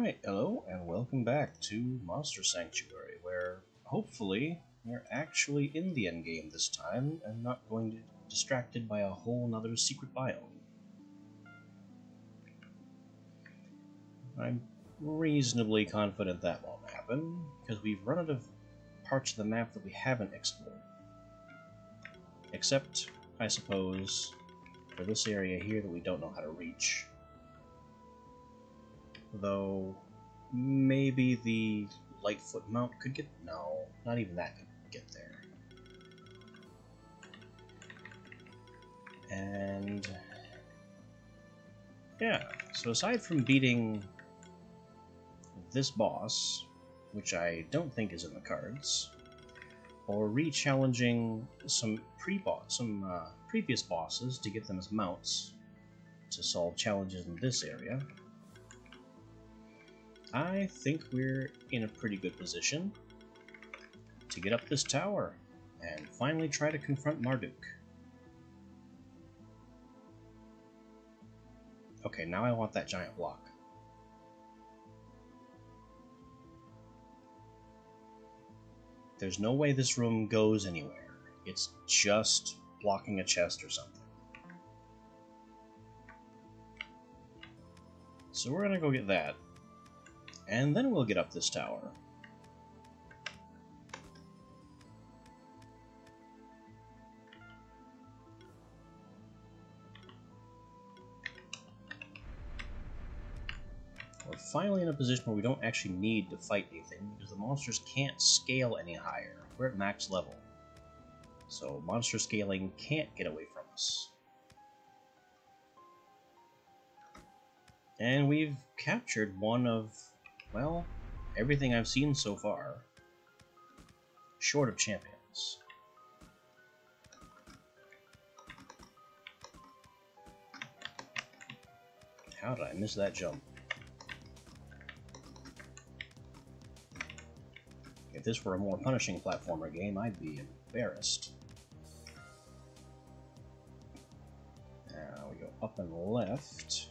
Alright, hello and welcome back to Monster Sanctuary, where hopefully we're actually in the endgame this time and not going to be distracted by a whole nother secret biome. I'm reasonably confident that won't happen, because we've run out of parts of the map that we haven't explored. Except, I suppose, for this area here that we don't know how to reach. Though, maybe the Lightfoot Mount could get... no, not even that could get there. And... yeah, so aside from beating this boss, which I don't think is in the cards, or re-challenging some previous bosses to get them as mounts to solve challenges in this area, I think we're in a pretty good position to get up this tower and finally try to confront Marduk. Okay, now I want that giant block. There's no way this room goes anywhere. It's just blocking a chest or something. So we're gonna go get that. And then we'll get up this tower. We're finally in a position where we don't actually need to fight anything, because the monsters can't scale any higher. We're at max level. So monster scaling can't get away from us. And we've captured one of, well, everything I've seen so far, short of champions. How did I miss that jump? If this were a more punishing platformer game, I'd be embarrassed. Now we go up and left,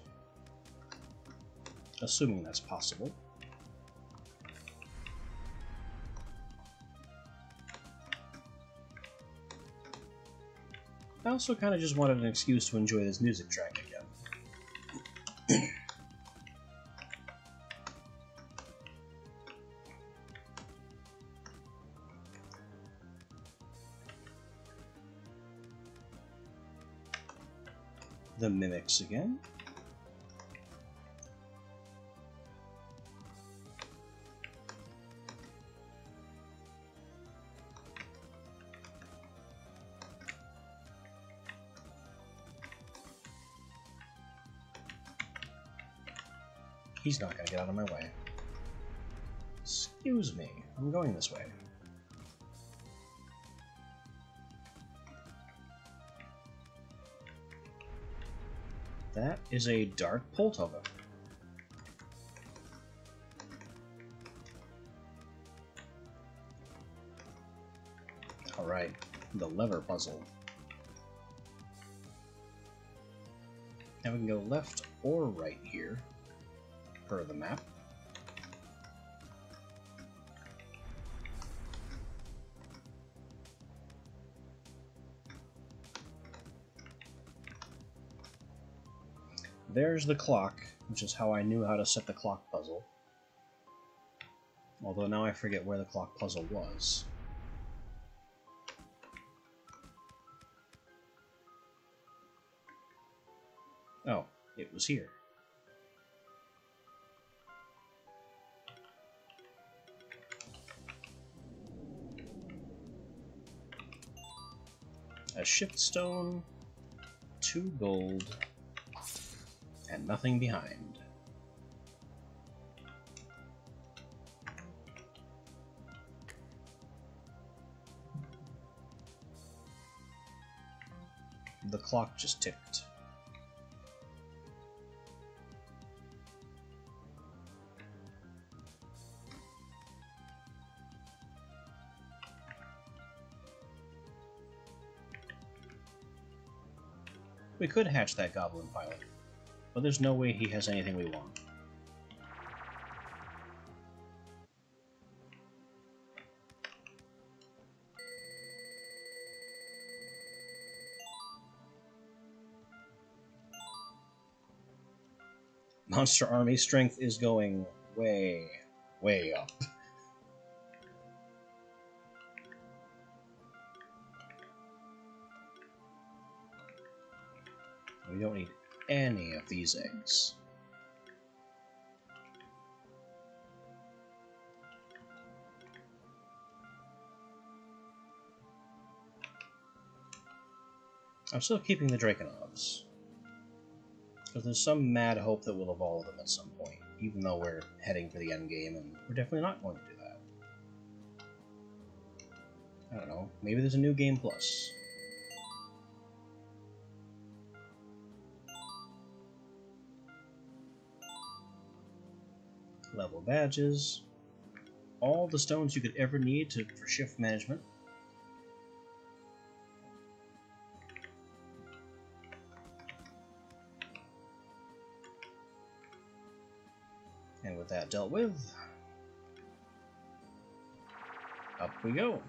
assuming that's possible. I also kind of just wanted an excuse to enjoy this music track again. The mimics again. He's not going to get out of my way. Excuse me, I'm going this way. That is a dark Poltava. Alright, the lever puzzle. Now we can go left or right here, per the map. There's the clock, which is how I knew how to set the clock puzzle. Although now I forget where the clock puzzle was. Oh, it was here. A shift stone, 2 gold, and nothing behind. The clock just ticked. We could hatch that goblin pilot, but there's no way he has anything we want. monster army strength is going way, way up. We don't need any of these eggs. I'm still keeping the Draconovs, because there's some mad hope that we'll evolve them at some point, even though we're heading for the end game, and we're definitely not going to do that. I don't know, maybe there's a new game plus. Level badges, all the stones you could ever need for shift management. And with that dealt with, up we go.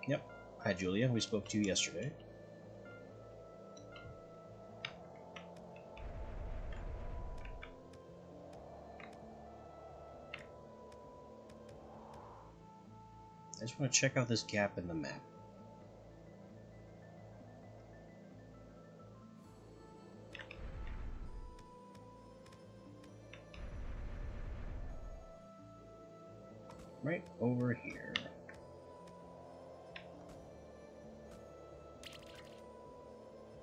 Yep. Hi, Julia. We spoke to you yesterday. I just want to check out this gap in the map. Right over here.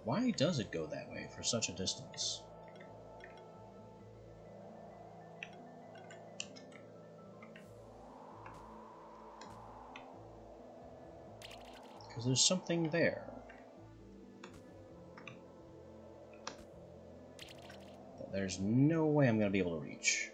Why does it go that way for such a distance? Because there's something there. That there's no way I'm going to be able to reach.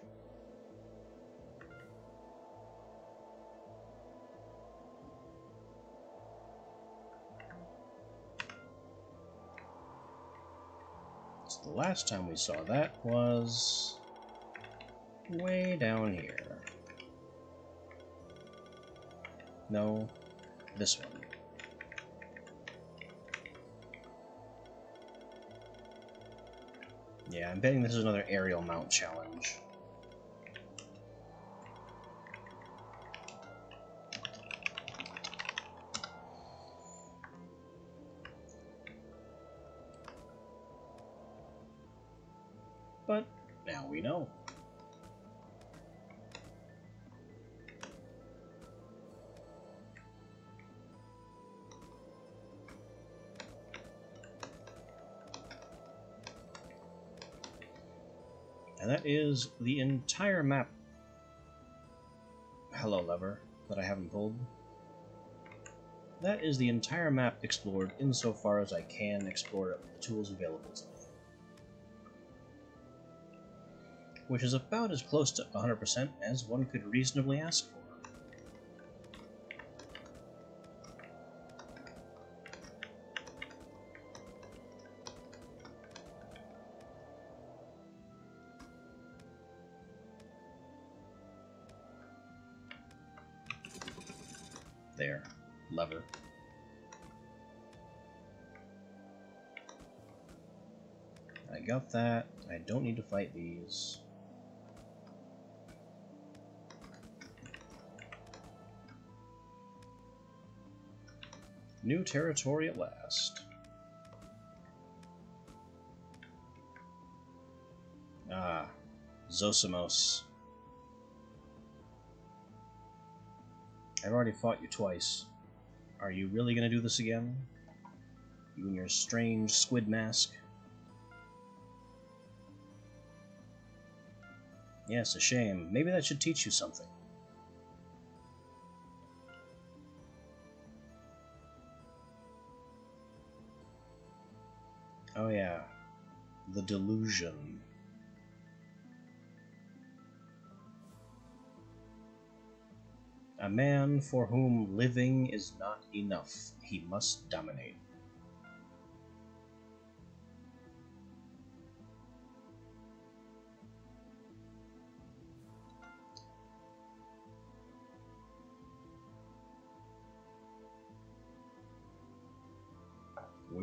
So the last time we saw that was way down here. No, this one. Yeah, I'm betting this is another aerial mount challenge. But now we know. And that is the entire map. Hello, lever, that I haven't pulled. That is the entire map explored insofar as I can explore it with the tools available to me. Which is about as close to 100% as one could reasonably ask for. There. Lever. I got that. I don't need to fight these. New territory at last. Ah, Zosimos. I've already fought you twice. Are you really gonna do this again? You and your strange squid mask? Yes, a shame. Maybe that should teach you something. Oh yeah, the delusion. A man for whom living is not enough, he must dominate.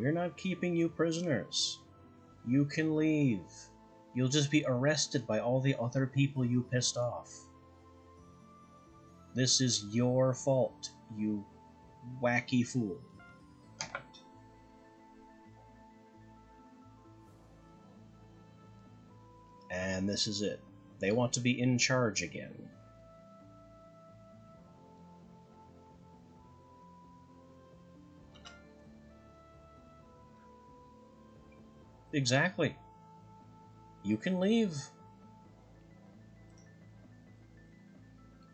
We're not keeping you prisoners. You can leave. You'll just be arrested by all the other people you pissed off. This is your fault, you wacky fool. And this is it. They want to be in charge again. Exactly. You can leave.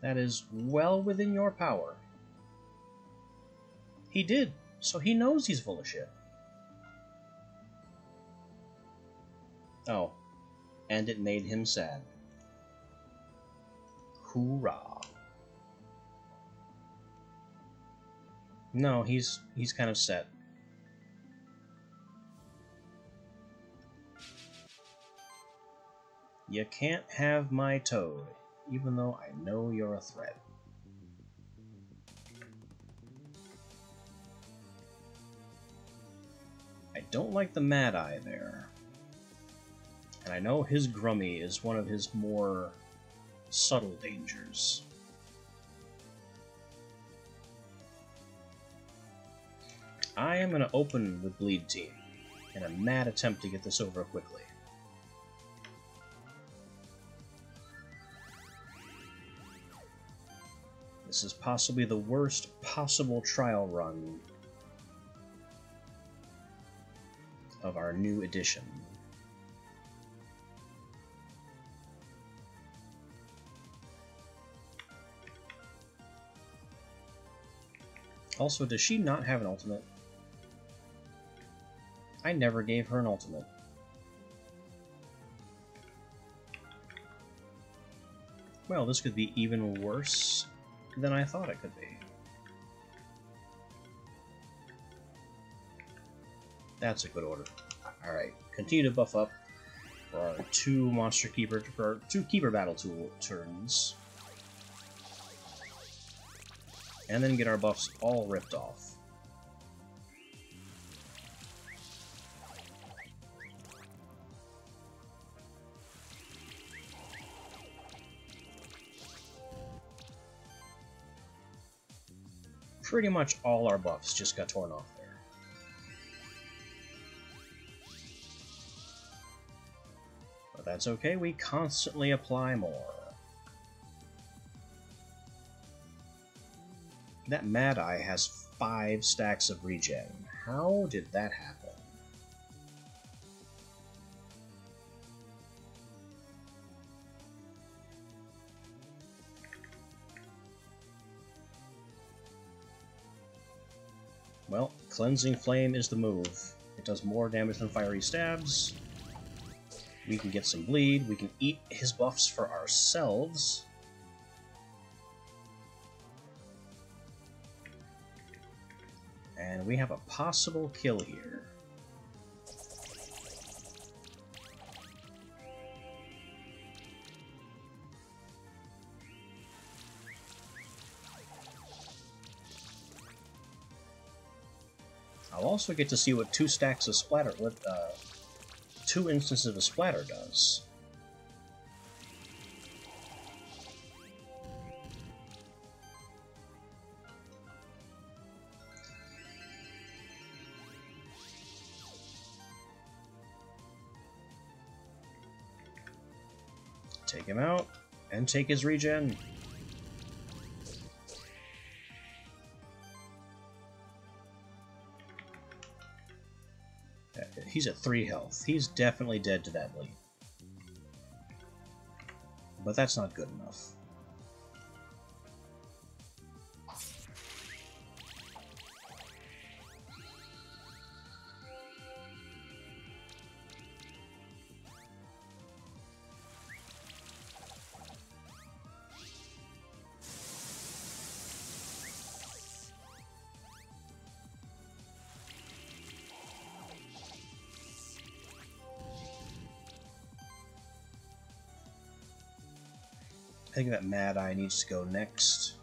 That is well within your power. He did, so he knows he's full of shit. Oh, and it made him sad. Hoorah. No, he's kind of set. You can't have my toad, even though I know you're a threat. I don't like the Mad Eye there. And I know his Grummy is one of his more subtle dangers. I am going to open with Bleed Team in a mad attempt to get this over quickly. This is possibly the worst possible trial run of our new edition. Also, does she not have an ultimate? I never gave her an ultimate. Well, this could be even worse than I thought it could be. That's a good order. Alright, continue to buff up for our two keeper battle tool turns. And then get our buffs all ripped off. Pretty much all our buffs just got torn off there. But that's okay, we constantly apply more. That Mad Eye has 5 stacks of regen. How did that happen? Well, Cleansing Flame is the move. It does more damage than Fiery Stabs. We can get some bleed. We can eat his buffs for ourselves. And we have a possible kill here. I'll also get to see what 2 stacks of splatter, 2 instances of a splatter does. Take him out, and take his regen. He's at 3 health. He's definitely dead to that bleed. But that's not good enough. I think that Mad Eye needs to go next.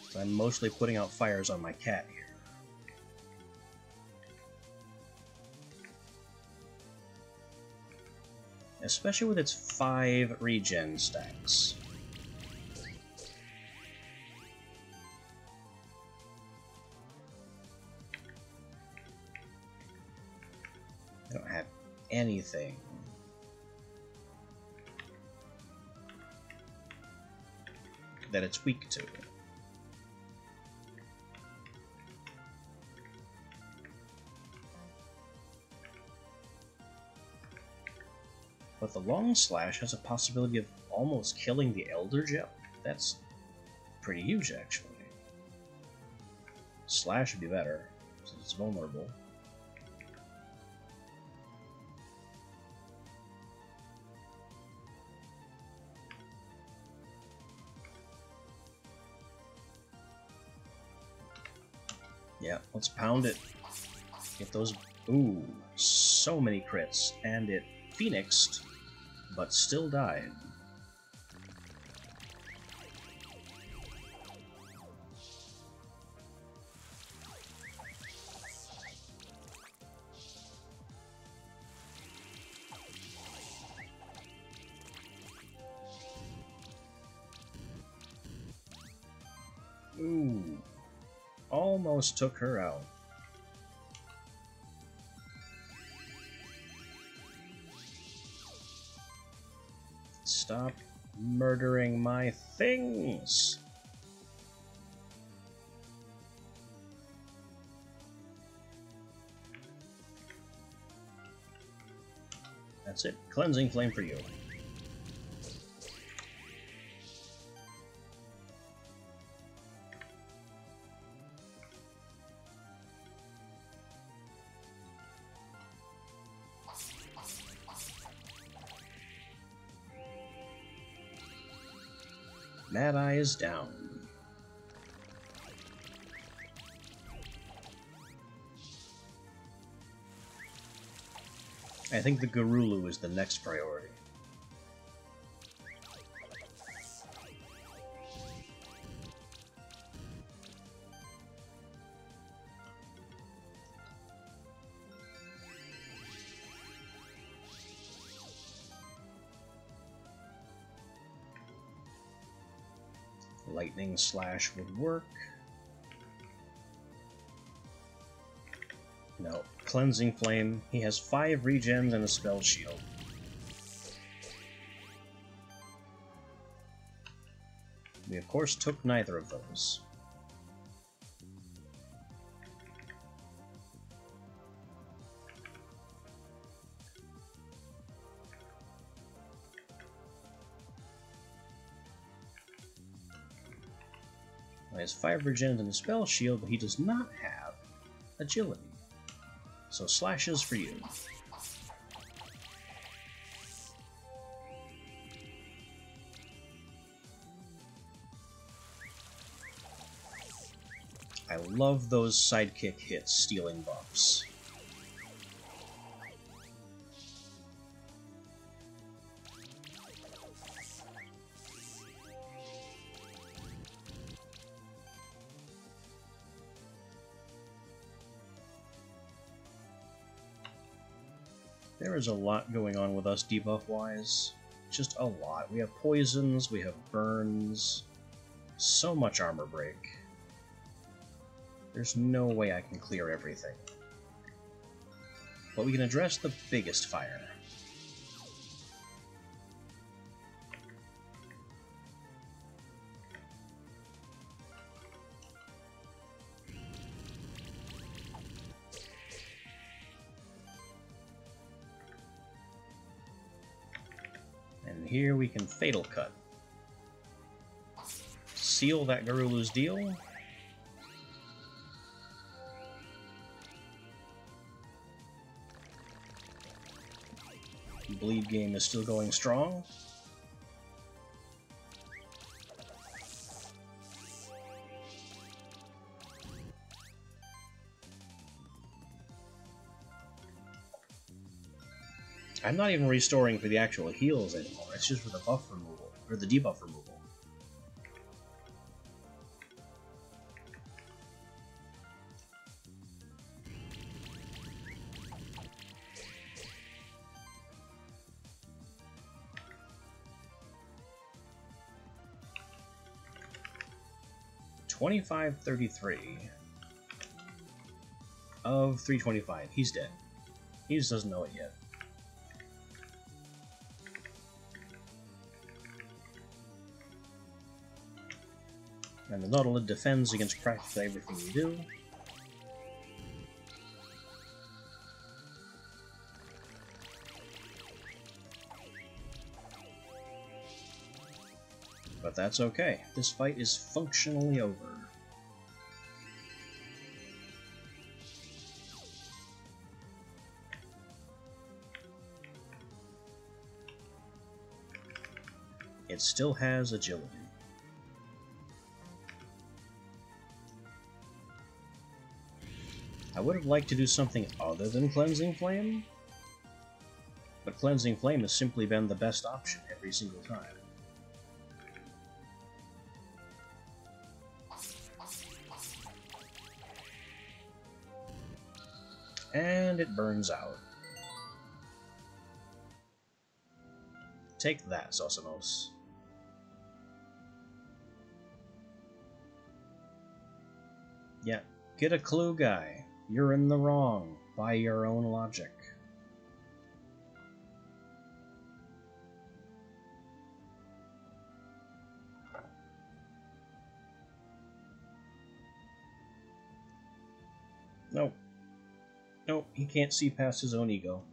So I'm mostly putting out fires on my cat here. especially with its 5 regen stacks. I don't have anything. That it's weak to. But the long slash has a possibility of almost killing the Elder Gem. That's pretty huge, actually. Slash would be better, since it's vulnerable. Yeah, let's pound it. Get those... Ooh, so many crits. And it phoenixed, but still died. Ooh. Almost took her out. Stop murdering my things! That's it. Cleansing Flame for you. Mad Eye is down. I think the Garulu is the next priority. Lightning Slash would work. No. Cleansing Flame. He has 5 regens and a spell shield. We of course took neither of those. He has 5 regens and a spell shield, but he does not have agility. So slashes for you. I love those sidekick hits stealing buffs. There is a lot going on with us debuff-wise. Just a lot. We have poisons, we have burns, so much armor break. There's no way I can clear everything. But we can address the biggest fire. And here we can Fatal Cut. Seal that Garulu's deal. Bleed game is still going strong. I'm not even restoring for the actual heals anymore, it's just for the buff removal, or the debuff removal. 2533 of 325. He's dead. He just doesn't know it yet. And the Nautilid defends against practically everything you do. But that's okay. This fight is functionally over. It still has agility. I would have liked to do something other than Cleansing Flame, but Cleansing Flame has simply been the best option every single time. And it burns out. Take that, Zosimos. Yeah, get a clue, guy. You're in the wrong, by your own logic. No. No, he can't see past his own ego.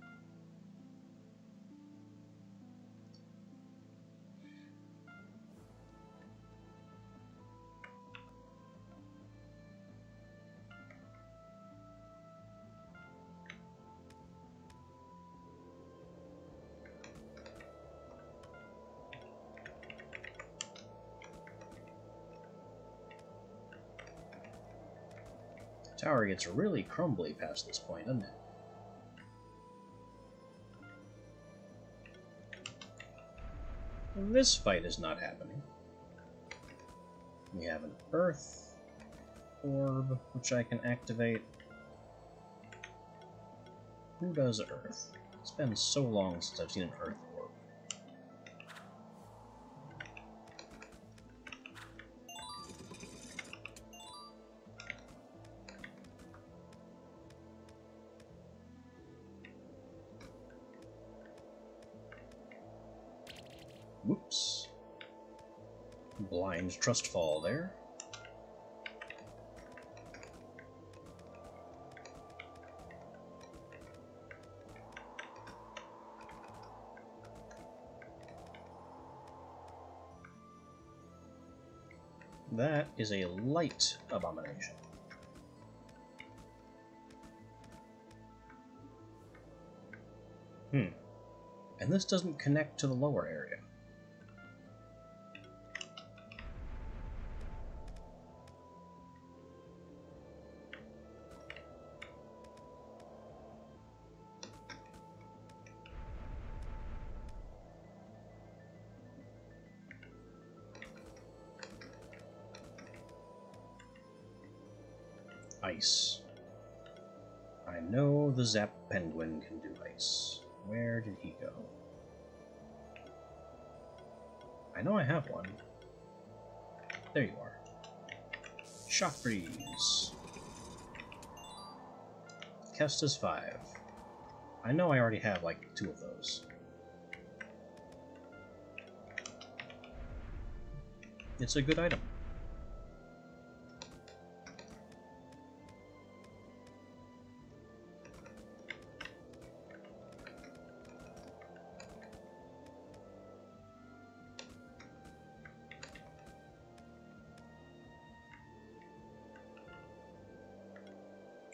Tower gets really crumbly past this point, doesn't it? This fight is not happening. We have an Earth Orb, which I can activate. Who does Earth? It's been so long since I've seen an Earth Orb. Whoops. Blind Trustfall there. That is a light abomination. And this doesn't connect to the lower area. Ice. I know the Zap Penguin can do ice. Where did he go? I know I have one. There you are. Shock Freeze. Kestis 5. I know I already have like 2 of those. It's a good item.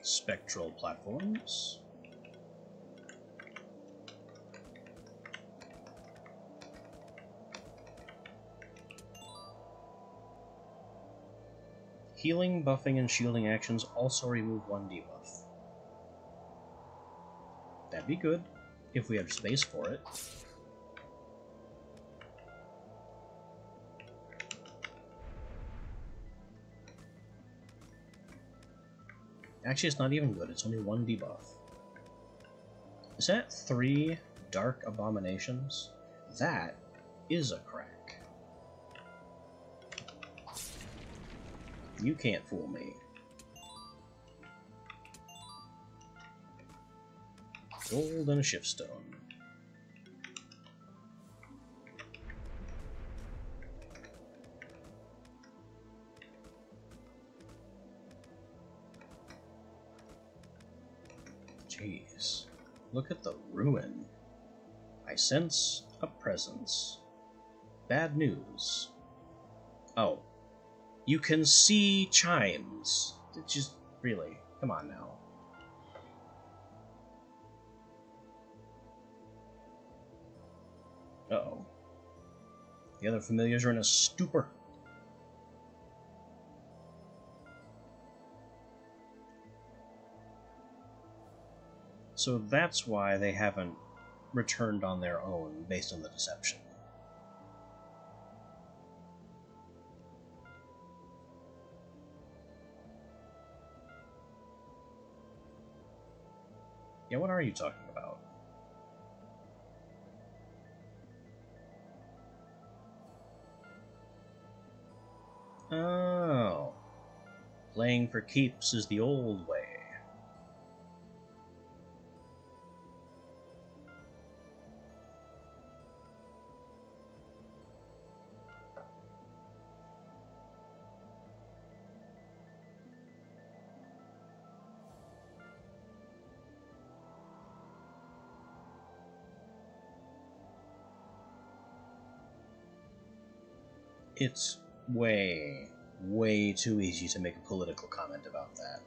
Spectral platforms. Healing, buffing, and shielding actions also remove 1 debuff. That'd be good, if we have space for it. Actually, it's not even good, it's only 1 debuff. Is that 3 Dark Abominations? That is a crack. You can't fool me. Gold and a shift stone. Jeez. Look at the ruin. I sense a presence. Bad news. Oh. You can see chimes. It's just, really, come on now. Uh-oh. The other familiars are in a stupor. So that's why they haven't returned on their own, based on the deception. Yeah, what are you talking about? Oh. Playing for keeps is the old way. It's way, way too easy to make a political comment about that.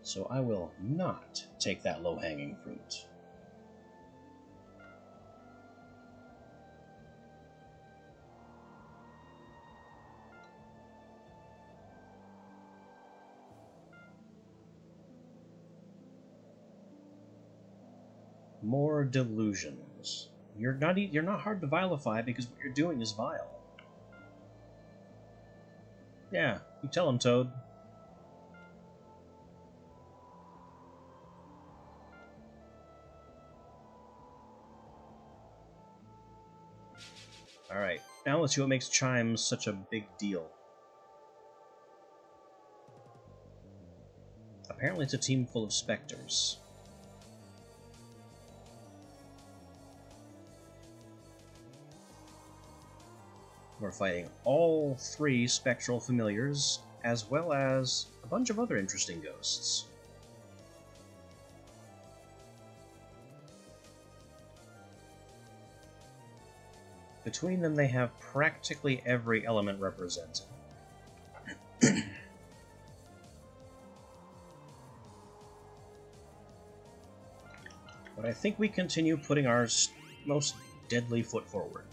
So I will not take that low-hanging fruit. More delusions. You're not hard to vilify because what you're doing is vile. Yeah, you tell him, Toad. Alright, now let's see what makes chimes such a big deal. Apparently it's a team full of specters. We're fighting all 3 spectral familiars, as well as a bunch of other interesting ghosts. Between them, they have practically every element represented. But I think we continue putting our most deadly foot forward.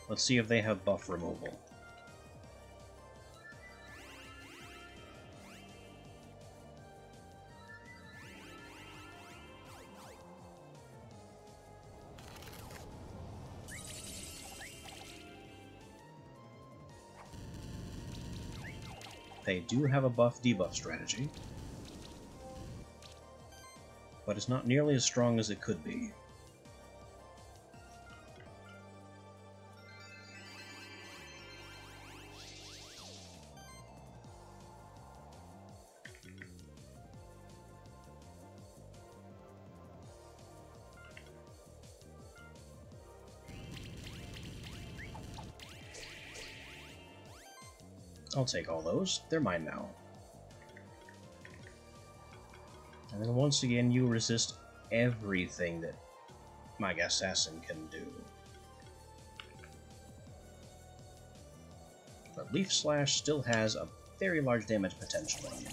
Let's see if they have buff removal. They do have a buff-debuff strategy, but it's not nearly as strong as it could be. I'll take all those. They're mine now. And then once again, you resist everything that my assassin can do. But Leaf Slash still has a very large damage potential on him.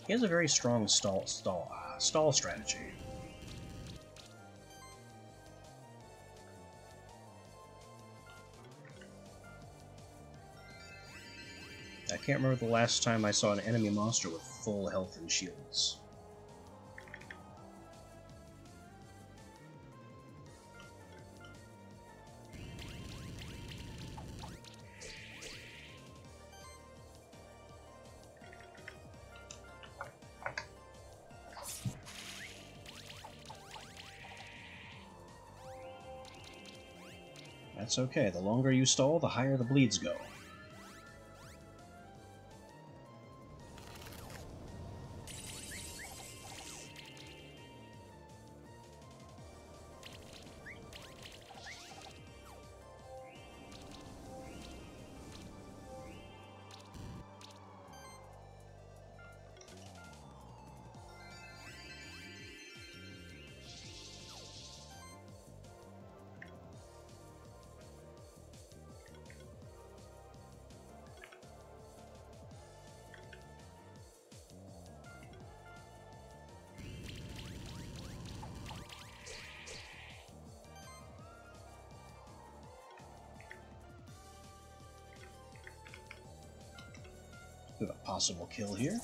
He has a very strong stall strategy. I can't remember the last time I saw an enemy monster with full health and shields. That's okay. The longer you stall, the higher the bleeds go. We have a possible kill here.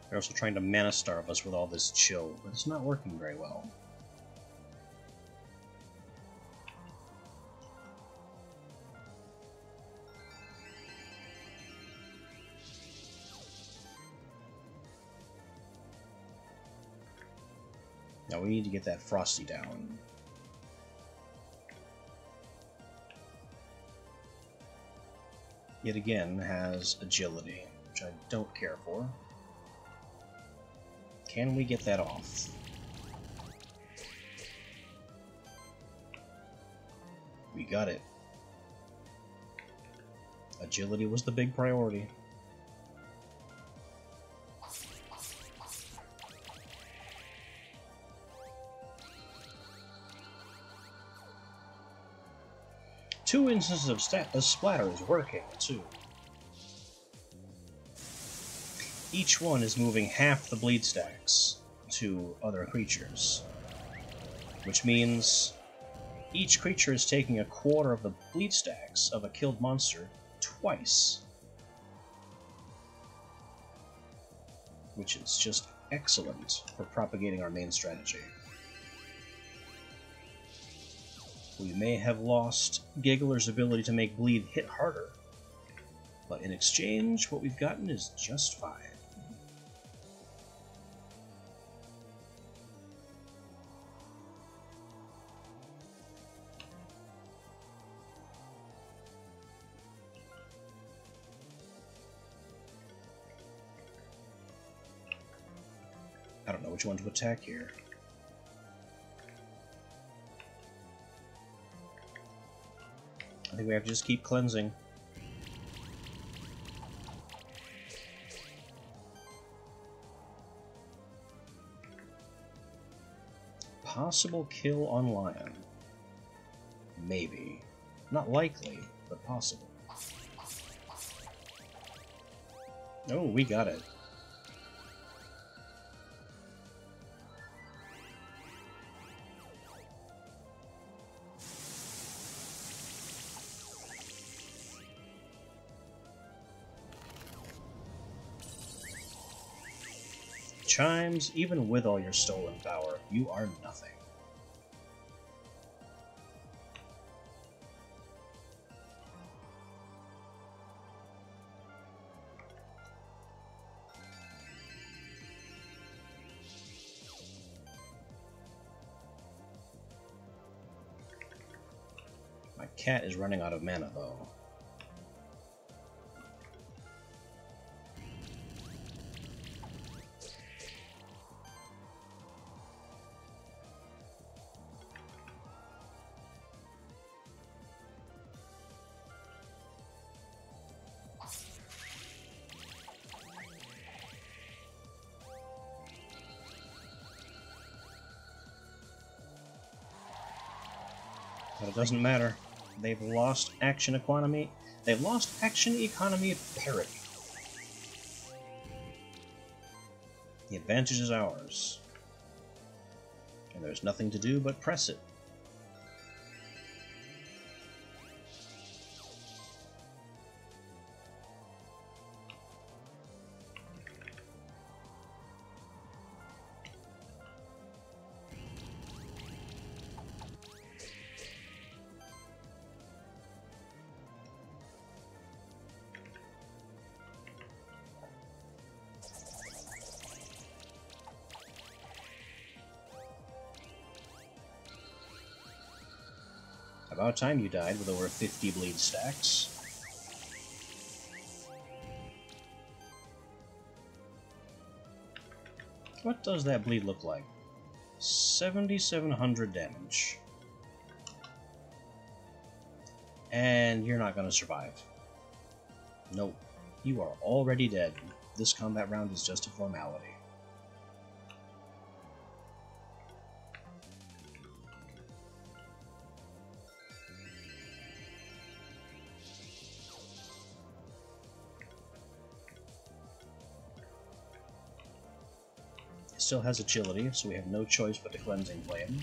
They're also trying to mana starve us with all this chill, but it's not working very well. Now we need to get that Frosty down. Yet again has agility, which I don't care for. Can we get that off? We got it. Agility was the big priority. Two instances of splatter is working, too. Each one is moving half the bleed stacks to other creatures, which means each creature is taking a quarter of the bleed stacks of a killed monster twice, which is just excellent for propagating our main strategy. We may have lost Giggler's ability to make bleed hit harder, but in exchange, what we've gotten is just fine. I don't know which one to attack here. I think we have to just keep cleansing. Possible kill on Lion. Maybe. Not likely, but possible. Oh, we got it. Chimes, even with all your stolen power, you are nothing. My cat is running out of mana, though. But it doesn't matter. They've lost action economy. They've lost action economy parity. The advantage is ours. And there's nothing to do but press it. About time you died with over 50 bleed stacks. What does that bleed look like? 7,700 damage. And you're not gonna survive. Nope. You are already dead. This combat round is just a formality. It still has agility, so we have no choice but to Cleansing Flame.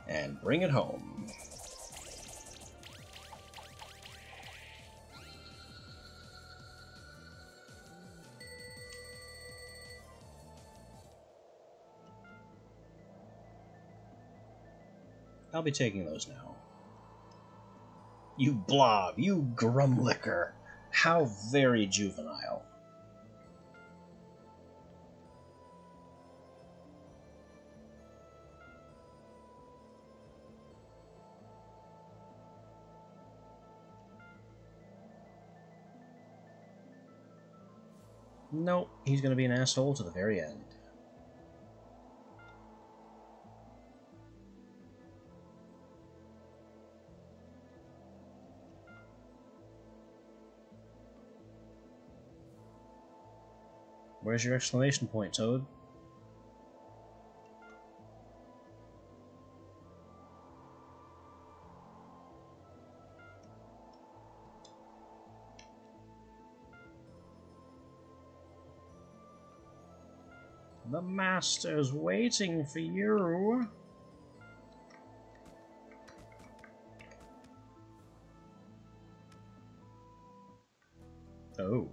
And bring it home. I'll be taking those now. You blob, you grumlicker. How very juvenile. Nope, he's gonna be an asshole to the very end. Where's your exclamation point, Toad? The Master's waiting for you. Oh.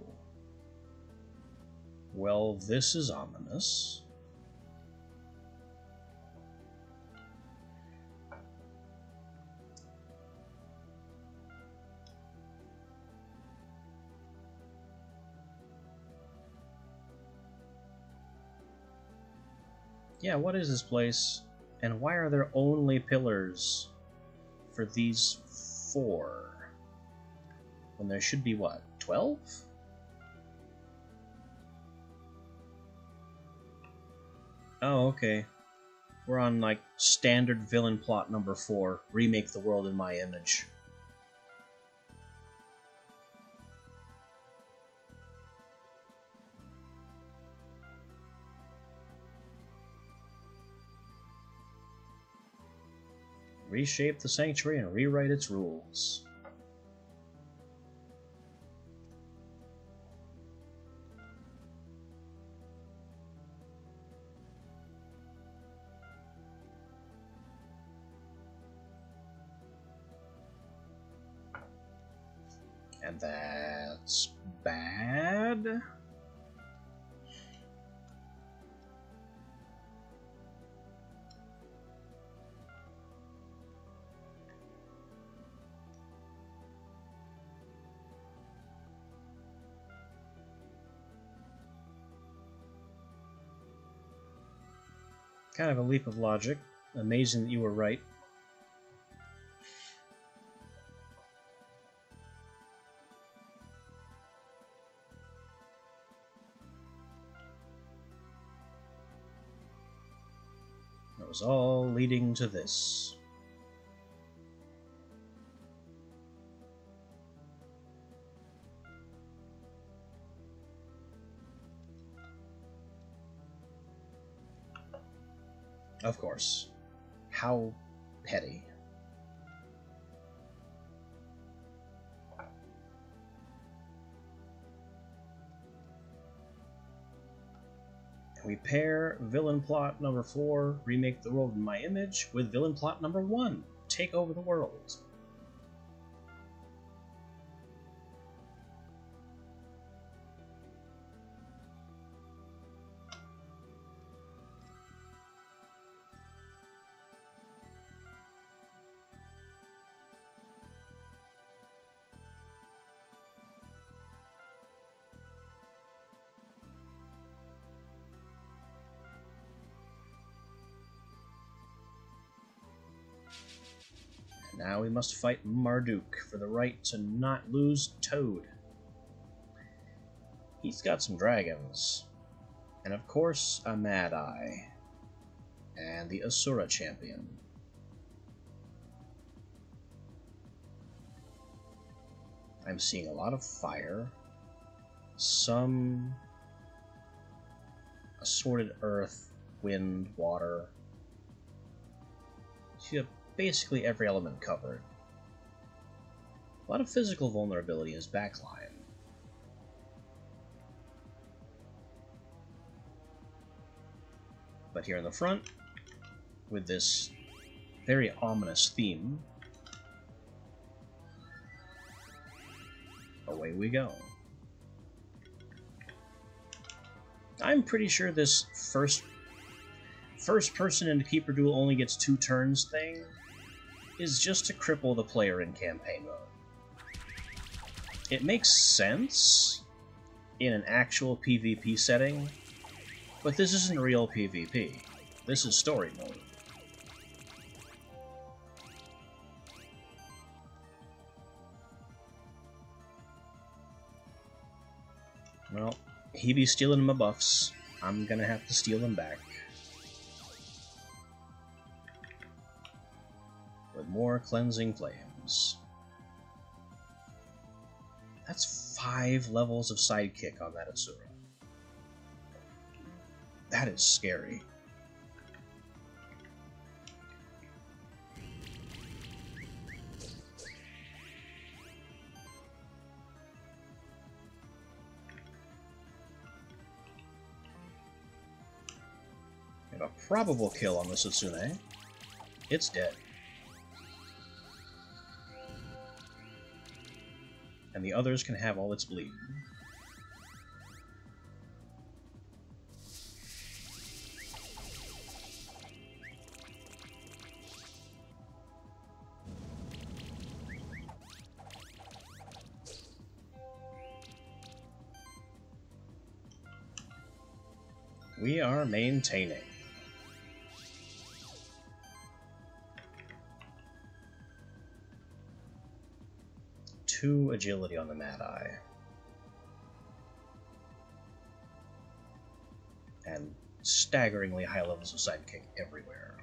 Well, this is ominous. Yeah, what is this place? And why are there only pillars for these 4? When there should be, what, 12? Oh, okay. We're on, like, standard villain plot number 4. Remake the world in my image. Reshape the sanctuary and rewrite its rules. And that's bad. Kind of a leap of logic. Amazing that you were right. It was all leading to this. Of course. How petty. We pair villain plot number 4, remake the world in my image, with villain plot number 1, take over the world. Now we must fight Marduk for the right to not lose Toad. He's got some dragons. And of course, a Mad Eye. And the Asura champion. I'm seeing a lot of fire. Some assorted earth, wind, water. You have basically every element covered. A lot of physical vulnerability in his backline. But here in the front, with this very ominous theme, away we go. I'm pretty sure this first person into Keeper Duel only gets 2 turns thing is just to cripple the player in campaign mode. It makes sense in an actual PvP setting, but this isn't real PvP. This is story mode. Well, he be stealing my buffs. I'm gonna have to steal them back. With more cleansing flames. That's 5 levels of sidekick on that Asura. That is scary. We have a probable kill on the Setsune. It's dead. And the others can have all its bleed. We are maintaining. Two agility on the Mad Eye. And staggeringly high levels of sidekick everywhere.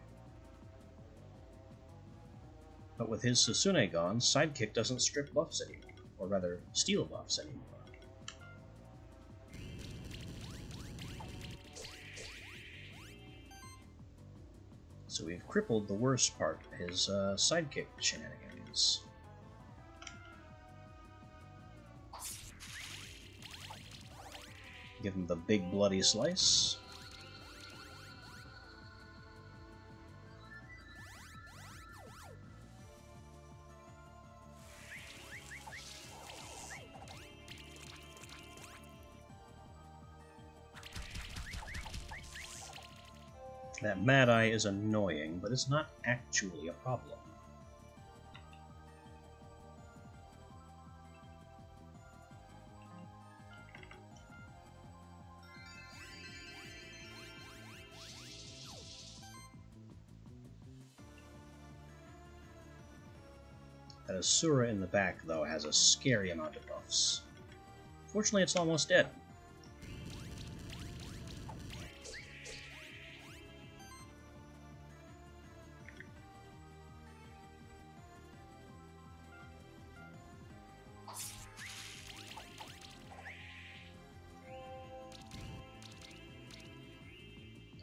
But with his Setsune gone, sidekick doesn't strip buffs anymore. Or rather, steal buffs anymore. So we've crippled the worst part, his sidekick shenanigans. Give him the big bloody slice. That Mad Eye is annoying, but it's not actually a problem. That Asura in the back, though, has a scary amount of buffs. Fortunately, it's almost dead.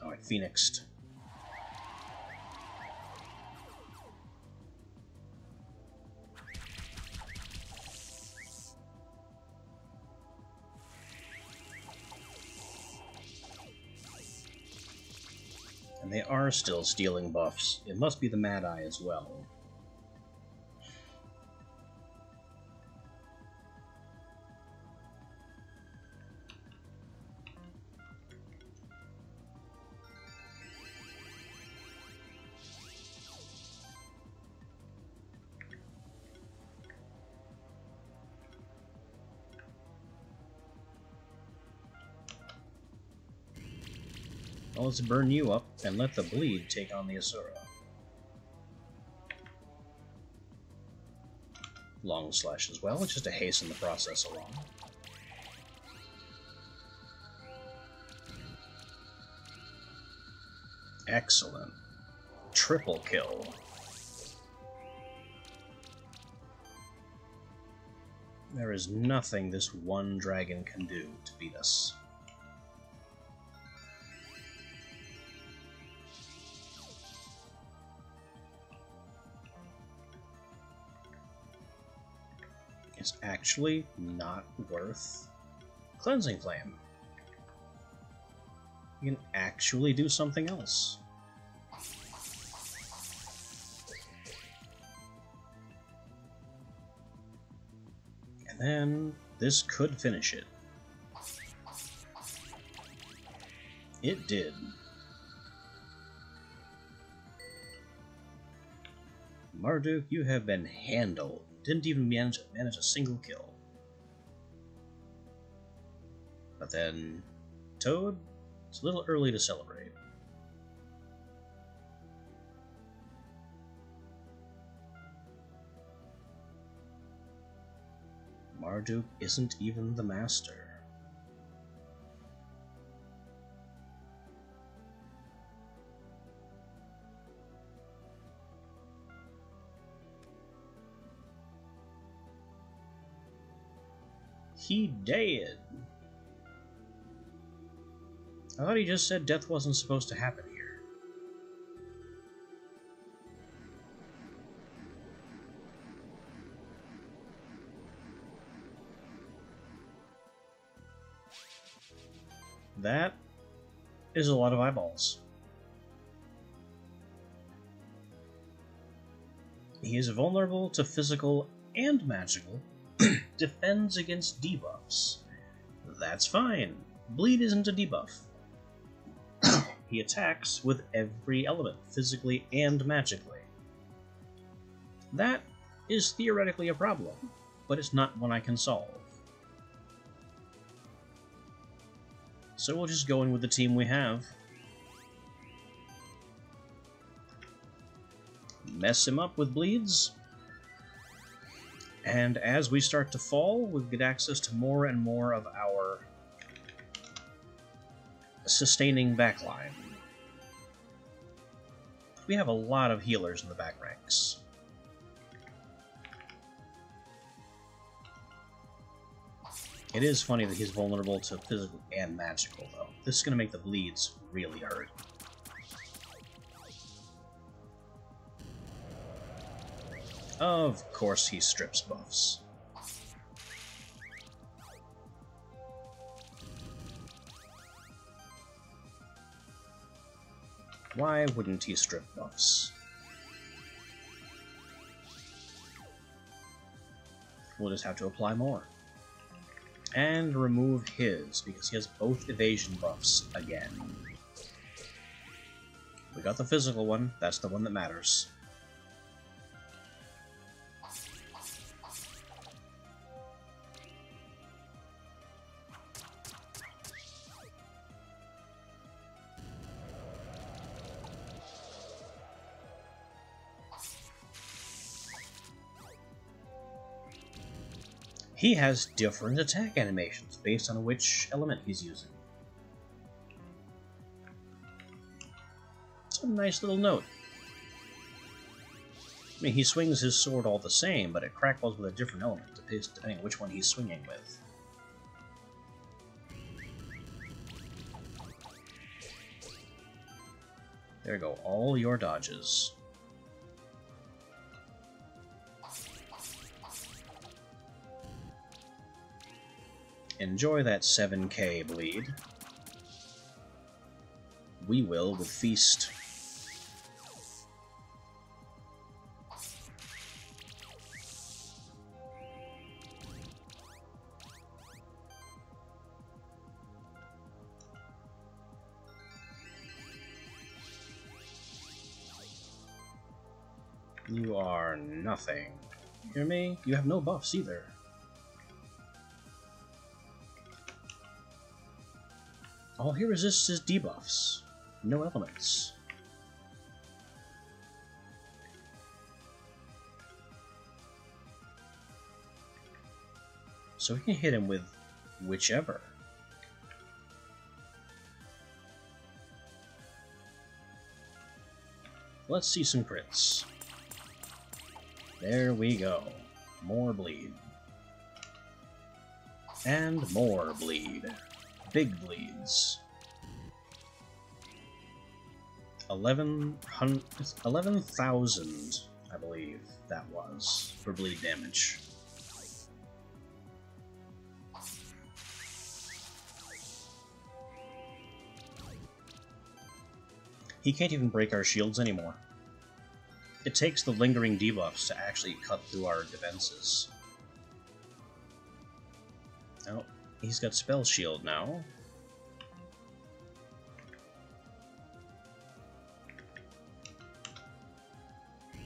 Oh, I phoenixed. And they are still stealing buffs. It must be the Mad Eye as well. Well, let's burn you up and let the bleed take on the Asura. long slash as well, just to hasten the process along. Excellent. Triple kill. There is nothing this one dragon can do to beat us. It's actually not worth Cleansing Flame. You can actually do something else. And then this could finish it. It did. Marduk, you have been handled. Didn't even manage a single kill. But then, Toad, it's a little early to celebrate. Marduk isn't even the master. He did. I thought he just said death wasn't supposed to happen here. That is a lot of eyeballs. He is vulnerable to physical and magical. Defends against debuffs. That's fine. Bleed isn't a debuff. He attacks with every element, physically and magically. That is theoretically a problem, but it's not one I can solve. So we'll just go in with the team we have. Mess him up with bleeds. And as we start to fall, we get access to more and more of our sustaining backline. We have a lot of healers in the back ranks. It is funny that he's vulnerable to physical and magical, though. This is going to make the bleeds really hurt. Of course he strips buffs. Why wouldn't he strip buffs? We'll just have to apply more. And remove his, because he has both evasion buffs again. We got the physical one, that's the one that matters. He has different attack animations based on which element he's using. It's a nice little note. I mean, he swings his sword all the same, but it crackles with a different element, depending on which one he's swinging with. There go all your dodges. Enjoy that 7k bleed. We will with Feast. You are nothing. Hear me? You have no buffs either. All he resists is debuffs. No elements. So we can hit him with whichever. Let's see some crits. There we go. More bleed. And more bleed. Big bleeds. 11,000, I believe that was, for bleed damage. He can't even break our shields anymore. It takes the lingering debuffs to actually cut through our defenses. Oh, he's got Spell Shield now.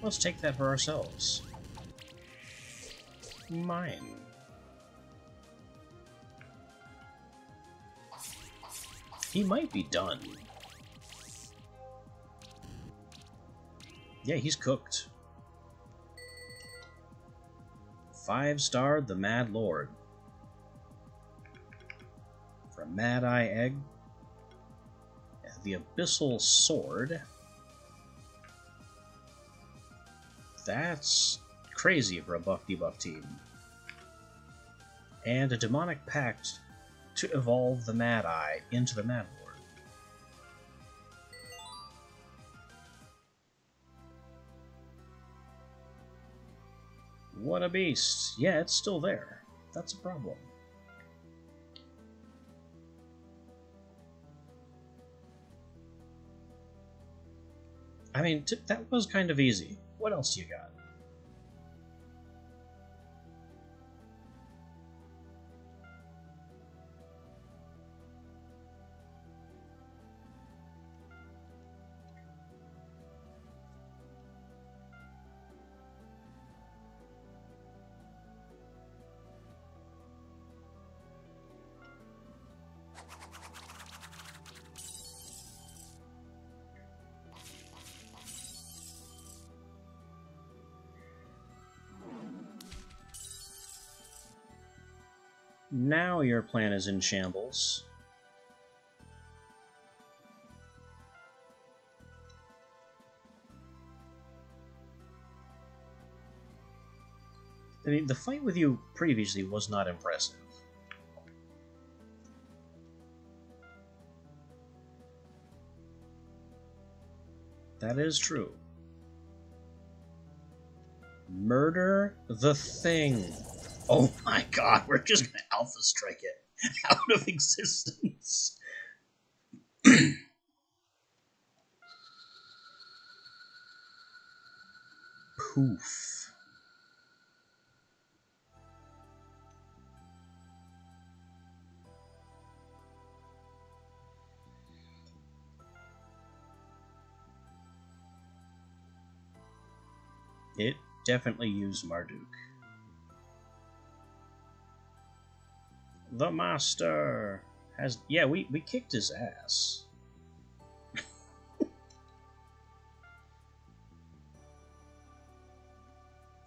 Let's take that for ourselves. Mine. He might be done. Yeah, he's cooked. 5-starred the Mad Lord. From Mad Eye Egg. The Abyssal Sword. That's crazy for a buff-debuff team. And a Demonic Pact to evolve the Mad Eye into the Mad Lord. What a beast. Yeah, it's still there. That's a problem. I mean, that was kind of easy. What else you got? Now your plan is in shambles. I mean, the fight with you previously was not impressive. That is true. Murder the thing. Oh my god, we're just gonna Alpha Strike it out of existence. Poof. It definitely used Marduk. The Master has... Yeah, we kicked his ass.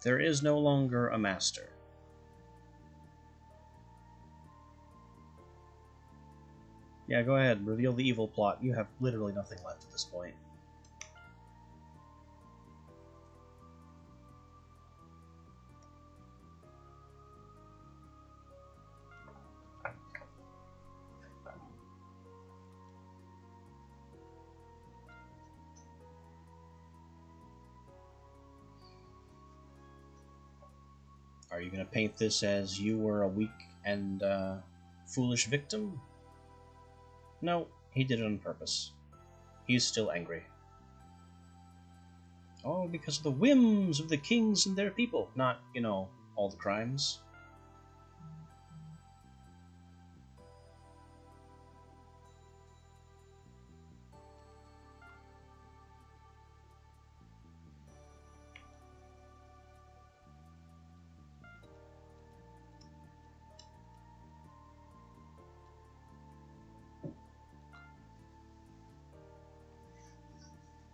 There is no longer a Master. Yeah, go ahead. Reveal the evil plot. You have literally nothing left at this point. Are you going to paint this as you were a weak and foolish victim? No, he did it on purpose. He's still angry. Oh, because of the whims of the kings and their people, not, you know, all the crimes.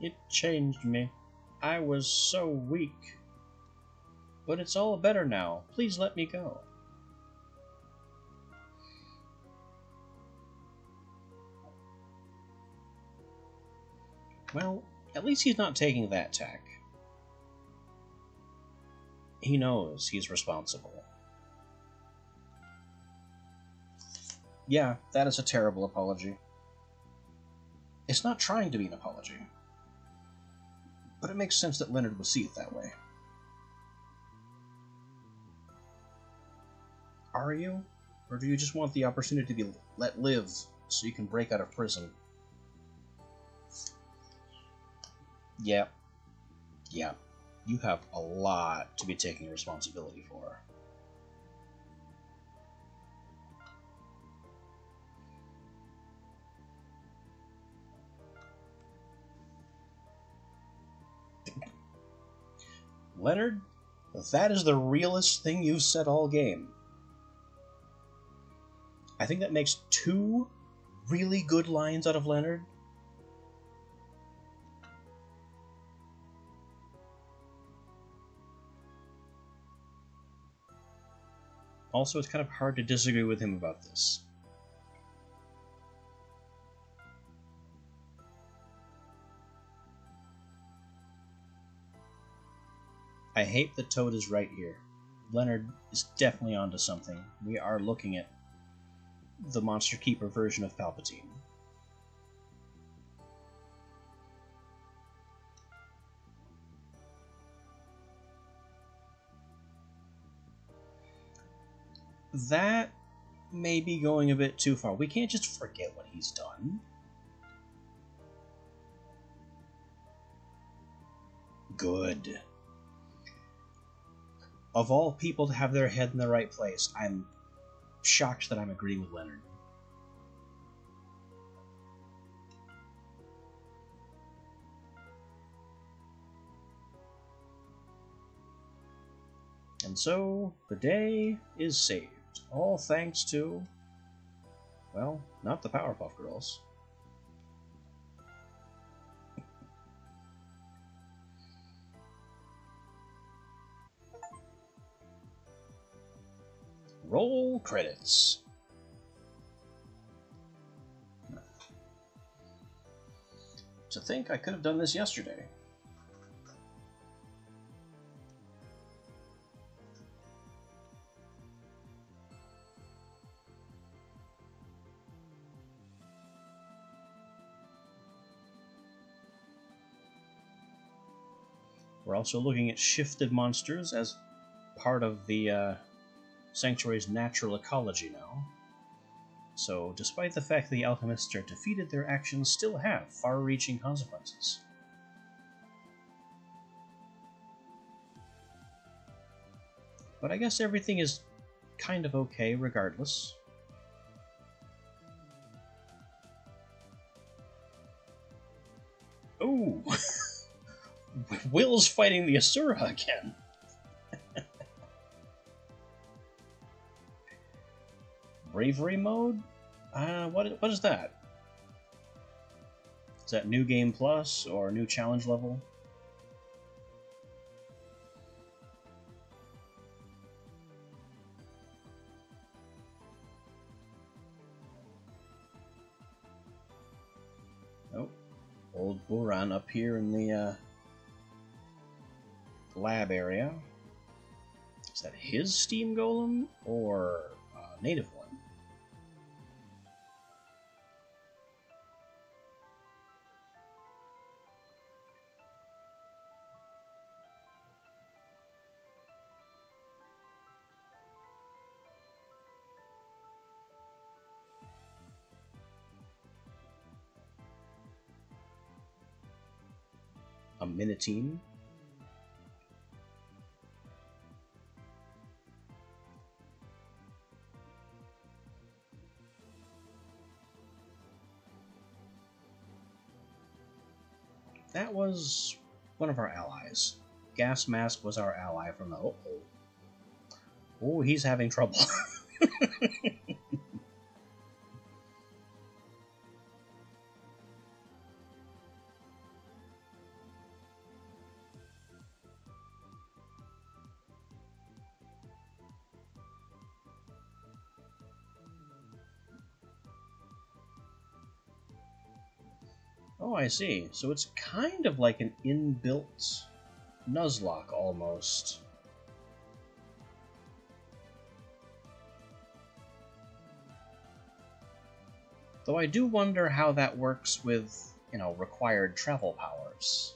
It changed me. I was so weak. But it's all better now. Please let me go. Well, at least he's not taking that tack. He knows he's responsible. Yeah, that is a terrible apology. It's not trying to be an apology, but it makes sense that Leonard would see it that way. Are you? Or do you just want the opportunity to be let live so you can break out of prison? Yeah. Yeah. You have a lot to be taking responsibility for. Leonard, that is the realest thing you've said all game. I think that makes 2 really good lines out of Leonard. Also, it's kind of hard to disagree with him about this. I hate that Toad is right here. Leonard is definitely onto something. We are looking at the Monster Keeper version of Palpatine. That may be going a bit too far. We can't just forget what he's done. Good. Of all people to have their head in the right place, I'm shocked that I'm agreeing with Leonard. And so, the day is saved. All thanks to, well, not the Powerpuff Girls. Roll credits. To think I could have done this yesterday. We're also looking at shifted monsters as part of the Sanctuary's natural ecology now. So, despite the fact that the Alchemists are defeated, their actions still have far-reaching consequences. But I guess everything is kind of okay regardless. Ooh! Will's fighting the Asura again! Bravery mode? What is that? Is that New Game Plus or New Challenge level? Nope. Old Buran up here in the lab area. Is that his Steam Golem or a native one? A Minitine? That was one of our allies. Gas Mask was our ally from the... Uh-oh. Oh, he's having trouble. Oh, I see. So it's kind of like an inbuilt Nuzlocke, almost. Though I do wonder how that works with, required travel powers.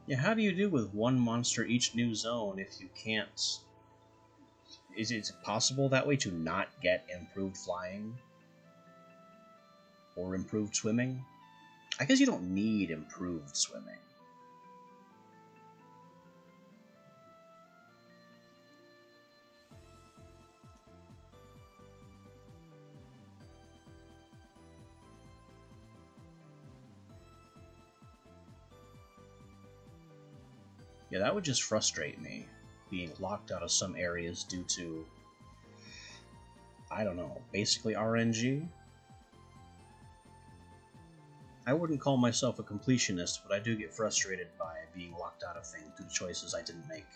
Yeah, how do you do with one monster each new zone if you can't... Is it possible that way to not get improved flying? Or improved swimming? I guess you don't need improved swimming. Yeah, that would just frustrate me, being locked out of some areas due to, I don't know, basically RNG? I wouldn't call myself a completionist, but I do get frustrated by being locked out of things due to choices I didn't make.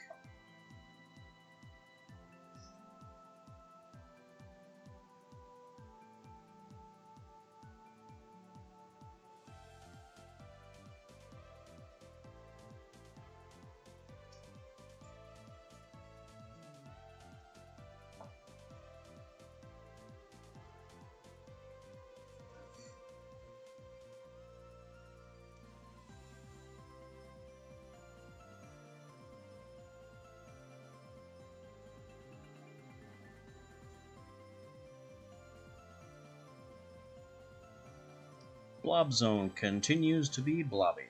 Blob Zone continues to be blobby.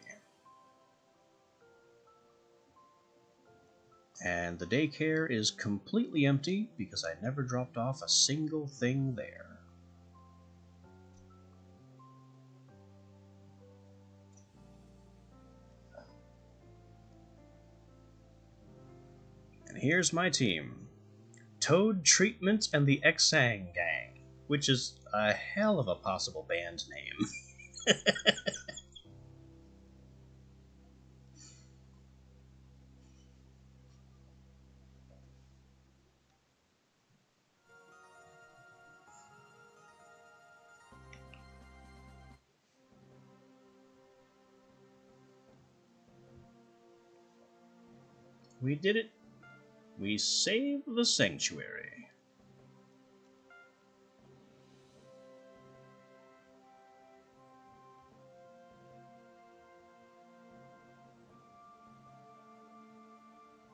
And the daycare is completely empty because I never dropped off a single thing there. And here's my team. Toad Treatment and the Xang Gang, which is a hell of a possible band name. We did it. We saved the sanctuary.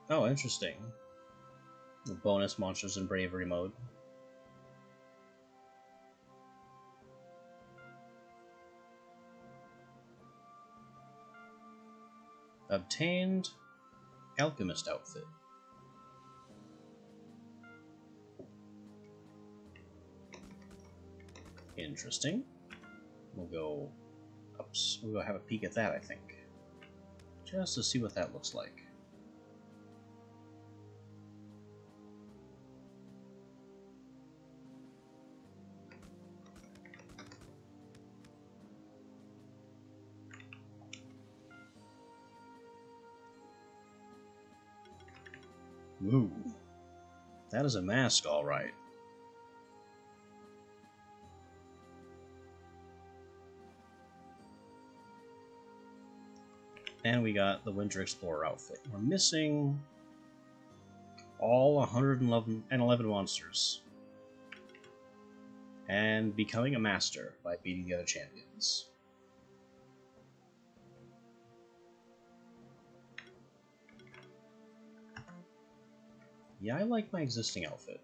Oh, interesting. Bonus monsters in bravery mode. Obtained Alchemist outfit. Interesting. We'll go up. We'll go have a peek at that, I think. Just to see what that looks like. Ooh. That is a mask, alright. And we got the Winter Explorer outfit. We're missing all 111 monsters. And becoming a master by beating the other champions. Yeah, I like my existing outfit.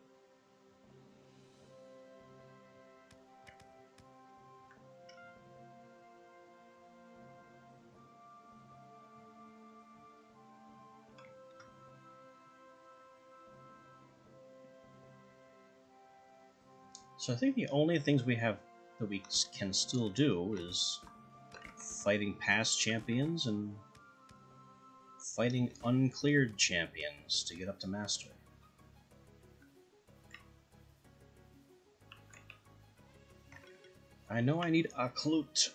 So I think the only things we have that we can still do is fighting past champions and fighting uncleared champions to get up to Master. I know I need a clute.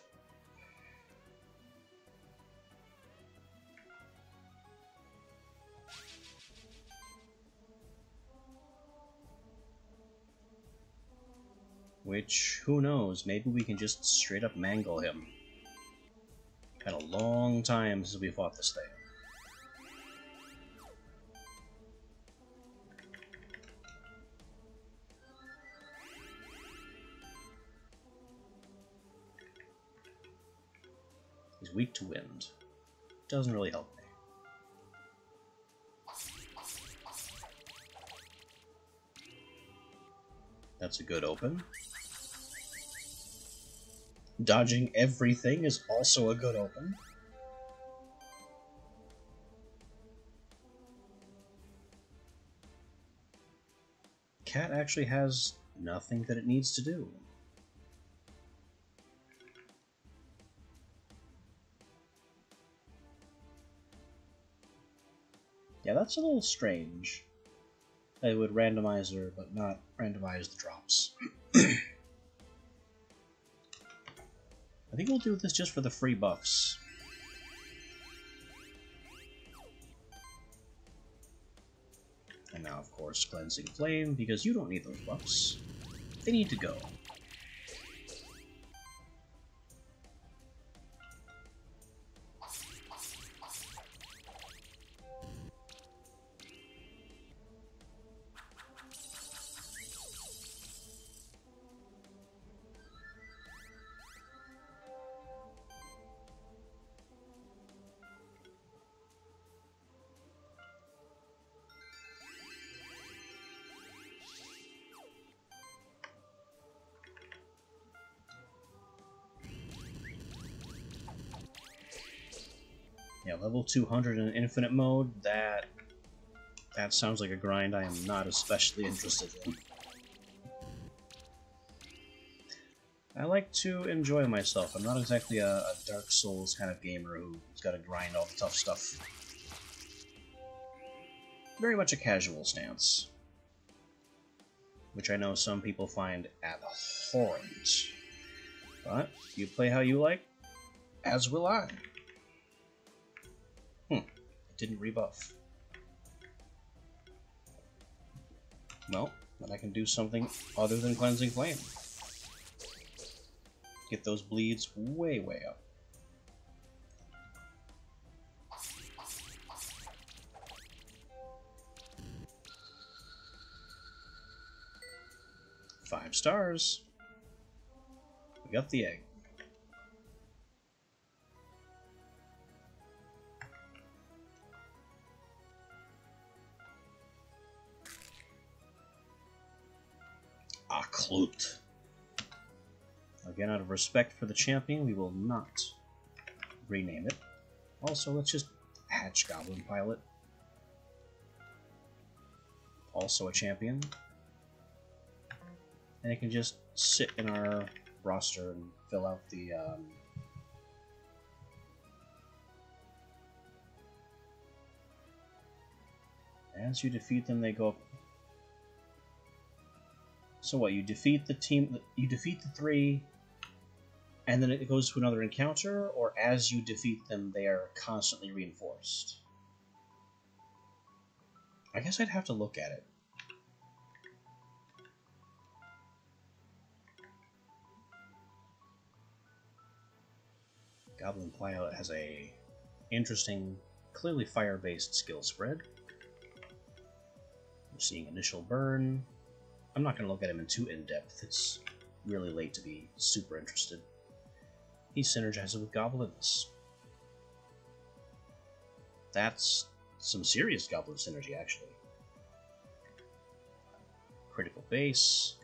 Which, who knows, maybe we can just straight up mangle him. Been a long time since we fought this thing. He's weak to wind. Doesn't really help me. That's a good open. Dodging everything is also a good open. Cat actually has nothing that it needs to do. Yeah, that's a little strange. They would randomize her, but not randomize the drops. I think we'll do this just for the free buffs. And now, of course, Cleansing Flame, because you don't need those buffs. They need to go. Yeah, level 200 in infinite mode, that sounds like a grind I am not especially interested in. I like to enjoy myself. I'm not exactly a Dark Souls kind of gamer who's got to grind all the tough stuff. Very much a casual stance, which I know some people find abhorrent. But you play how you like, as will I. It didn't rebuff. Well, then I can do something other than Cleansing Flame. Get those bleeds way, way up. Five stars. We got the egg. A clute. Again, out of respect for the champion, we will not rename it. Also, let's just hatch Goblin Pilot. Also a champion. And it can just sit in our roster and fill out the as you defeat them, they go up. So what, you defeat the team, you defeat the three, and then it goes to another encounter, or as you defeat them, they are constantly reinforced? I guess I'd have to look at it. Goblin Pilot has a interesting, clearly fire-based skill spread. We're seeing initial burn. I'm not going to look at him in too in-depth. It's really late to be super interested. He synergizes with goblins. That's some serious goblin synergy, actually. Critical base.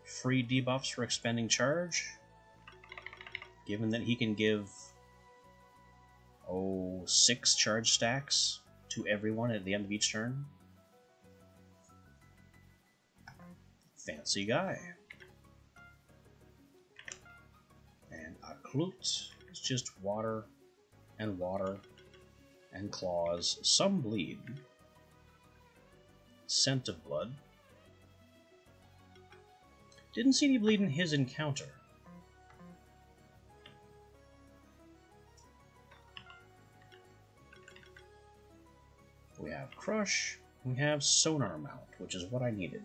Free debuffs for expending charge. Given that he can give 6 charge stacks to everyone at the end of each turn. Fancy guy. And a Klut is just water and claws. Some bleed. Scent of blood. Didn't see any bleed in his encounter. We have Crush. We have Sonar Mount, which is what I needed.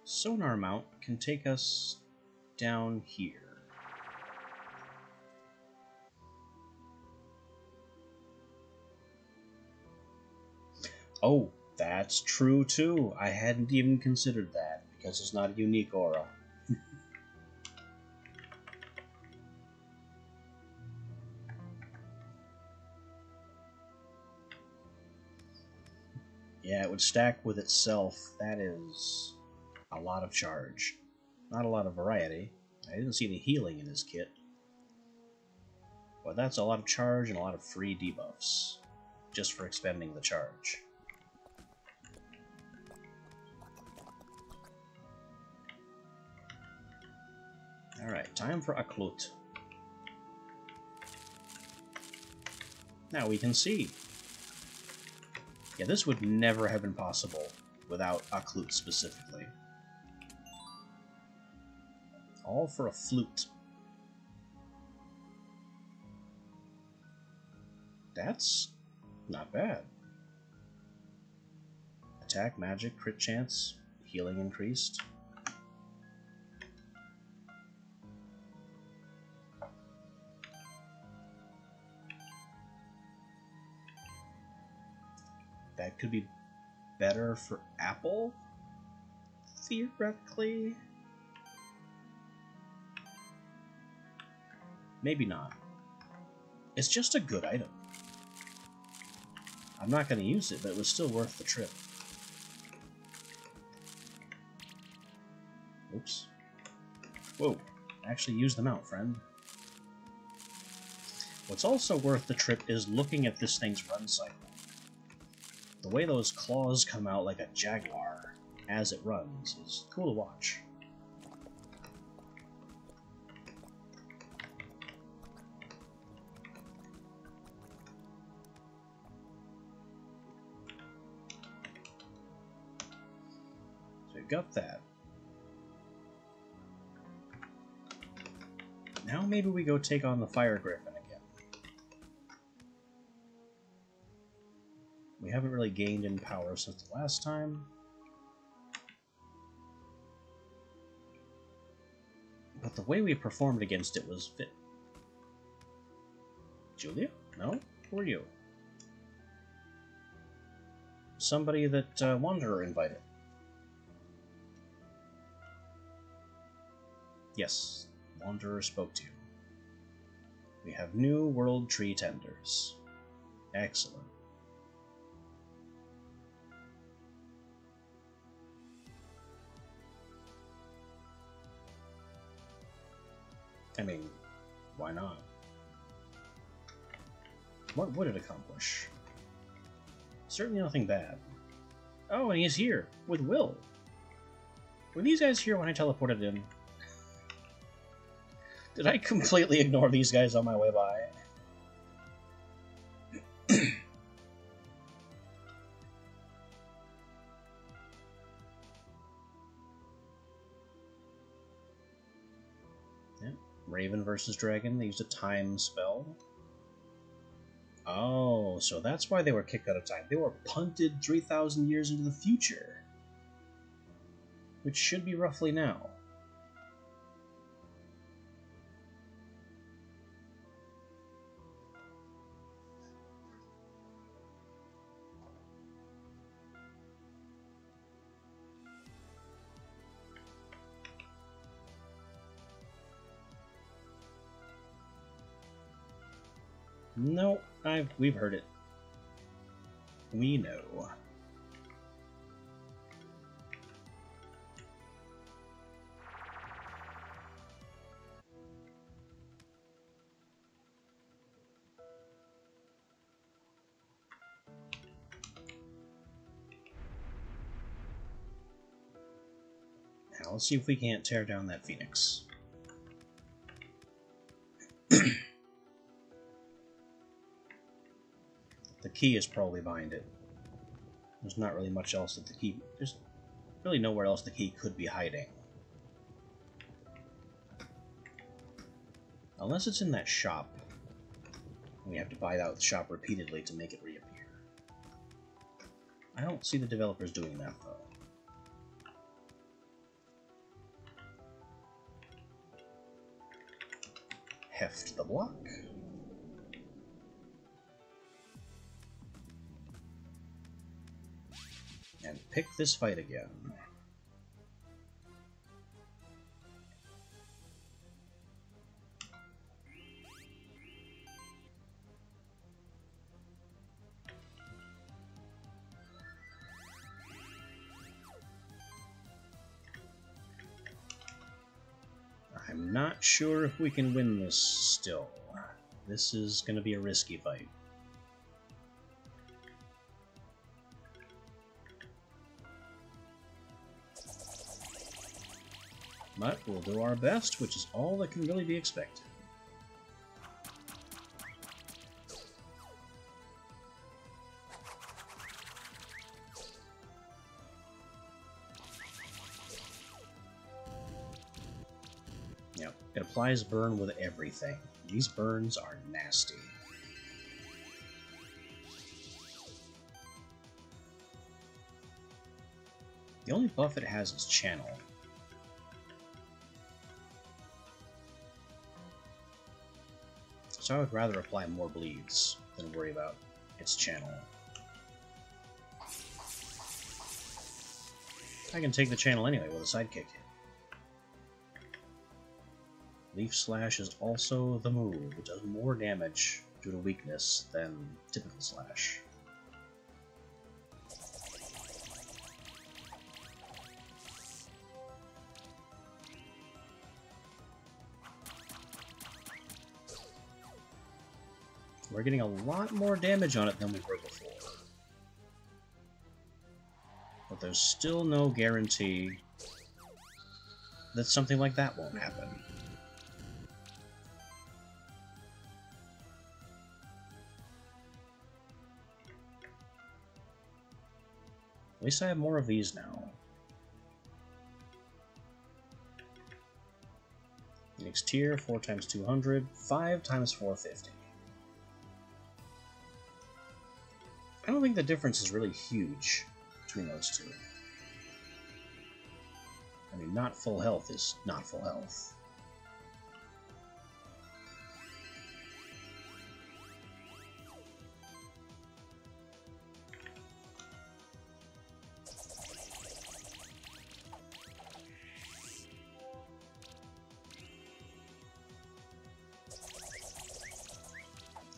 Sonar Mount can take us down here. Oh, that's true too. I hadn't even considered that, because it's not a unique aura. Yeah, it would stack with itself. That is a lot of charge. Not a lot of variety. I didn't see any healing in his kit. But that's a lot of charge and a lot of free debuffs, just for expending the charge. Alright, time for a Klut. Now we can see. Yeah, this would never have been possible without a Klut specifically. All for a flute. That's not bad. Attack, magic, crit chance, healing increased. That could be better for Apple, theoretically. Maybe not. It's just a good item. I'm not going to use it, but it was still worth the trip. Oops. Whoa. Actually use them out, friend. What's also worth the trip is looking at this thing's run cycle. The way those claws come out like a jaguar as it runs is cool to watch. So we've got that. Now maybe we go take on the Fire Griffin again. We haven't really gained in power since the last time. But the way we performed against it was fit. Julia? No? Who are you? Somebody that Wanderer invited. Yes, Wanderer spoke to you. We have new World Tree Tenders. Excellent. I mean, why not? What would it accomplish? Certainly nothing bad. Oh, and he's here, with Will. Were these guys here when I teleported in? Did I completely ignore these guys on my way by? Raven versus Dragon, they used a time spell. Oh, so that's why they were kicked out of time. They were punted 3,000 years into the future. Which should be roughly now. No, we've heard it. We know. Now let's see if we can't tear down that Phoenix. The key is probably behind it. There's not really much else that the key... There's really nowhere else the key could be hiding. Unless it's in that shop. We have to buy out the shop repeatedly to make it reappear. I don't see the developers doing that, though. Heft the block. And pick this fight again. I'm not sure if we can win this still. This is going to be a risky fight. But we'll do our best, which is all that can really be expected. Yep, it applies burn with everything. These burns are nasty. The only buff it has is channel. So I would rather apply more bleeds than worry about its channel. I can take the channel anyway with a sidekick hit. Leaf Slash is also the move. It does more damage due to weakness than typical Slash. We're getting a lot more damage on it than we were before. But there's still no guarantee that something like that won't happen. At least I have more of these now. Next tier, 4 times 200, 5 times 450. I don't think the difference is really huge between those two. I mean, not full health is not full health.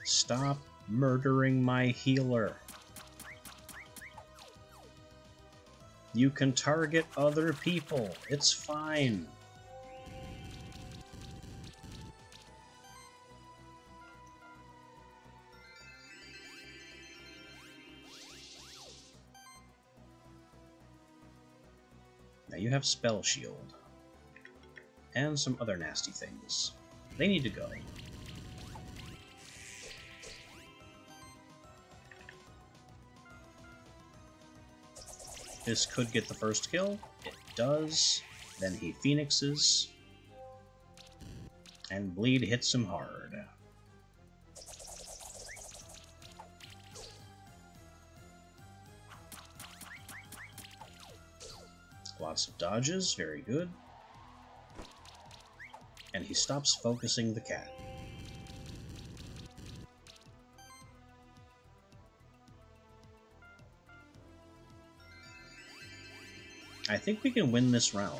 Stop murdering my healer. You can target other people. It's fine. Now you have Spell Shield. And some other nasty things. They need to go. This could get the first kill. It does. Then he phoenixes. And bleed hits him hard. Lots of dodges, very good. And he stops focusing the cat. I think we can win this round.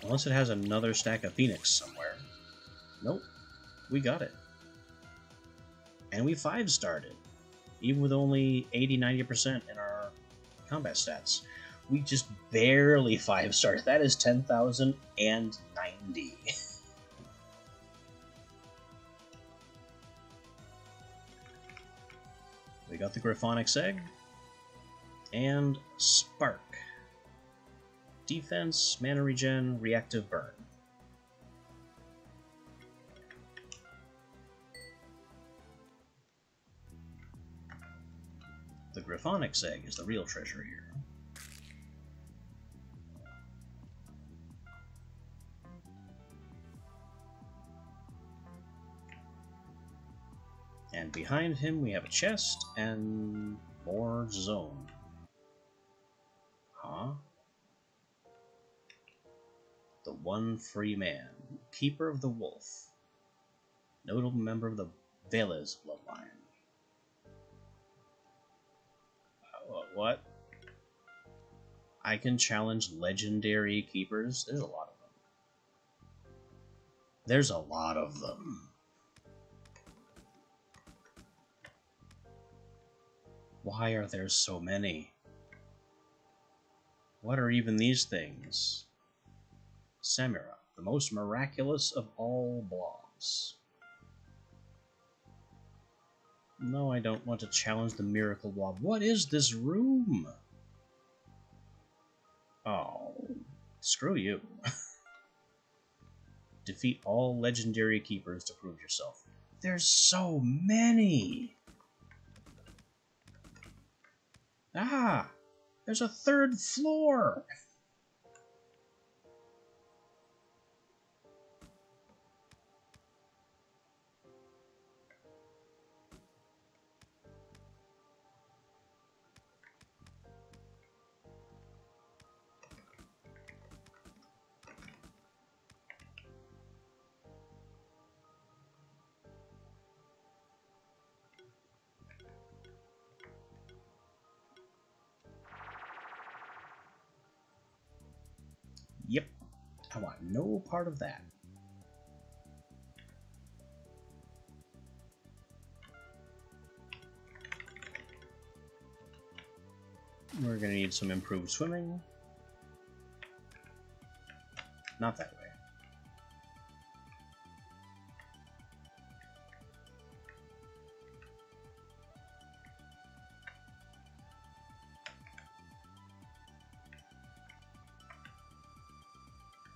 Unless it has another stack of Phoenix somewhere. Nope. We got it. And we 5-starred it. Even with only 80-90% in our combat stats. We just barely 5-stars. That is 10,090. We got the Gryphonics Egg. And Spark. Defense, mana regen, reactive burn. The Gryphonics Egg is the real treasure here. And behind him we have a chest and more zone. Huh? The one free man, keeper of the wolf, notable member of the Velez bloodline. What? I can challenge legendary keepers? There's a lot of them. There's a lot of them. Why are there so many? What are even these things? Samira, the most miraculous of all blobs. No, I don't want to challenge the miracle blob. What is this room? Oh, screw you. Defeat all legendary keepers to prove yourself. There's so many! Ah! There's a third floor! Yep. I want no part of that. We're gonna need some improved swimming. Not that way.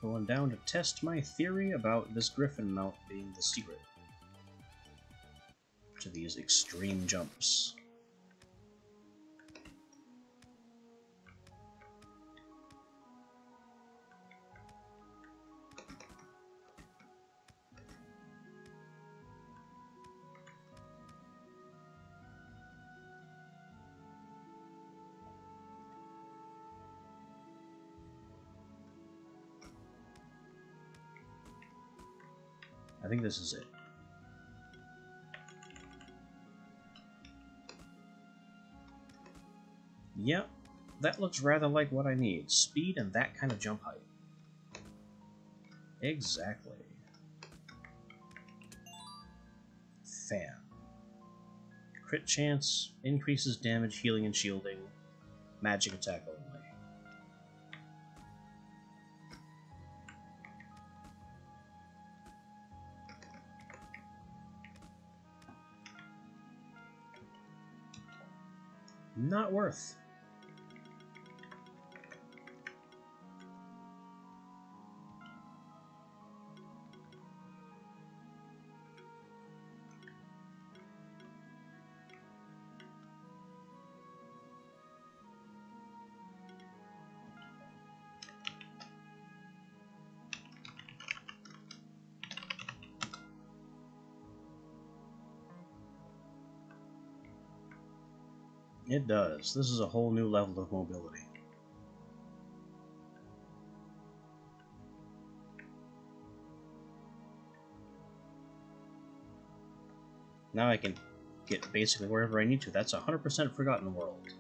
Going down to test my theory about this griffin mount being the secret to these extreme jumps. I think this is it. Yep, that looks rather like what I need. Speed and that kind of jump height. Exactly. Fan. Crit chance, increases damage, healing, and shielding. Magic attack only. Not worth. It does. This is a whole new level of mobility. Now I can get basically wherever I need to. That's 100% Forgotten World.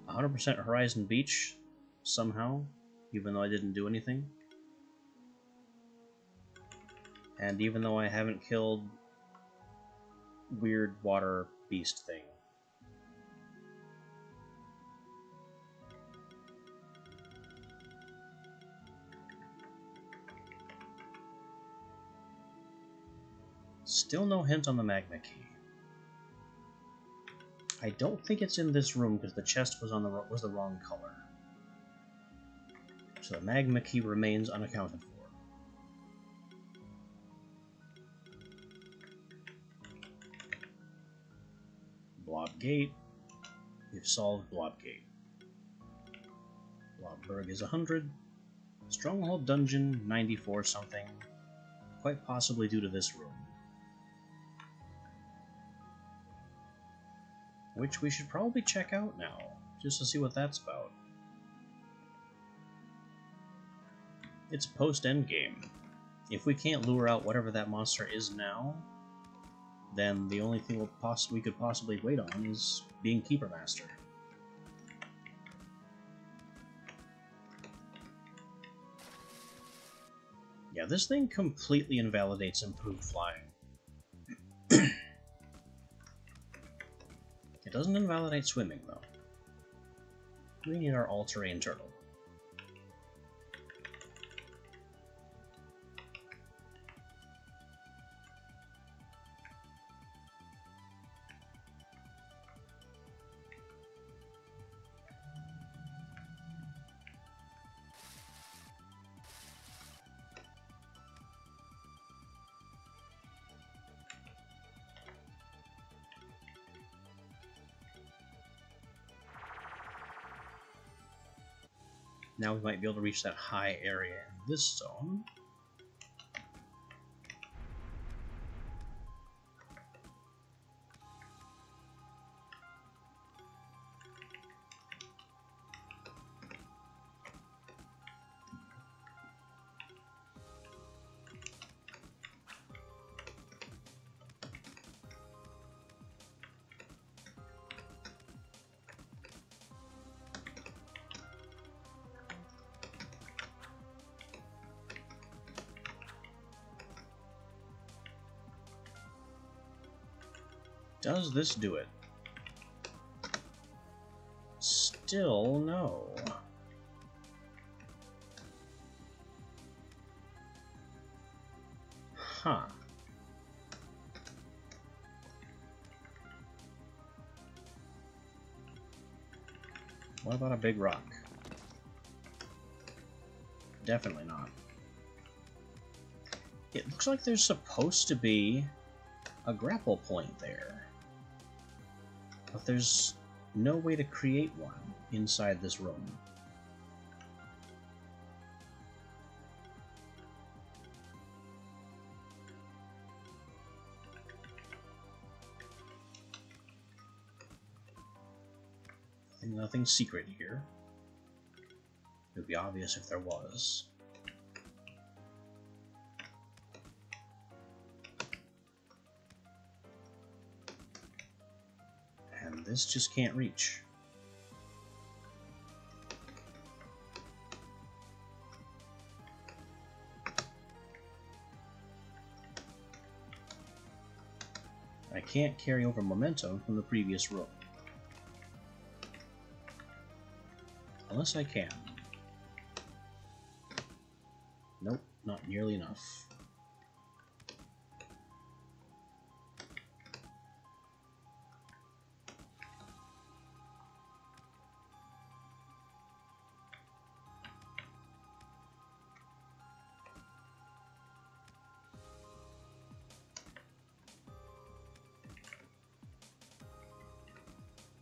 100% Horizon Beach, somehow, even though I didn't do anything. And even though I haven't killed weird water beast thing. Still no hint on the magma key. I don't think it's in this room because the chest was the wrong color. So the magma key remains unaccounted for. Blob Gate. We've solved Blob Gate. Blobberg is 100. Stronghold Dungeon, 94 something. Quite possibly due to this room. Which we should probably check out now, just to see what that's about. It's post-endgame. If we can't lure out whatever that monster is now, then the only thing we could possibly wait on is being Keeper Master. Yeah, this thing completely invalidates improved flying. It doesn't invalidate swimming, though. We need our all-terrain turtle. Now we might be able to reach that high area in this zone. Does this do it? Still no. Huh. What about a big rock? Definitely not. It looks like there's supposed to be a grapple point there. But there's no way to create one inside this room. Nothing secret here. It would be obvious if there was. And this just can't reach. I can't carry over momentum from the previous room. Unless I can. Nope, not nearly enough.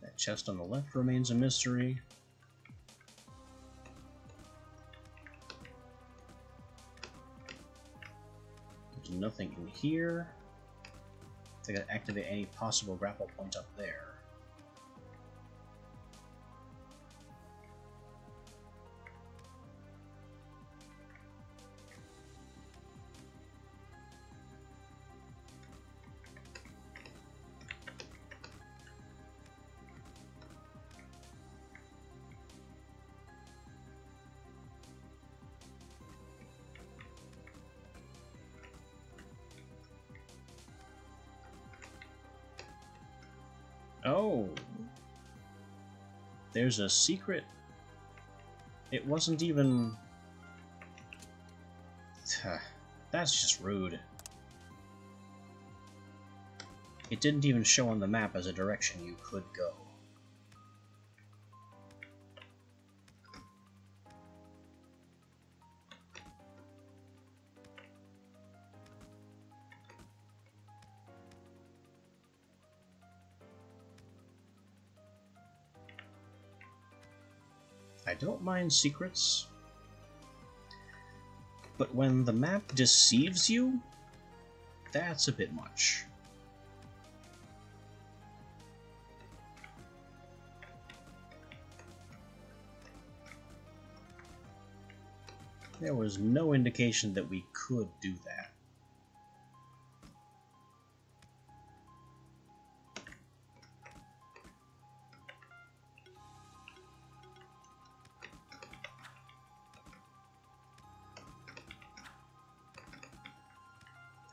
That chest on the left remains a mystery. Nothing in here. I gotta activate any possible grapple point up there. Oh, there's a secret. It wasn't even... That's just rude. It didn't even show on the map as a direction you could go. I don't mind secrets, but when the map deceives you, that's a bit much. There was no indication that we could do that.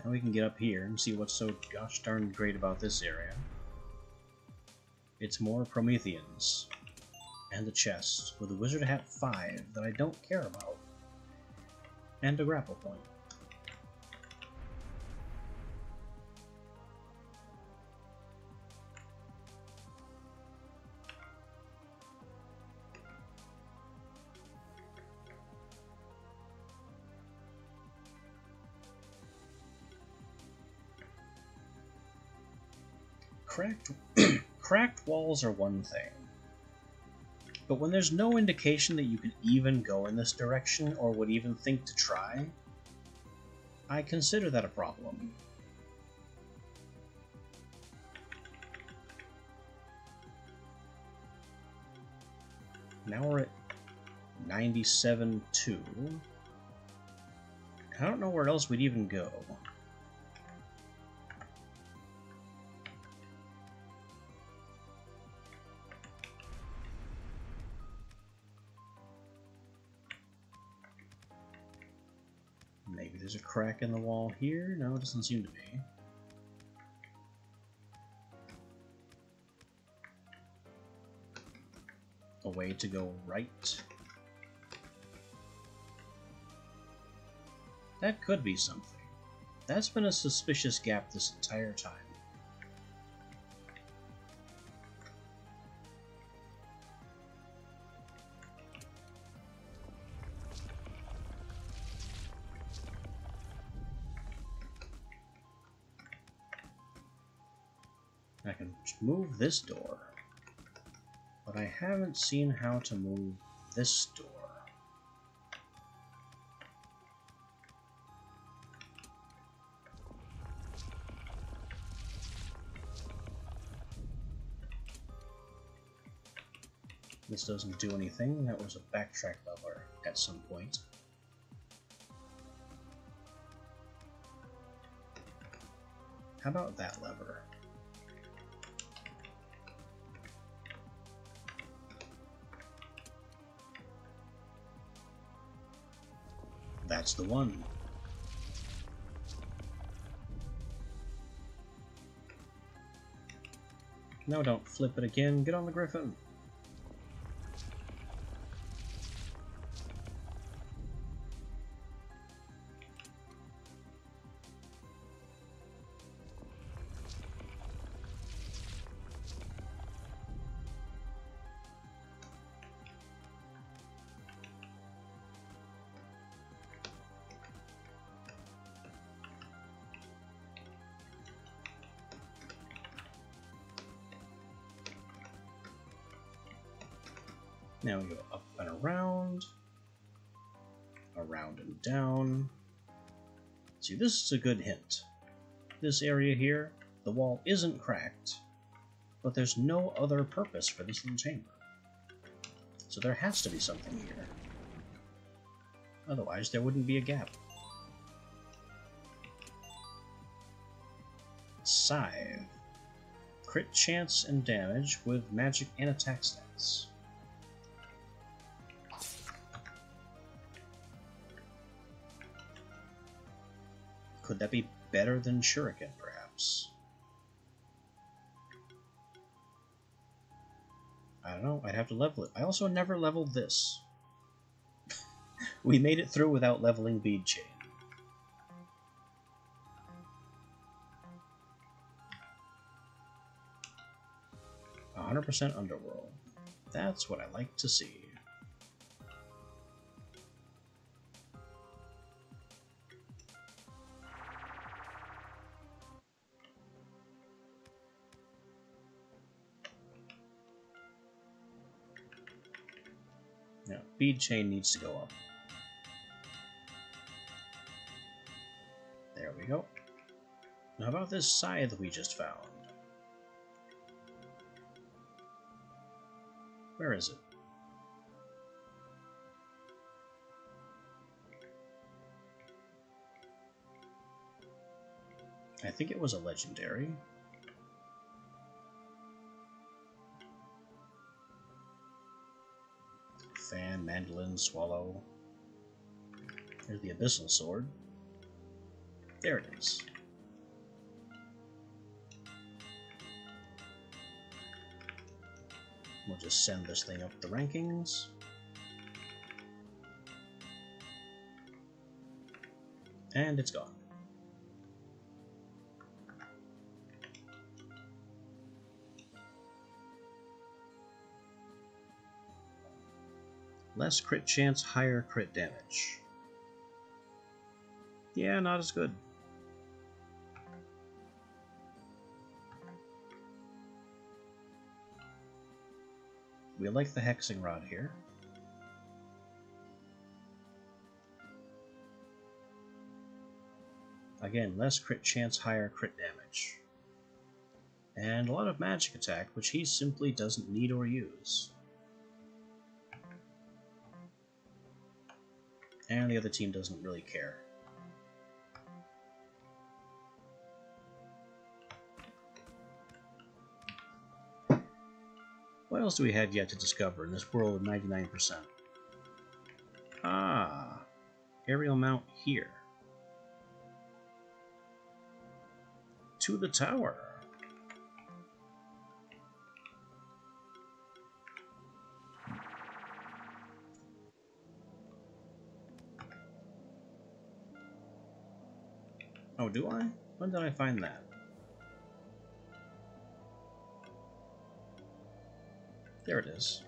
Now we can get up here and see what's so gosh darn great about this area. It's more Prometheans. And a chest with a Wizard Hat 5 that I don't care about. And a grapple point. Cracked walls are one thing, but when there's no indication that you can even go in this direction or would even think to try, I consider that a problem. Now we're at 97.2. I don't know where else we'd even go. Maybe there's a crack in the wall here? No, it doesn't seem to be. A way to go right. That could be something. That's been a suspicious gap this entire time. I can move this door, but I haven't seen how to move this door. This doesn't do anything. That was a backtrack lever at some point. How about that lever? That's the one. No, don't flip it again. Get on the griffin. Now we go up and around and down. See, this is a good hint. This area here, the wall isn't cracked, but there's no other purpose for this little chamber. So there has to be something here. Otherwise, there wouldn't be a gap. Scythe. Crit chance and damage with magic and attack stats. Could that be better than Shuriken, perhaps? I don't know. I'd have to level it. I also never leveled this. We made it through without leveling Bead Chain. 100% underworld. That's what I like to see. Now, bead chain needs to go up. There we go. Now, how about this scythe we just found? Where is it? I think it was a legendary. Fan, mandolin, swallow. There's the abyssal sword. There it is. We'll just send this thing up the rankings. And it's gone. Less crit chance, higher crit damage. Yeah, not as good. We like the hexing rod here. Again, less crit chance, higher crit damage. And a lot of magic attack, which he simply doesn't need or use. And the other team doesn't really care. What else do we have yet to discover in this world of 99%? Ah, aerial mount here. To the tower. Oh, do I? When did I find that? There it is.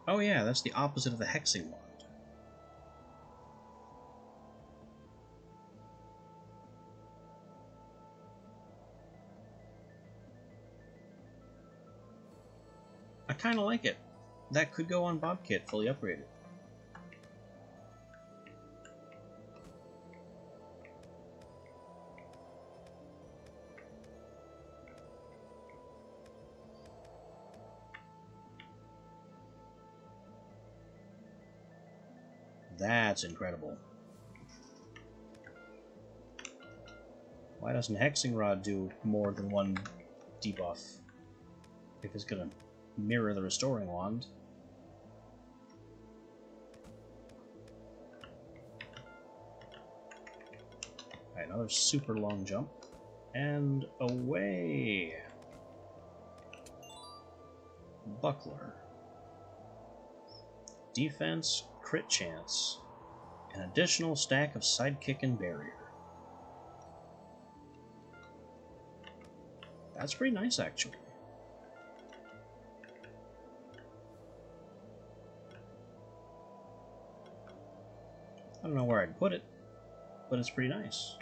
Oh yeah, that's the opposite of the hexing wand. I kind of like it. That could go on Bobkit, fully upgraded. That's incredible. Why doesn't Hexing Rod do more than one debuff? If it's gonna mirror the Restoring Wand. Alright, another super long jump. And away! Buckler. Defense, crit chance, an additional stack of sidekick and barrier. That's pretty nice, actually. I don't know where I'd put it, but it's pretty nice.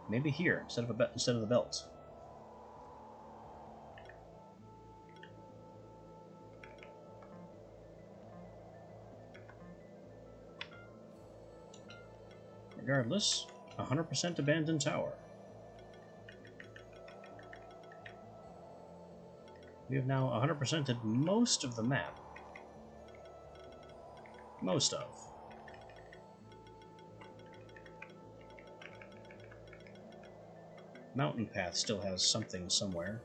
Maybe here instead of the belt. Regardless, 100% abandoned tower. We have now 100%ed most of the map. Most of. Mountain Path still has something somewhere.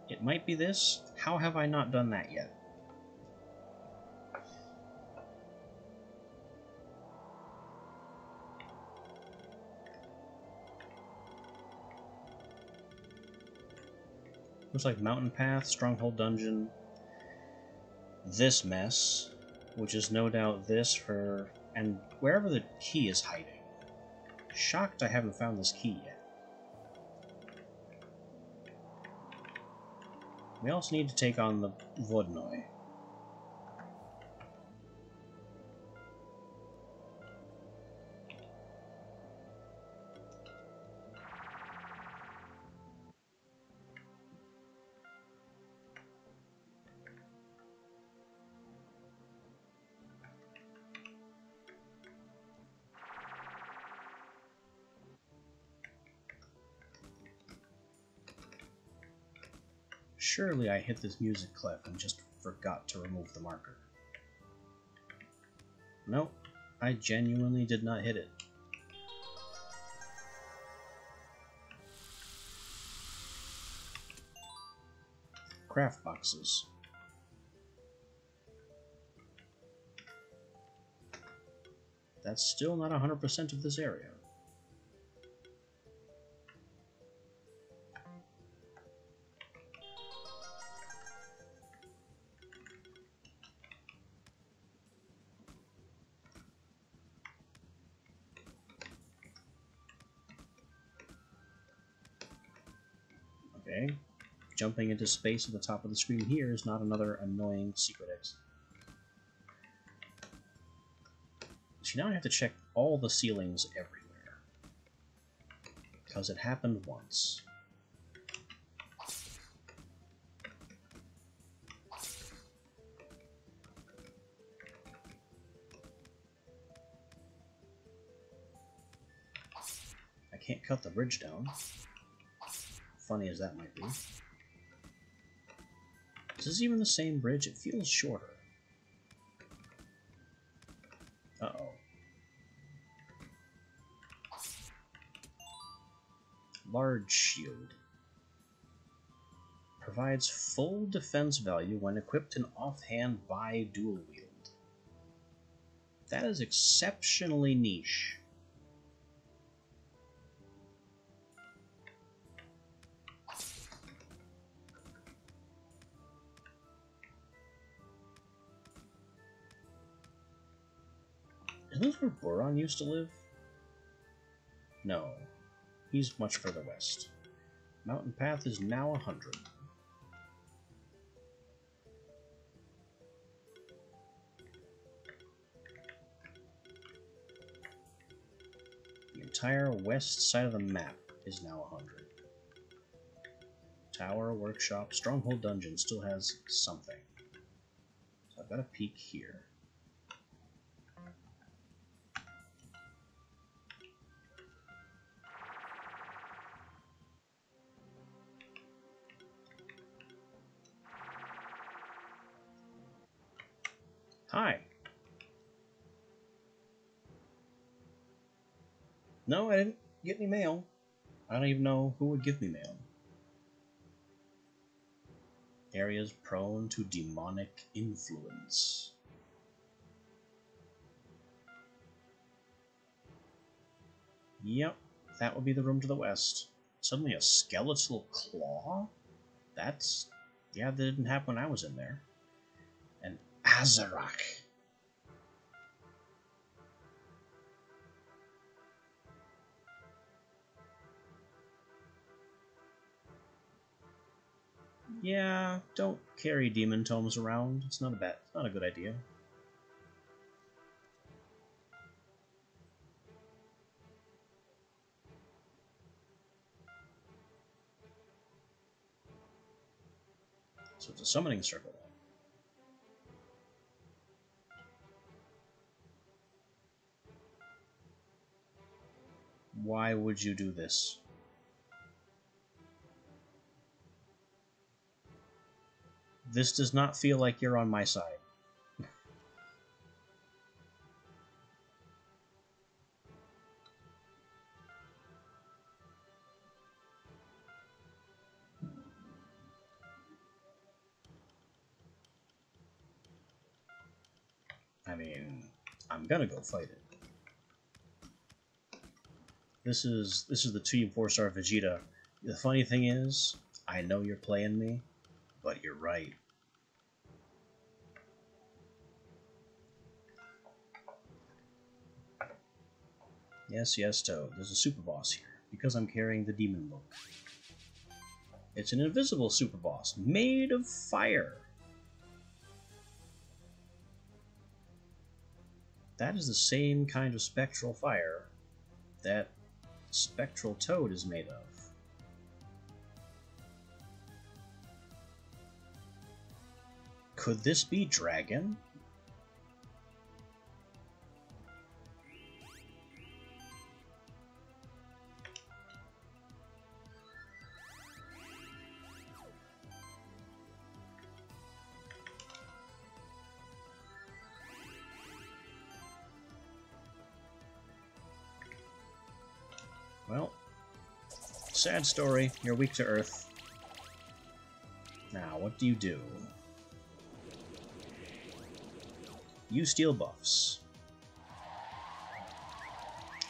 It might be this. How have I not done that yet? Looks like Mountain Path, Stronghold Dungeon, this mess, which is no doubt this for... and wherever the key is hiding. Shocked I haven't found this key yet. We also need to take on the Vodnoi. Surely I hit this music clef and just forgot to remove the marker. Nope, I genuinely did not hit it. Craft boxes. That's still not 100% of this area. Okay, jumping into space at the top of the screen here is not another annoying secret exit. So now I have to check all the ceilings everywhere, because it happened once. I can't cut the bridge down. Funny as that might be. Is this even the same bridge? It feels shorter. Uh-oh. Large shield. Provides full defense value when equipped in offhand by dual wield. That is exceptionally niche. Is this where Boron used to live? No. He's much further west. Mountain path is now 100. The entire west side of the map is now 100. Tower, workshop, stronghold dungeon still has something. So I've got a peek here. Hi. No, I didn't get any mail. I don't even know who would give me mail. Areas prone to demonic influence. Yep, that would be the room to the west. Suddenly a skeletal claw? That's... yeah, that didn't happen when I was in there. An Azarak. Yeah, don't carry demon tomes around. It's not a good idea. So it's a summoning circle. Why would you do this? This does not feel like you're on my side. I mean, I'm gonna go fight it. This is the 2 4-star Vegeta. The funny thing is, I know you're playing me, but you're right. Yes, yes, Toad. There's a super boss here, because I'm carrying the demon book. It's an invisible super boss, made of fire. That is the same kind of spectral fire that Spectral Toad is made of. Could this be Dragon? Well, sad story. You're weak to Earth. Now, what do? You steal buffs.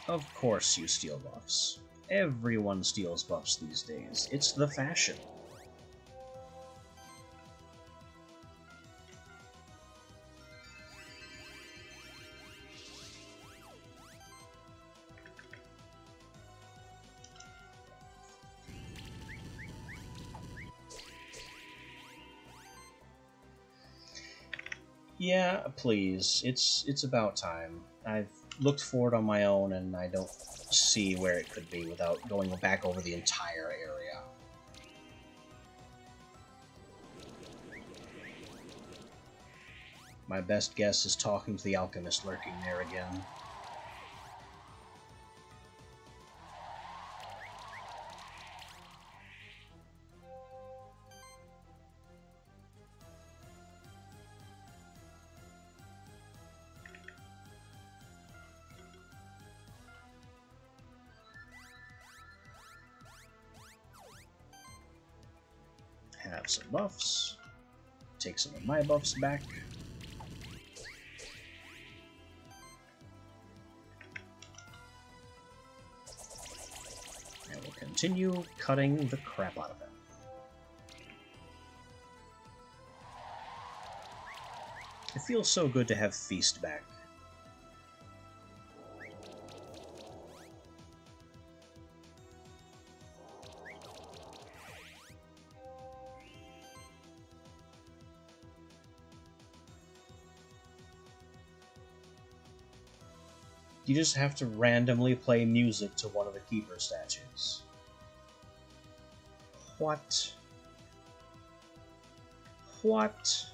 Of course you steal buffs. Everyone steals buffs these days. It's the fashion. Yeah, please. It's about time. I've looked for it on my own, and I don't see where it could be without going back over the entire area. My best guess is talking to the Alchemist lurking there again. Have some buffs. Take some of my buffs back. And we'll continue cutting the crap out of him. It feels so good to have Feast back. You just have to randomly play music to one of the Keeper statues. What? What?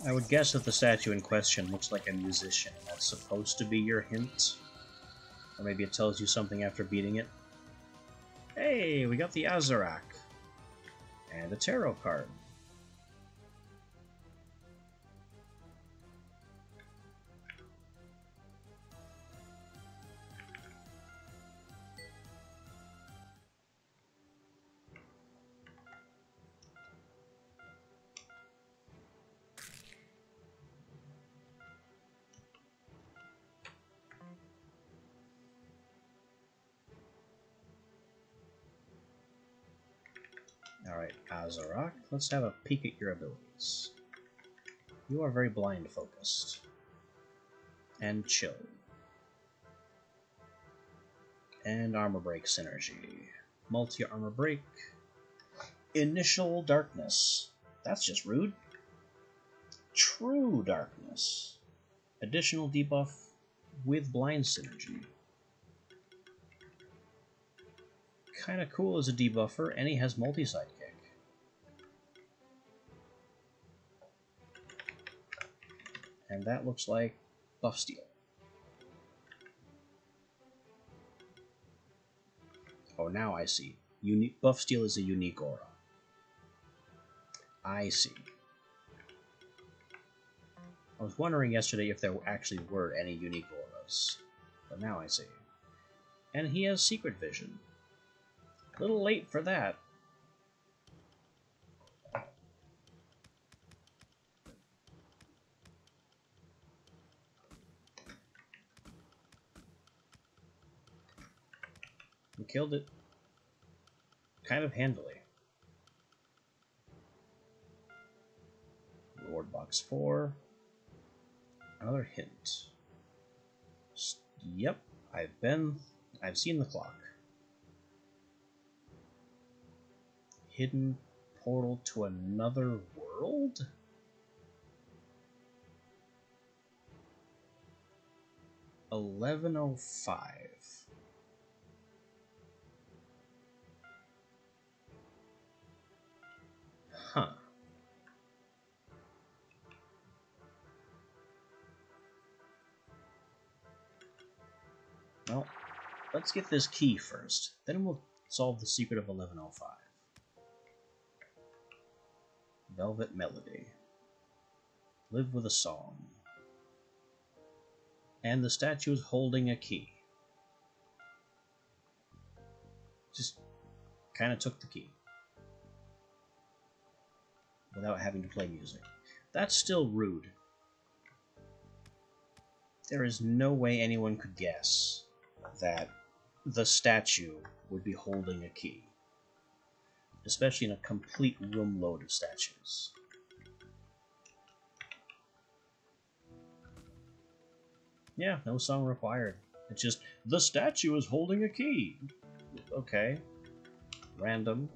I would guess that the statue in question looks like a musician. That's supposed to be your hint. Or maybe it tells you something after beating it. Hey, we got the Azarak. And a tarot card. Alright, Azarak, let's have a peek at your abilities. You are very blind focused. And chill. And armor break synergy. Multi-armor break. Initial darkness. That's just rude. True darkness. Additional debuff with blind synergy. Kinda cool as a debuffer, and he has multi-sidekick. And that looks like buff steal. Oh, now I see. Buff steal is a unique aura. I see. I was wondering yesterday if there actually were any unique auras, but now I see. And he has secret vision. A little late for that. We killed it kind of handily. Reward box 4. Another hint. Yep, I've seen the clock. Hidden portal to another world? $11:05. Huh. Well, let's get this key first. Then we'll solve the secret of 11:05. Velvet Melody. Live with a song. And the statue is holding a key. Just kind of took the key. Without having to play music. That's still rude. There is no way anyone could guess that the statue would be holding a key. Especially in a complete room load of statues. Yeah, no song required. It's just, the statue is holding a key. Okay. Random.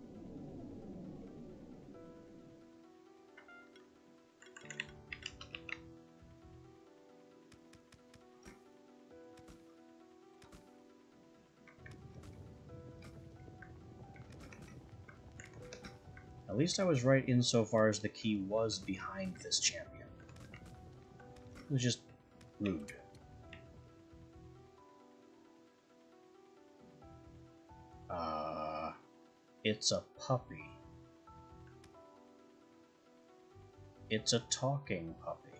At least I was right insofar as the key was behind this champion. It was just rude. It's a puppy. It's a talking puppy.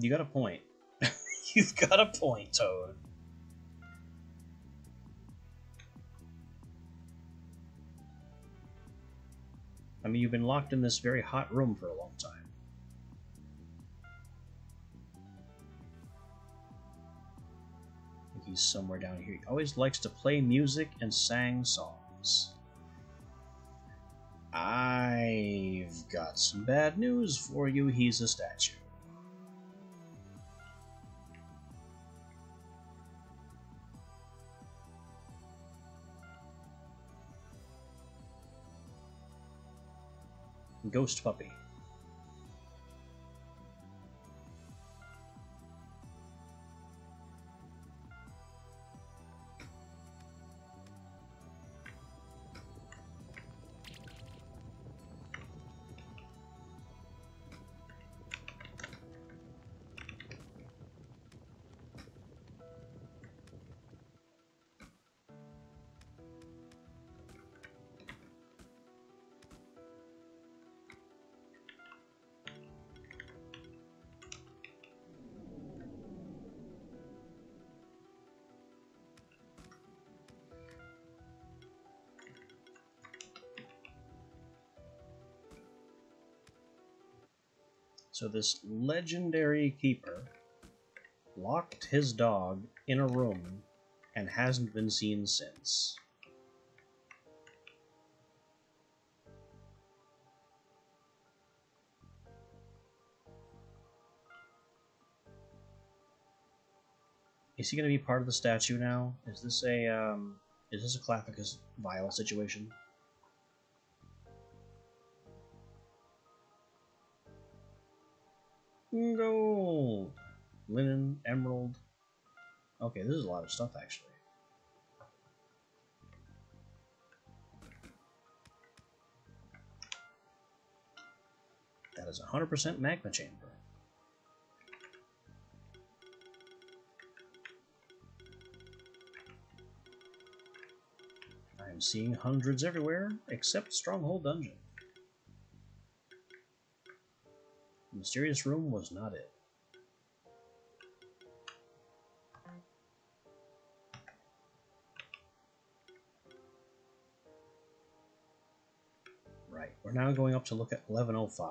You got a point. You've got a point, Toad. I mean, you've been locked in this very hot room for a long time. I think he's somewhere down here. He always likes to play music and sang songs. I've got some bad news for you. He's a statue. Ghost puppy. So this legendary keeper locked his dog in a room and hasn't been seen since. Is he going to be part of the statue now? Is this a Claphicus vial situation? Gold! Linen, emerald. Okay, this is a lot of stuff, actually. That is 100% magma chamber. I'm seeing hundreds everywhere, except Stronghold Dungeon. The mysterious room was not it. Right, we're now going up to look at 11:05.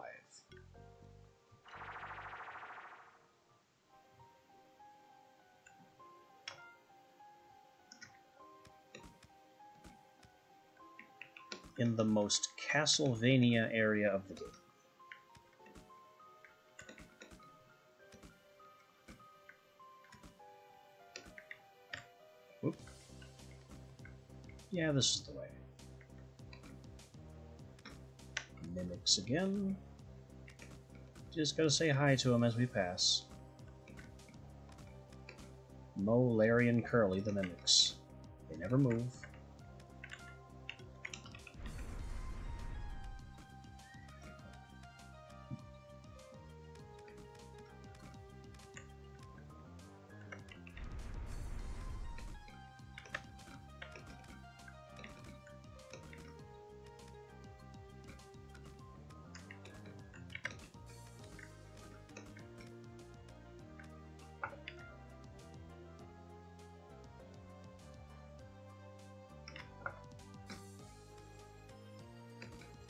in the most Castlevania area of the game. Whoop. Yeah, this is the way. Mimics again. Just gotta say hi to him as we pass. Mo, Larry, and Curly, the mimics. They never move.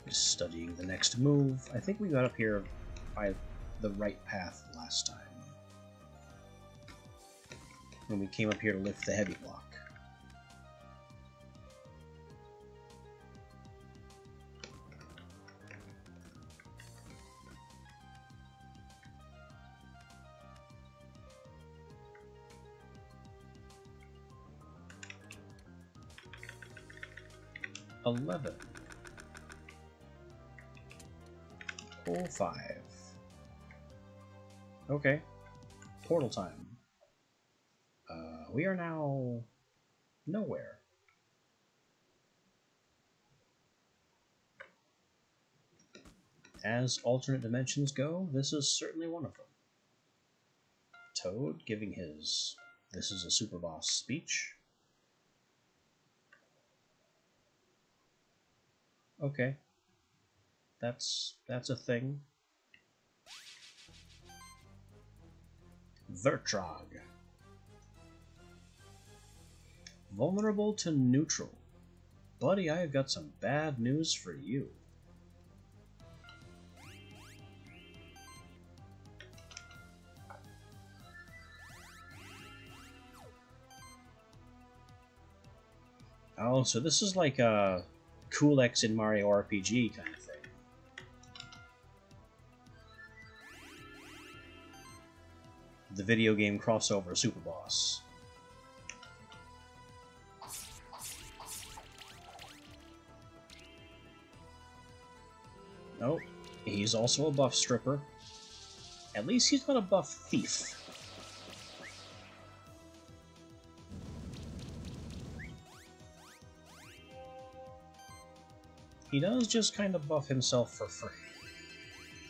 Just studying the next move. I think we got up here by the right path last time. When we came up here to lift the heavy block. $11. Hole 5. Okay. Portal time. We are now nowhere. As alternate dimensions go, this is certainly one of them. Toad giving his "This is a super boss" speech. Okay. That's a thing. Vertrog. Vulnerable to neutral. Buddy, I have got some bad news for you. Oh, so this is like a Cool X in Mario RPG kind of thing. The video game crossover super boss. Nope, he's also a buff stripper. At least he's not a buff thief. He does just kind of buff himself for free.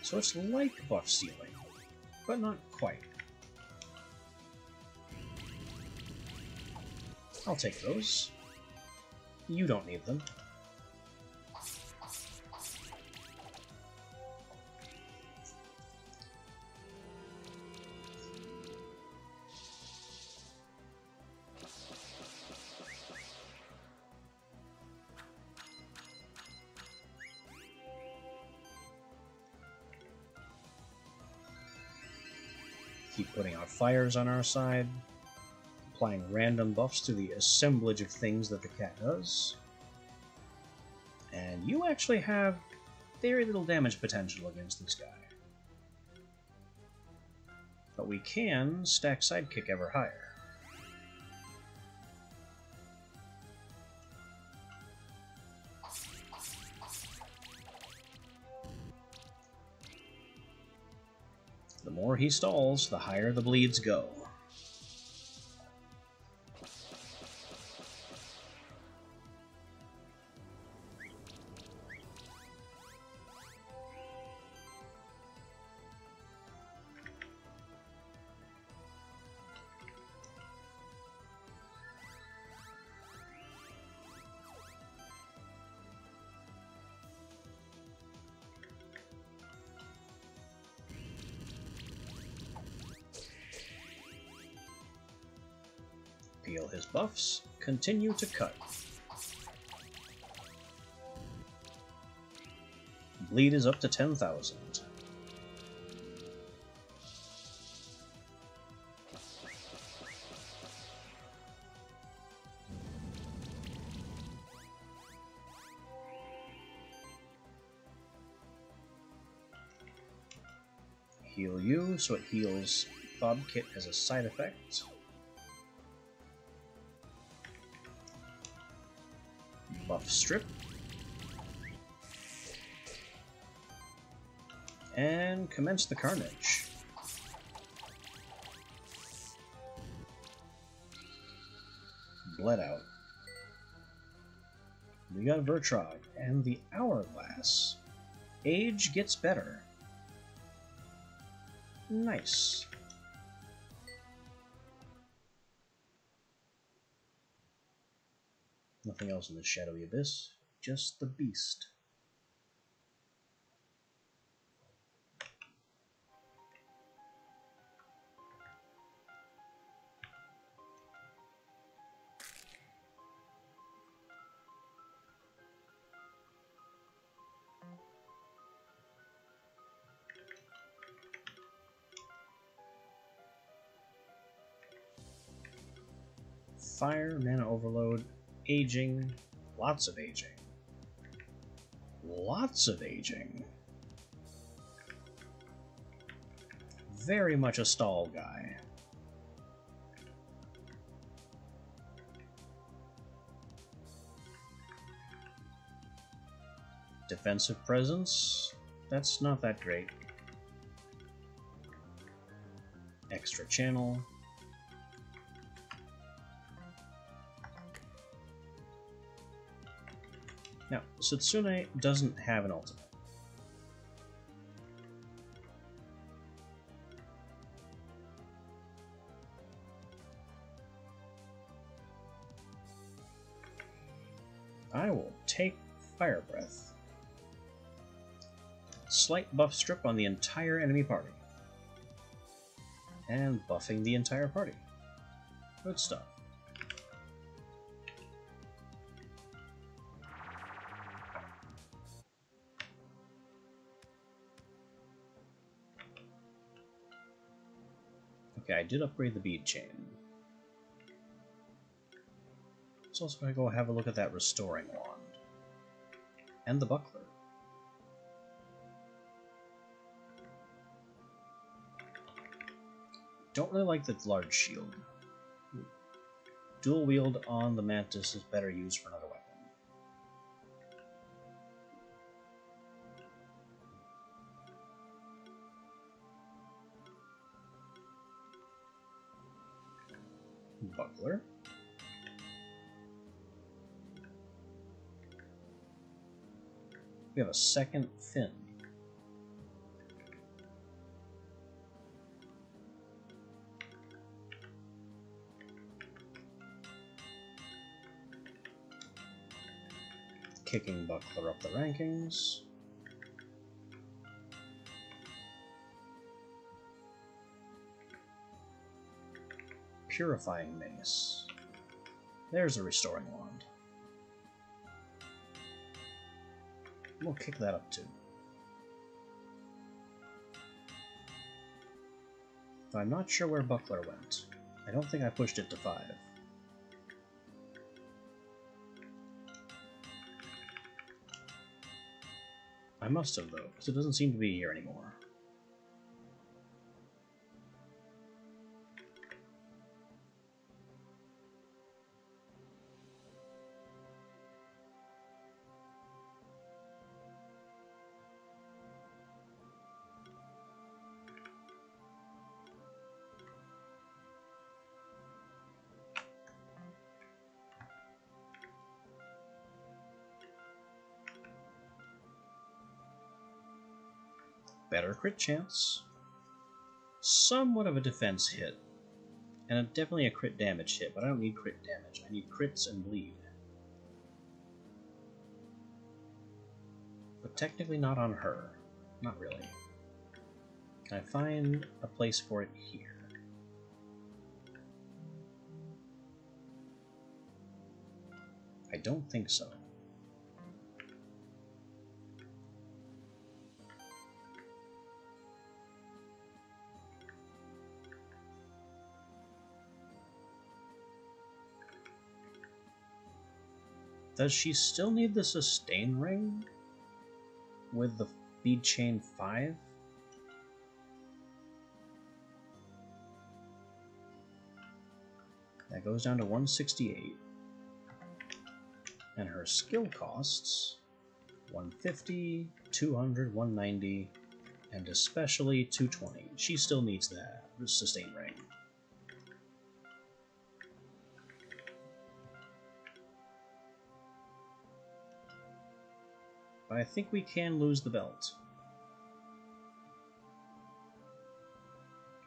So it's like buff stealing, but not quite. I'll take those. You don't need them. Keep putting out fires on our side, applying random buffs to the assemblage of things that the cat does. And you actually have very little damage potential against this guy. But we can stack Sidekick ever higher. The more he stalls, the higher the bleeds go. Peel his buffs, continue to cut. Bleed is up to 10,000. Heal you, so it heals Bob Kit as a side effect. Buff Strip. And commence the carnage. Bled out. We got Vertrog and the Hourglass. Age gets better. Nice. Nothing else in the Shadowy Abyss, just the Beast. Fire, mana overload, aging, lots of aging. Lots of aging. Very much a stall guy. Defensive presence, that's not that great. Extra channel. Now, Setsune doesn't have an ultimate. I will take Fire Breath. Slight buff strip on the entire enemy party. And buffing the entire party. Good stuff. Okay, I did upgrade the bead chain. So also going to go have a look at that restoring wand. And the buckler. Don't really like the large shield. Dual wield on the Mantis is better used for another weapon. Buckler. We have a second fin. Kicking Buckler up the rankings. Purifying Mace. There's a restoring wand. We'll kick that up too. I'm not sure where Buckler went. I don't think I pushed it to 5. I must have, though, because it doesn't seem to be here anymore. Better crit chance. Somewhat of a defense hit. And definitely a crit damage hit, but I don't need crit damage. I need crits and bleed. But technically not on her. Not really. Can I find a place for it here? I don't think so. Does she still need the sustain ring with the bead chain 5? That goes down to 168. And her skill costs 150, 200, 190, and especially 220. She still needs that sustain ring. But I think we can lose the belt.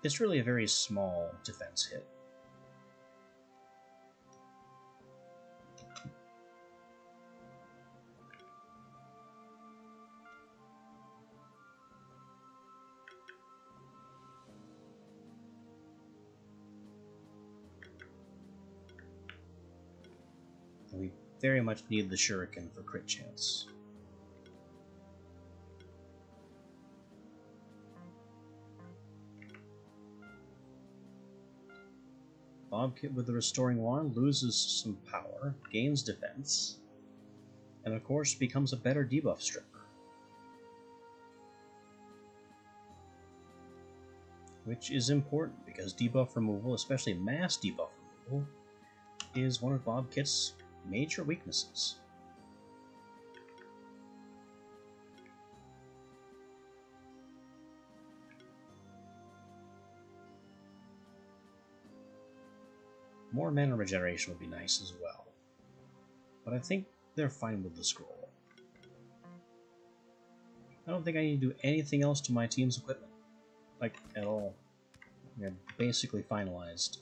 It's really a very small defense hit. We very much need the shuriken for crit chance. Bobkit with the Restoring Wand loses some power, gains defense, and of course becomes a better debuff stripper. Which is important, because debuff removal, especially mass debuff removal, is one of Bobkit's major weaknesses. More mana regeneration would be nice as well. But I think they're fine with the scroll. I don't think I need to do anything else to my team's equipment. Like, at all. They're basically finalized.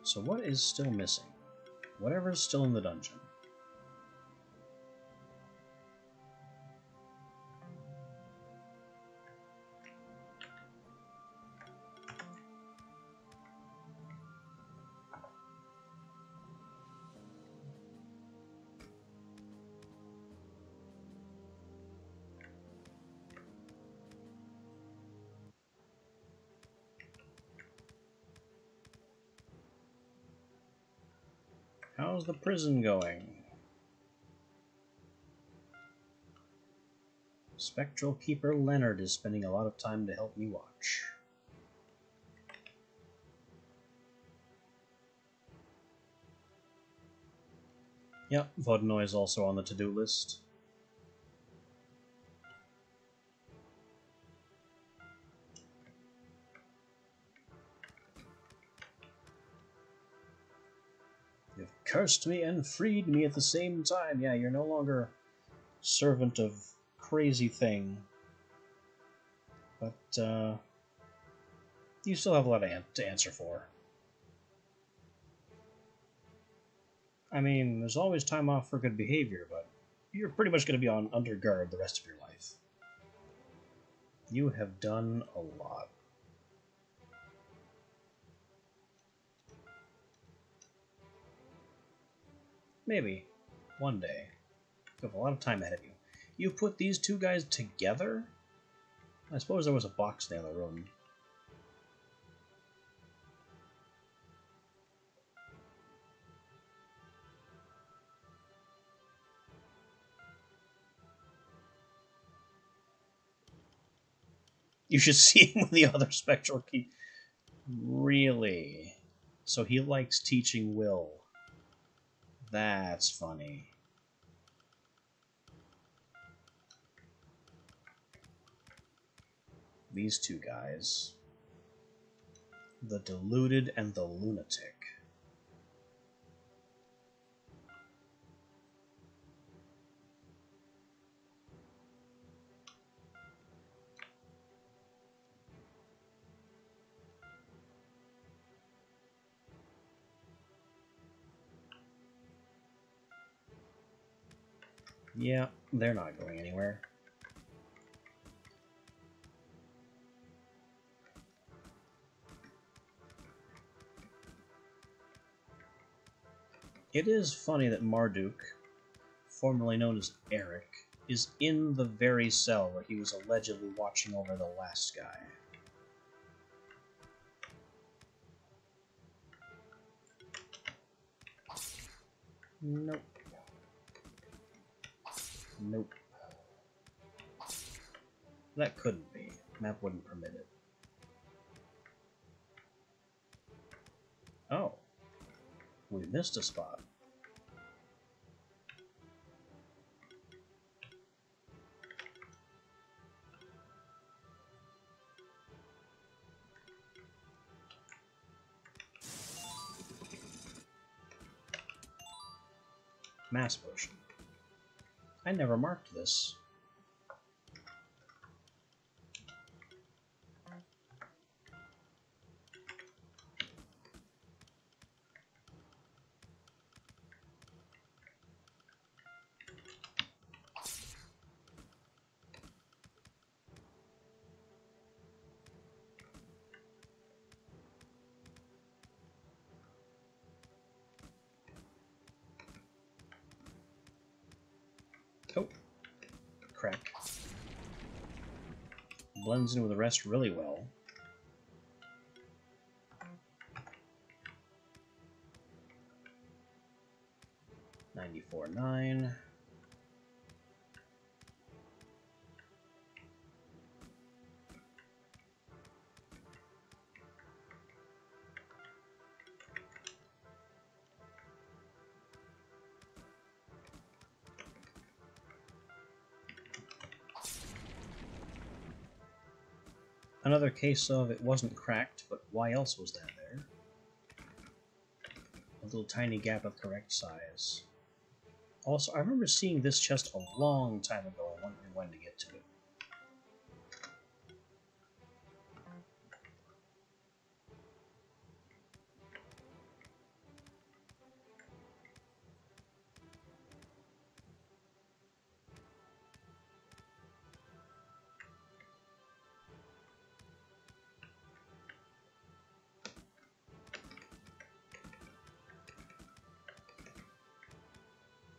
So what is still missing? Whatever's still in the dungeon. How's the prison going? Spectral Keeper Leonard is spending a lot of time to help me watch. Yep, Vodno is also on the to-do list. You've cursed me and freed me at the same time. Yeah, you're no longer servant of crazy thing. But, you still have a lot to answer for. I mean, there's always time off for good behavior, but you're pretty much going to be on under guard the rest of your life. You have done a lot. Maybe. One day. You have a lot of time ahead of you. You put these two guys together? I suppose there was a box in the other room. You should see him with the other spectral key. Really? So he likes teaching Will. That's funny. These two guys. The deluded and the lunatic. Yeah, they're not going anywhere. It is funny that Marduk, formerly known as Eric, is in the very cell where he was allegedly watching over the last guy. Nope. Nope. That couldn't be. Map wouldn't permit it. Oh. We missed a spot. Mass potion. I never marked this. Oh, crack. Blends in with the rest really well. $94.9. Another case of it wasn't cracked, but why else was that there? A little tiny gap of correct size. Also, I remember seeing this chest a long time ago and wondering when to get to it.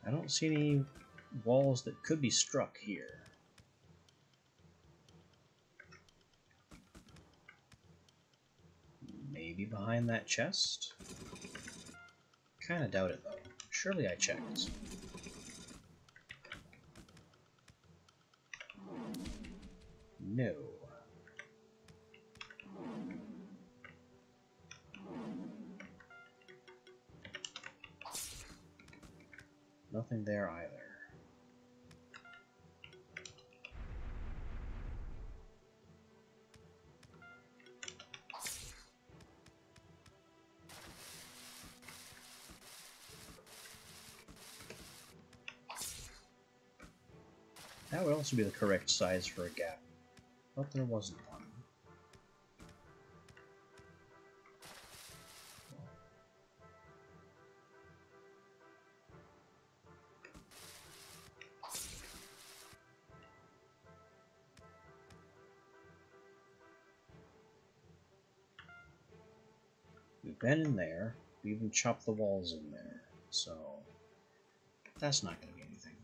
I don't see any walls that could be struck here. Maybe behind that chest? Kinda doubt it, though. Surely I checked. No. Nothing there either. That would also be the correct size for a gap, but there wasn't one. We've been in there, we even chopped the walls in there, so that's not going to be anything.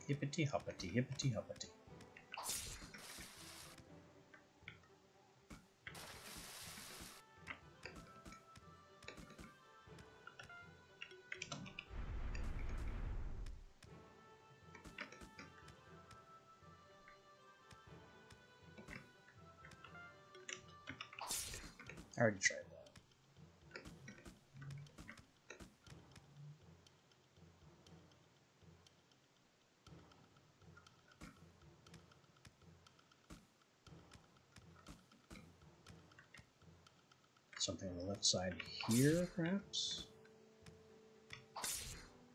Hippity hoppity, hippity hoppity. I already tried that. Something on the left side here, perhaps?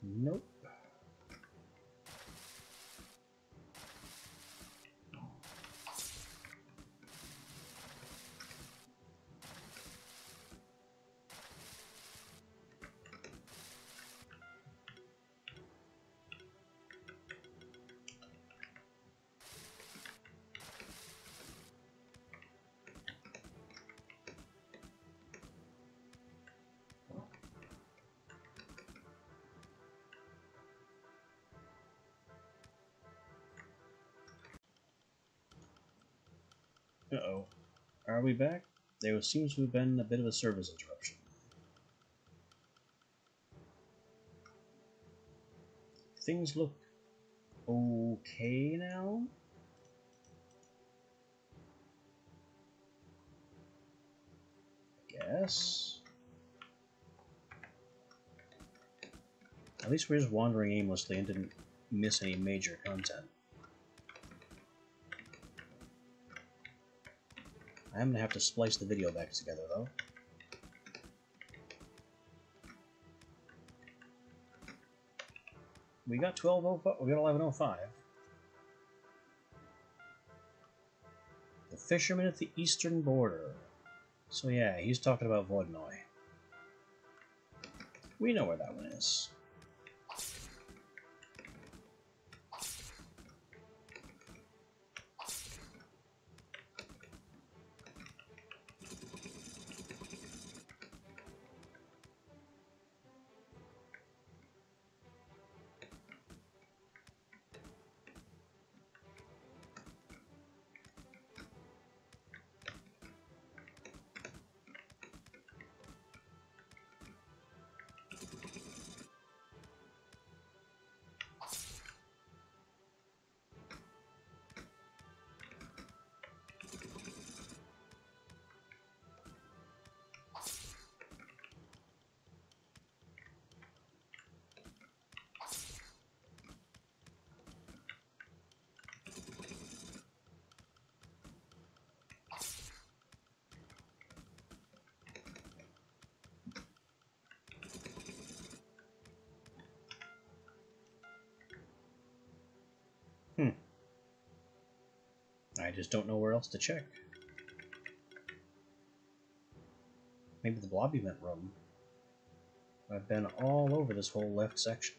Nope. Uh-oh. Are we back? There seems to have been a bit of a service interruption. Things look okay now. I guess. At least we're just wandering aimlessly and didn't miss any major content. I'm gonna have to splice the video back together, though. We got 12:05. We got 11:05. The fisherman at the eastern border. So yeah, he's talking about Vodnoi. We know where that one is. I just don't know where else to check. Maybe the lobby vent room. I've been all over this whole left section.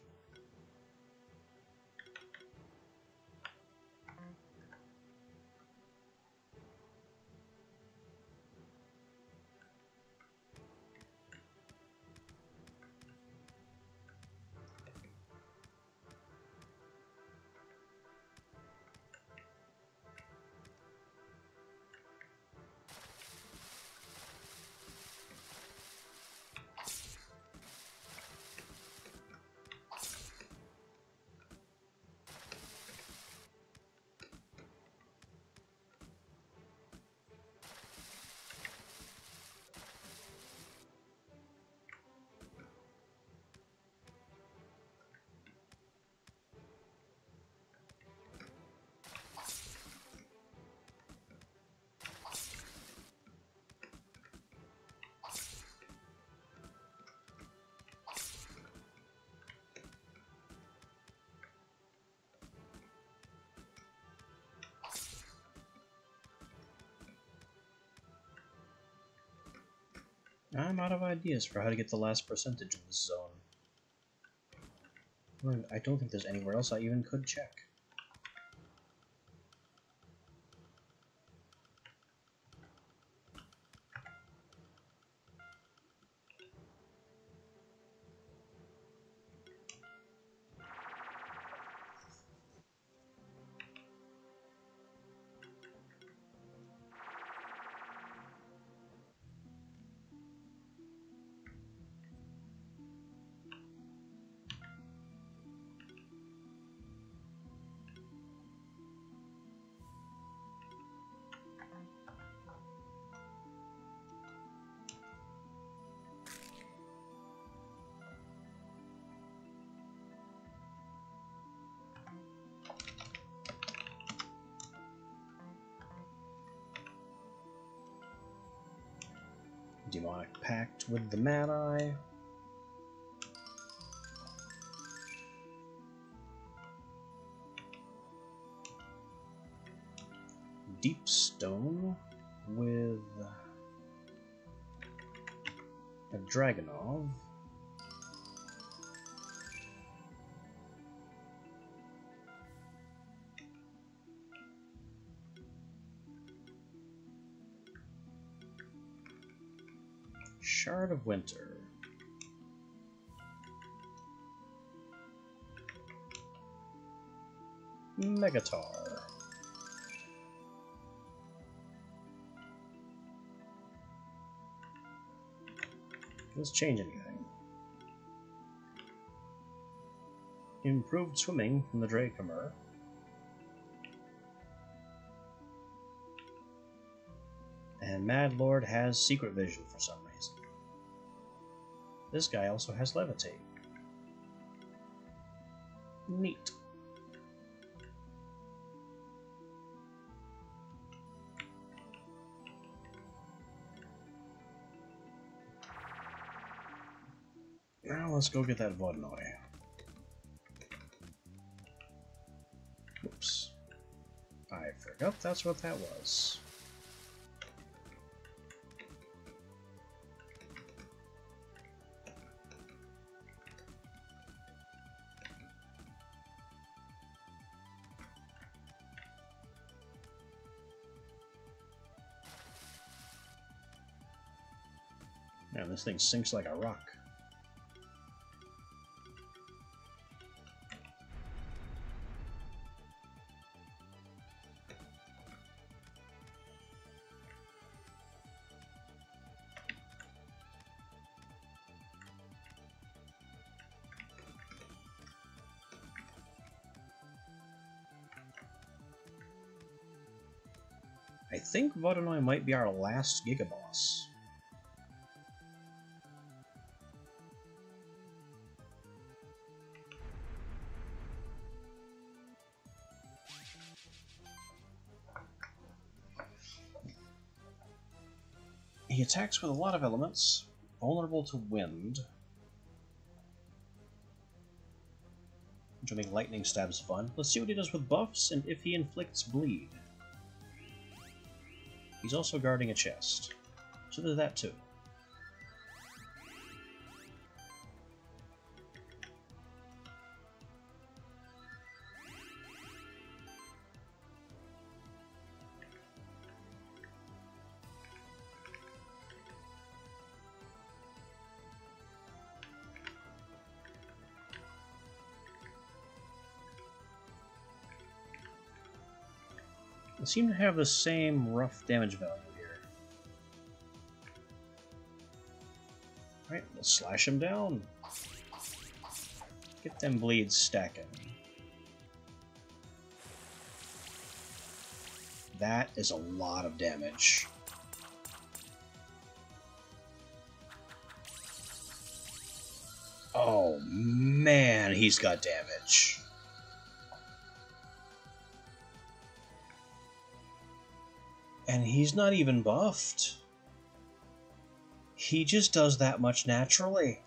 I'm out of ideas for how to get the last percentage in this zone. I don't think there's anywhere else I even could check. Demonic Pact with the Mad Eye. Deep Stone with a Dragonov. Shard of Winter. Megatar. Does this change anything? improved swimming from the Dracomer. And Mad Lord has secret vision for some reason. This guy also has levitate. Neat. Now let's go get that Vodnoy. Whoops. I forgot that's what that was. Man, this thing sinks like a rock. I think Vodanoy might be our last Gigaboss. He attacks with a lot of elements, vulnerable to wind, which will make lightning stabs fun. Let's see what he does with buffs and if he inflicts bleed. He's also guarding a chest, so there's that too. They seem to have the same rough damage value here. Alright, we'll slash him down. Get them bleeds stacking. That is a lot of damage. Oh man, he's got damage. And he's not even buffed. He just does that much naturally.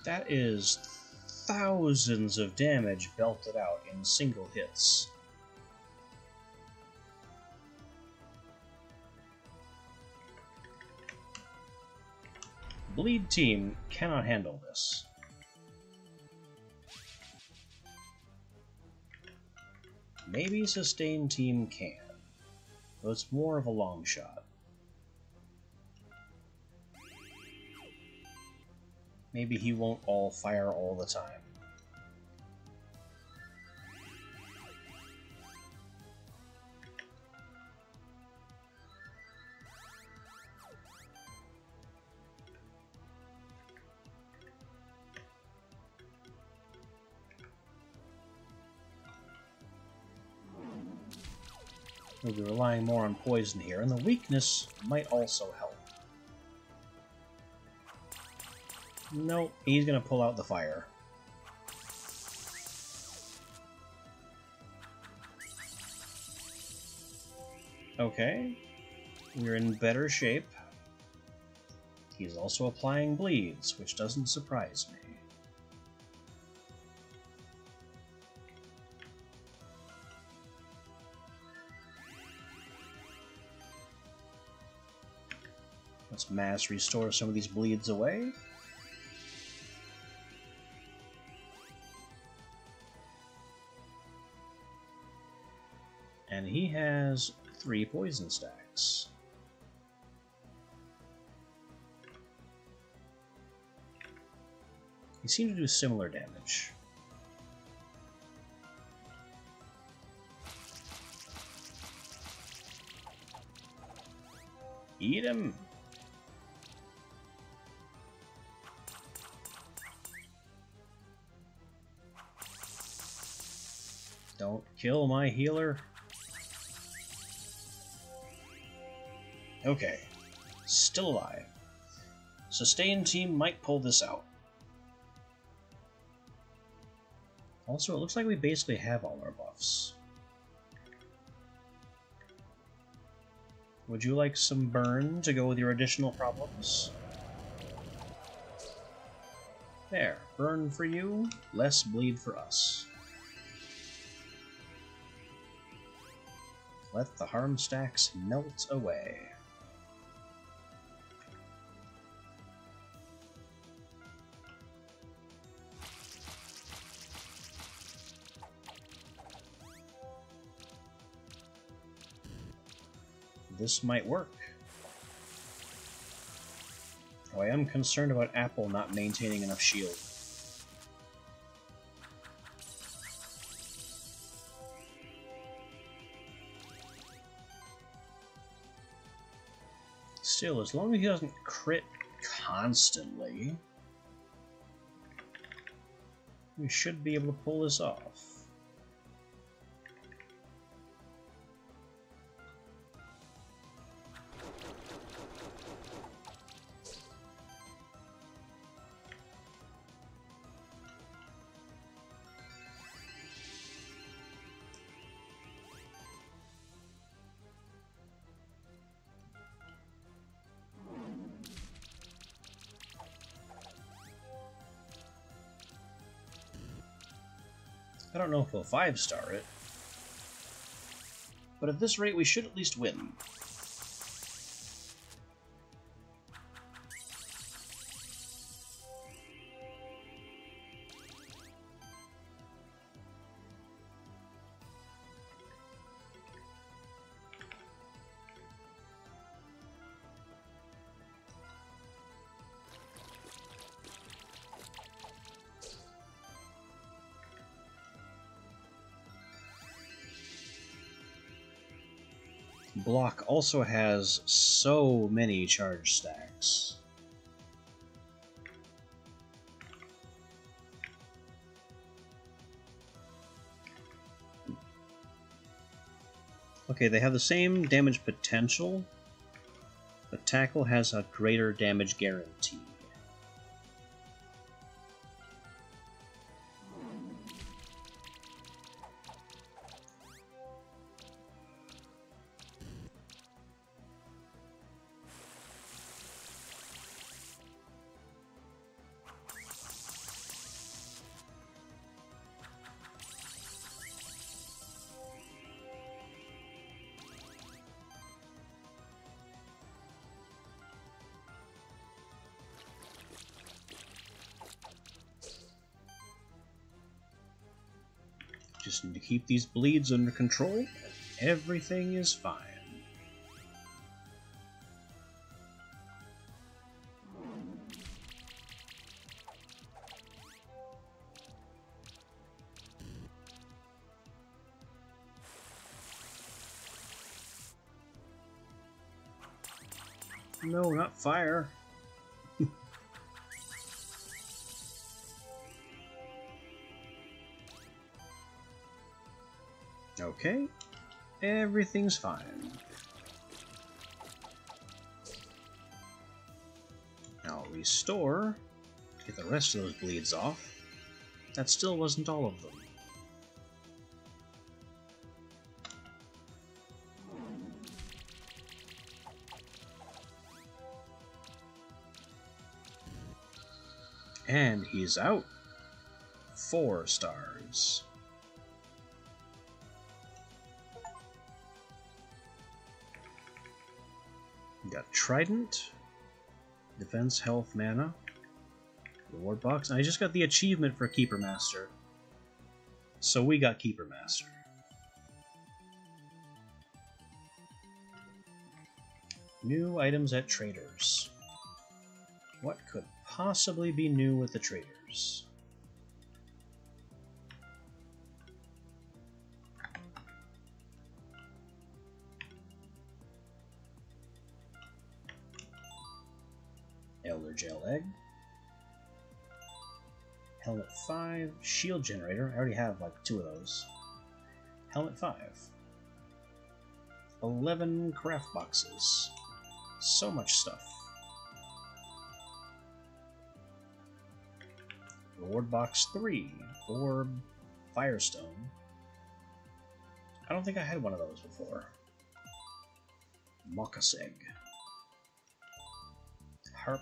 That is thousands of damage belted out in single hits. Bleed team cannot handle this. Maybe sustain team can, but it's more of a long shot. Maybe he won't all fire all the time. We'll be relying more on poison here, and the weakness might also help. Nope, he's gonna pull out the fire. Okay, we're in better shape. He's also applying bleeds, which doesn't surprise me. Let's mass restore some of these bleeds away. And he has 3 poison stacks. He seemed to do similar damage. Eat him! Don't kill my healer. Okay. Still alive. Sustain team might pull this out. Also, it looks like we basically have all our buffs. Would you like some burn to go with your additional problems? There, burn for you, less bleed for us. Let the harm stacks melt away. This might work. Oh, I am concerned about Apple not maintaining enough shield. Still, as long as he doesn't crit constantly, we should be able to pull this off. I don't know if we'll 5-star it, but at this rate we should at least win. Block also has so many charge stacks. Okay, they have the same damage potential, but Tackle has a greater damage guarantee. Just need to keep these bleeds under control, and everything is fine. No, not fire. Okay, everything's fine. Now restore to get the rest of those bleeds off. That still wasn't all of them. And he's out. 4 stars. We got Trident, Defense, health, mana. Reward box. And I just got the achievement for Keeper Master. So we got Keeper Master. New items at traders. What could possibly be new with the traders? Elder Gel Egg. Helmet 5. Shield Generator. I already have like 2 of those. Helmet 5. 11 craft boxes. So much stuff. Reward box 3. Orb. Firestone. I don't think I had one of those before. Mockaseg. Harp.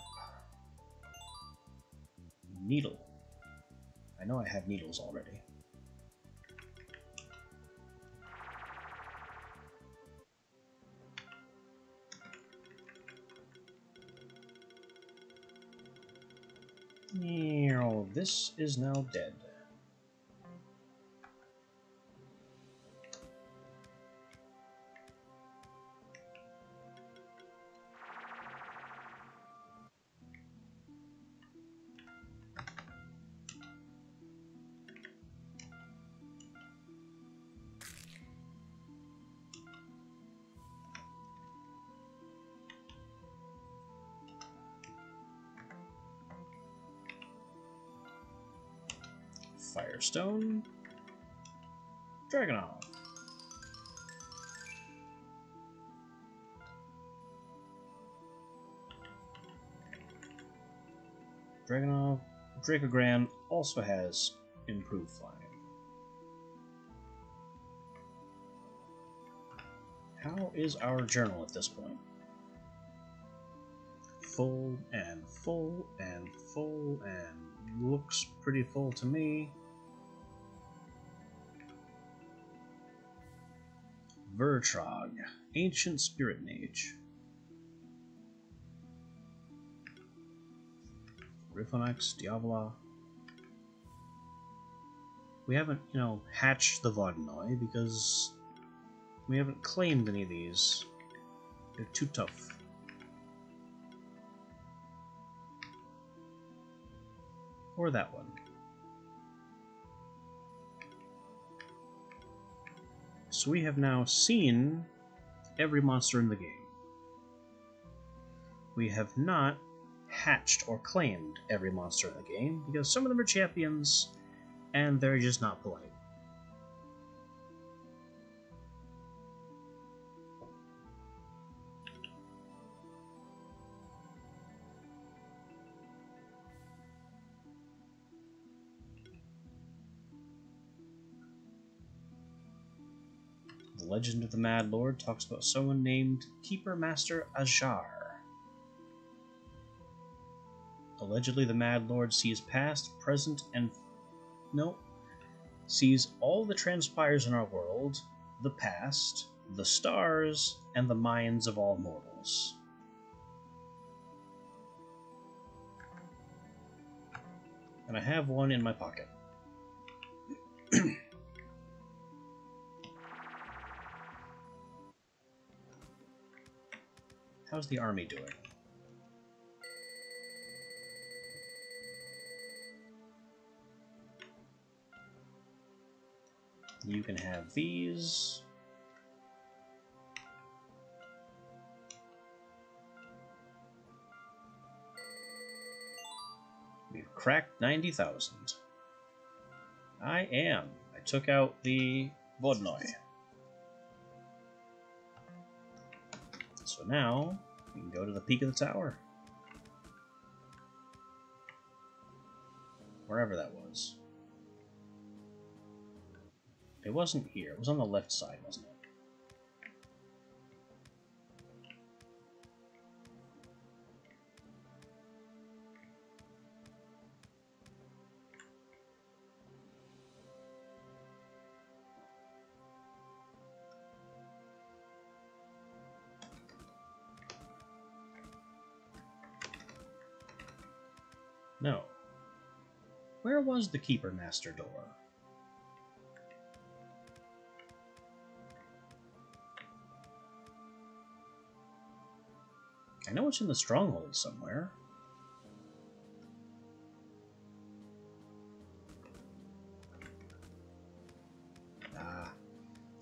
Needle. I know I have needles already. This is now dead. Firestone. Dragonov. Dragonov. Dracogran also has improved flying. How is our journal at this point? Full and full and full and looks pretty full to me. Vertrog, Ancient Spirit Mage. Riffonex, Diavola. We haven't, hatched the Vodnoi because we haven't claimed any of these. They're too tough. Or that one. So we have now seen every monster in the game. We have not hatched or claimed every monster in the game because some of them are champions and they're just not polite. The Legend of the Mad Lord talks about someone named Keeper Master Ajar. Allegedly, the Mad Lord sees past, present, and sees all that transpires in our world, the past, the stars, and the minds of all mortals. And I have one in my pocket. How's the army doing? You can have these. We've cracked 90,000. I took out the Vodnoi. So now, we can go to the peak of the tower. Wherever that was. It wasn't here. It was on the left side, wasn't it? Where was the Keeper Master door? I know it's in the stronghold somewhere.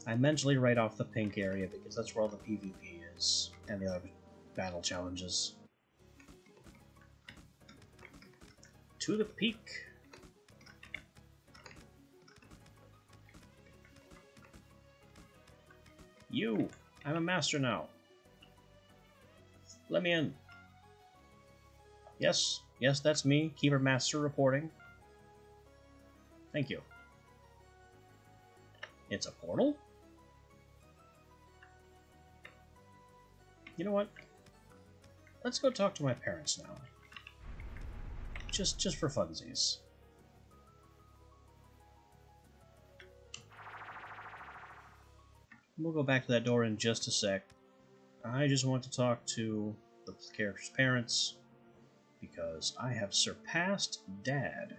I mentally write off the pink area because that's where all the PvP is, and the other battle challenges. To the peak! You! I'm a master now. Let me in. Yes, yes, that's me, Keeper Master reporting. Thank you. It's a portal? You know what? Let's go talk to my parents now. Just for funsies. We'll go back to that door in just a sec. I just want to talk to the character's parents because I have surpassed Dad.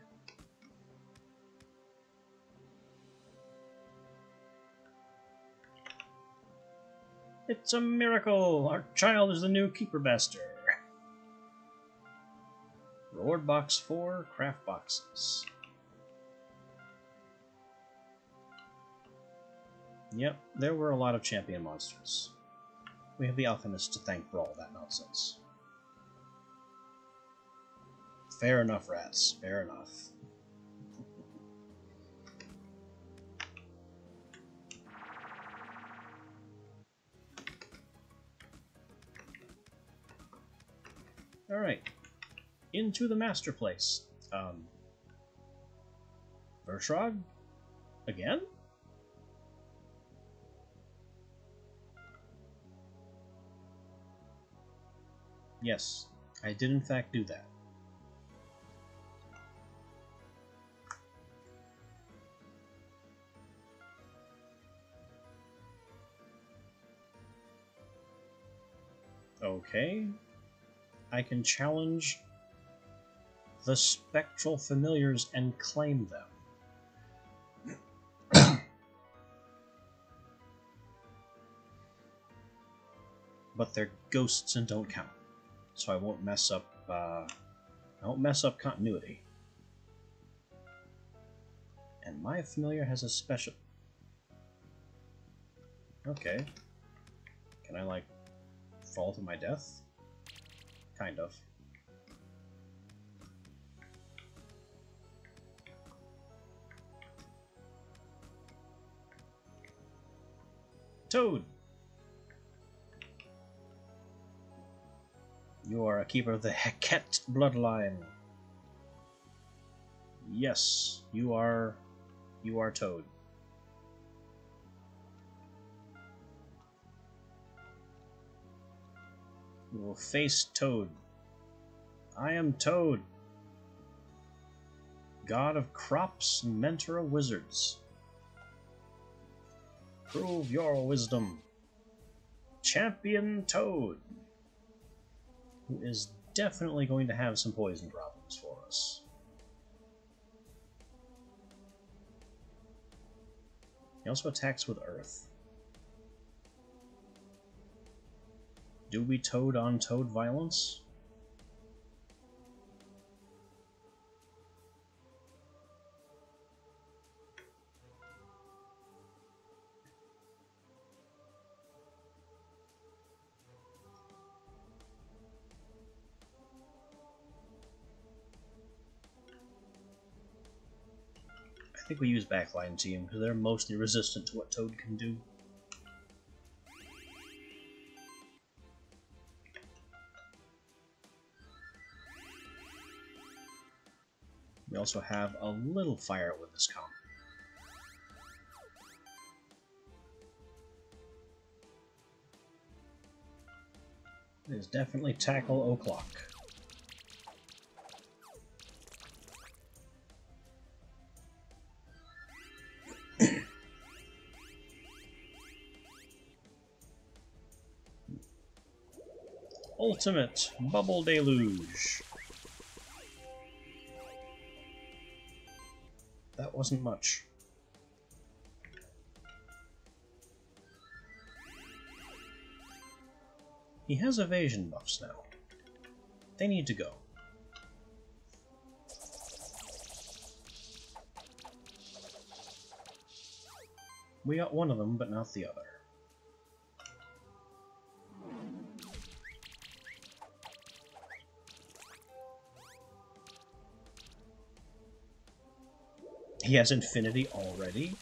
It's a miracle! Our child is the new Keeper Master. Reward box 4, craft boxes. Yep, there were a lot of champion monsters. We have the Alchemists to thank for all that nonsense. Fair enough, rats. Fair enough. Alright. Into the master place. Vershrog? Again? Yes, I did in fact do that. Okay. I can challenge the spectral familiars and claim them. But they're ghosts and don't count. So I won't mess up continuity. And my familiar has a special... Okay. Can I, like, fall to my death? Kind of. Toad! You are a keeper of the Heket bloodline. Yes, you are Toad. You will face Toad. I am Toad, god of crops and mentor of wizards. Prove your wisdom. Champion Toad, who is definitely going to have some poison problems for us. He also attacks with Earth. Do we Toad on Toad violence? I think we use Backline Team because they're mostly resistant to what Toad can do. We also have a little fire with this comp. It is definitely Tackle O'Clock. Ultimate Bubble Deluge. wasn't much. He has evasion buffs now. They need to go. We got one of them, but not the other. He has infinity already?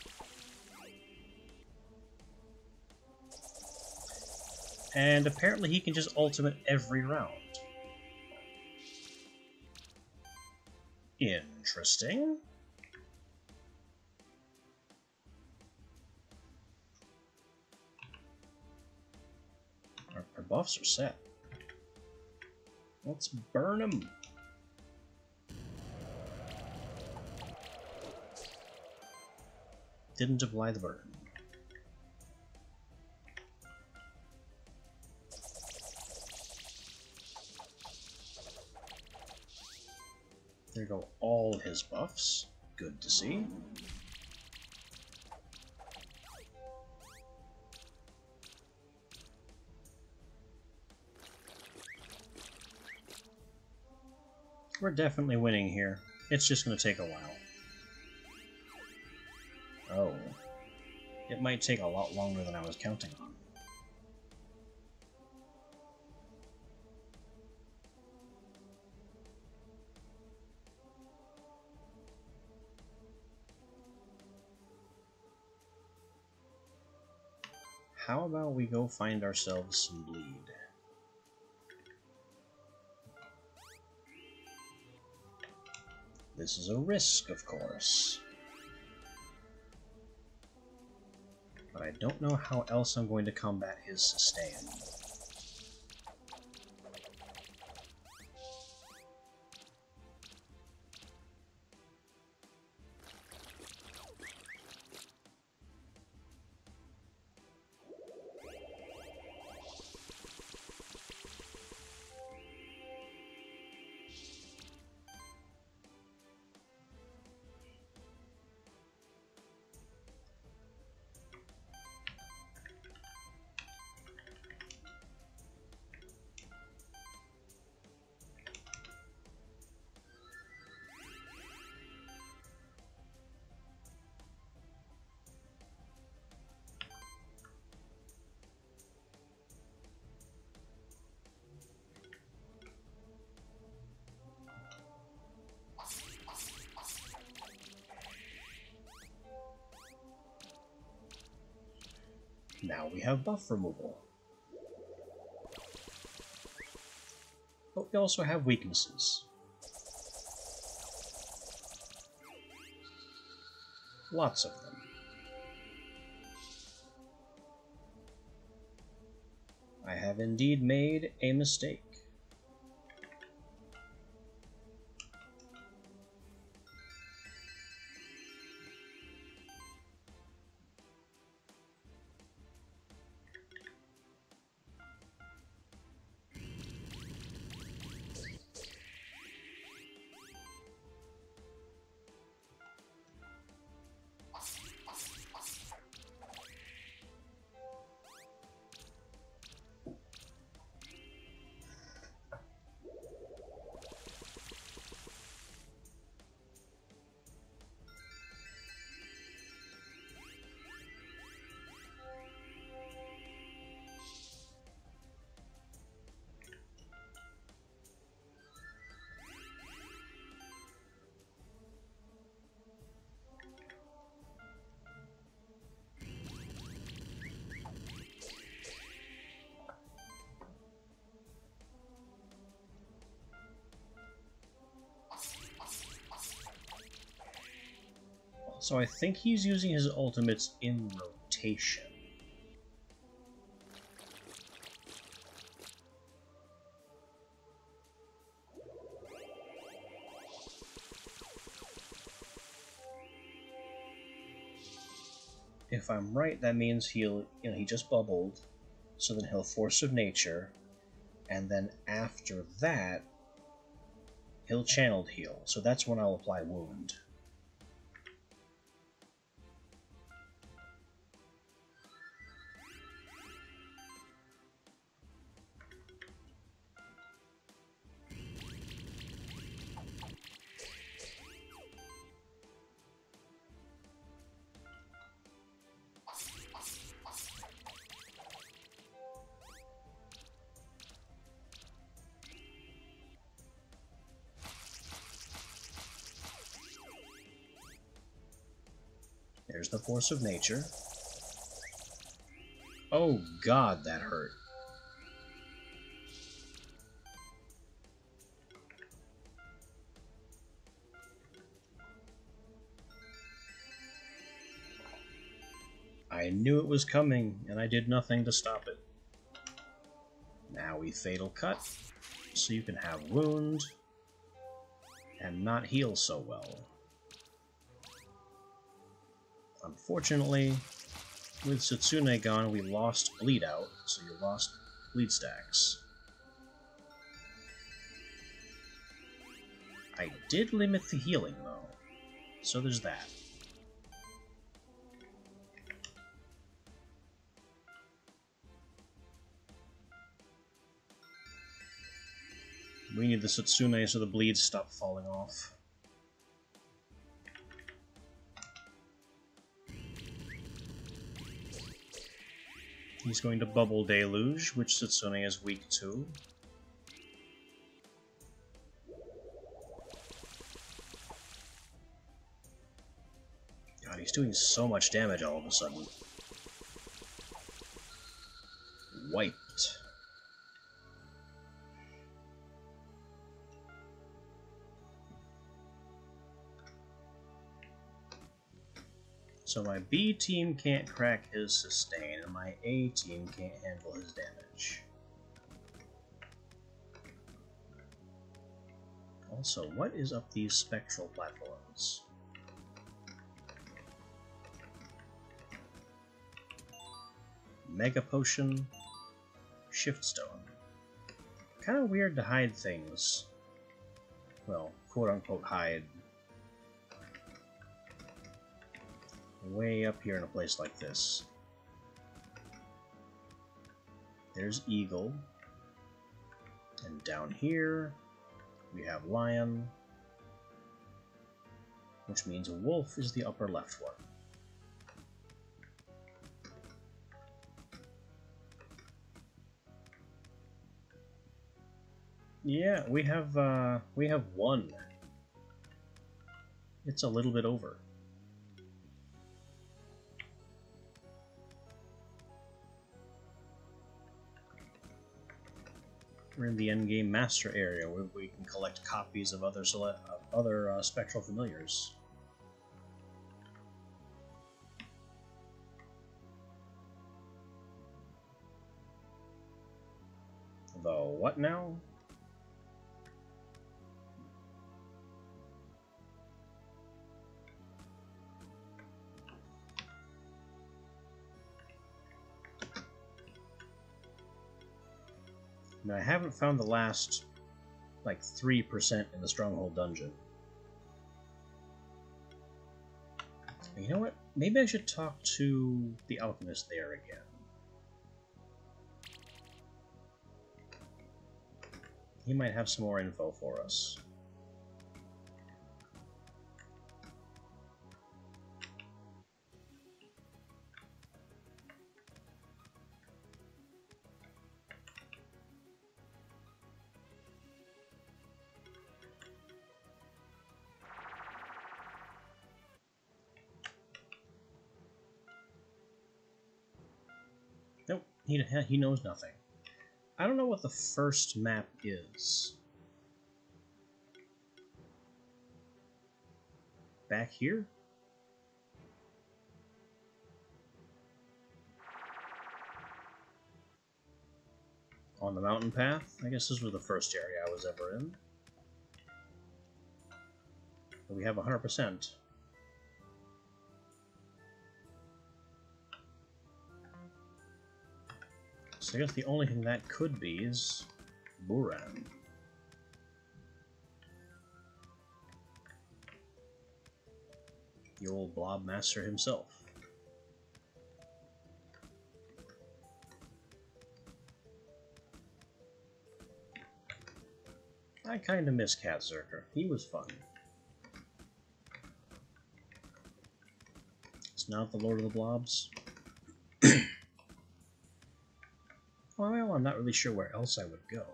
And apparently he can just ultimate every round. Interesting. Our buffs are set. Let's burn them. Didn't apply the burn. There go all his buffs. Good to see. We're definitely winning here. It's just going to take a while. Oh. It might take a lot longer than I was counting on. How about we go find ourselves some bleed? This is a risk, of course. But I don't know how else I'm going to combat his sustain. Now we have buff removal. But we also have weaknesses. Lots of them. I have indeed made a mistake. So I think he's using his ultimates in rotation. If I'm right, that means he just bubbled, so then he'll Force of Nature, and then after that, he'll Channeled Heal, so that's when I'll apply Wound. There's the force of nature. Oh god, that hurt. I knew it was coming, and I did nothing to stop it. Now we Fatal Cut, so you can have Wound, and not heal so well. Unfortunately, with Setsune gone, we lost Bleed Out, so you lost Bleed stacks. I did limit the healing, though, so there's that. We need the Setsune so the bleeds stop falling off. He's going to Bubble Deluge, which Setsune is weak to. God, he's doing so much damage all of a sudden. Wiped. So my B team can't crack his sustain, and my A team can't handle his damage. Also, what is up these spectral platforms? Mega Potion, Shift Stone. Kind of weird to hide things. Well, quote-unquote hide. Way up here in a place like this. There's Eagle. And down here, we have Lion. Which means Wolf is the upper left one. Yeah, we have one. It's a little bit over. We're in the endgame master area where we can collect copies of other spectral familiars. The what now? Now, I haven't found the last, like, 3% in the Stronghold dungeon. You know what? Maybe I should talk to the Alchemist there again. He might have some more info for us. Nope, he knows nothing. I don't know what the first map is. Back here? On the mountain path? I guess this was the first area I was ever in. But we have 100%. So I guess the only thing that could be is Buran. The old Blob Master himself. I kinda miss Cat Zerker. He was fun. It's not the Lord of the Blobs. Well, I'm not really sure where else I would go.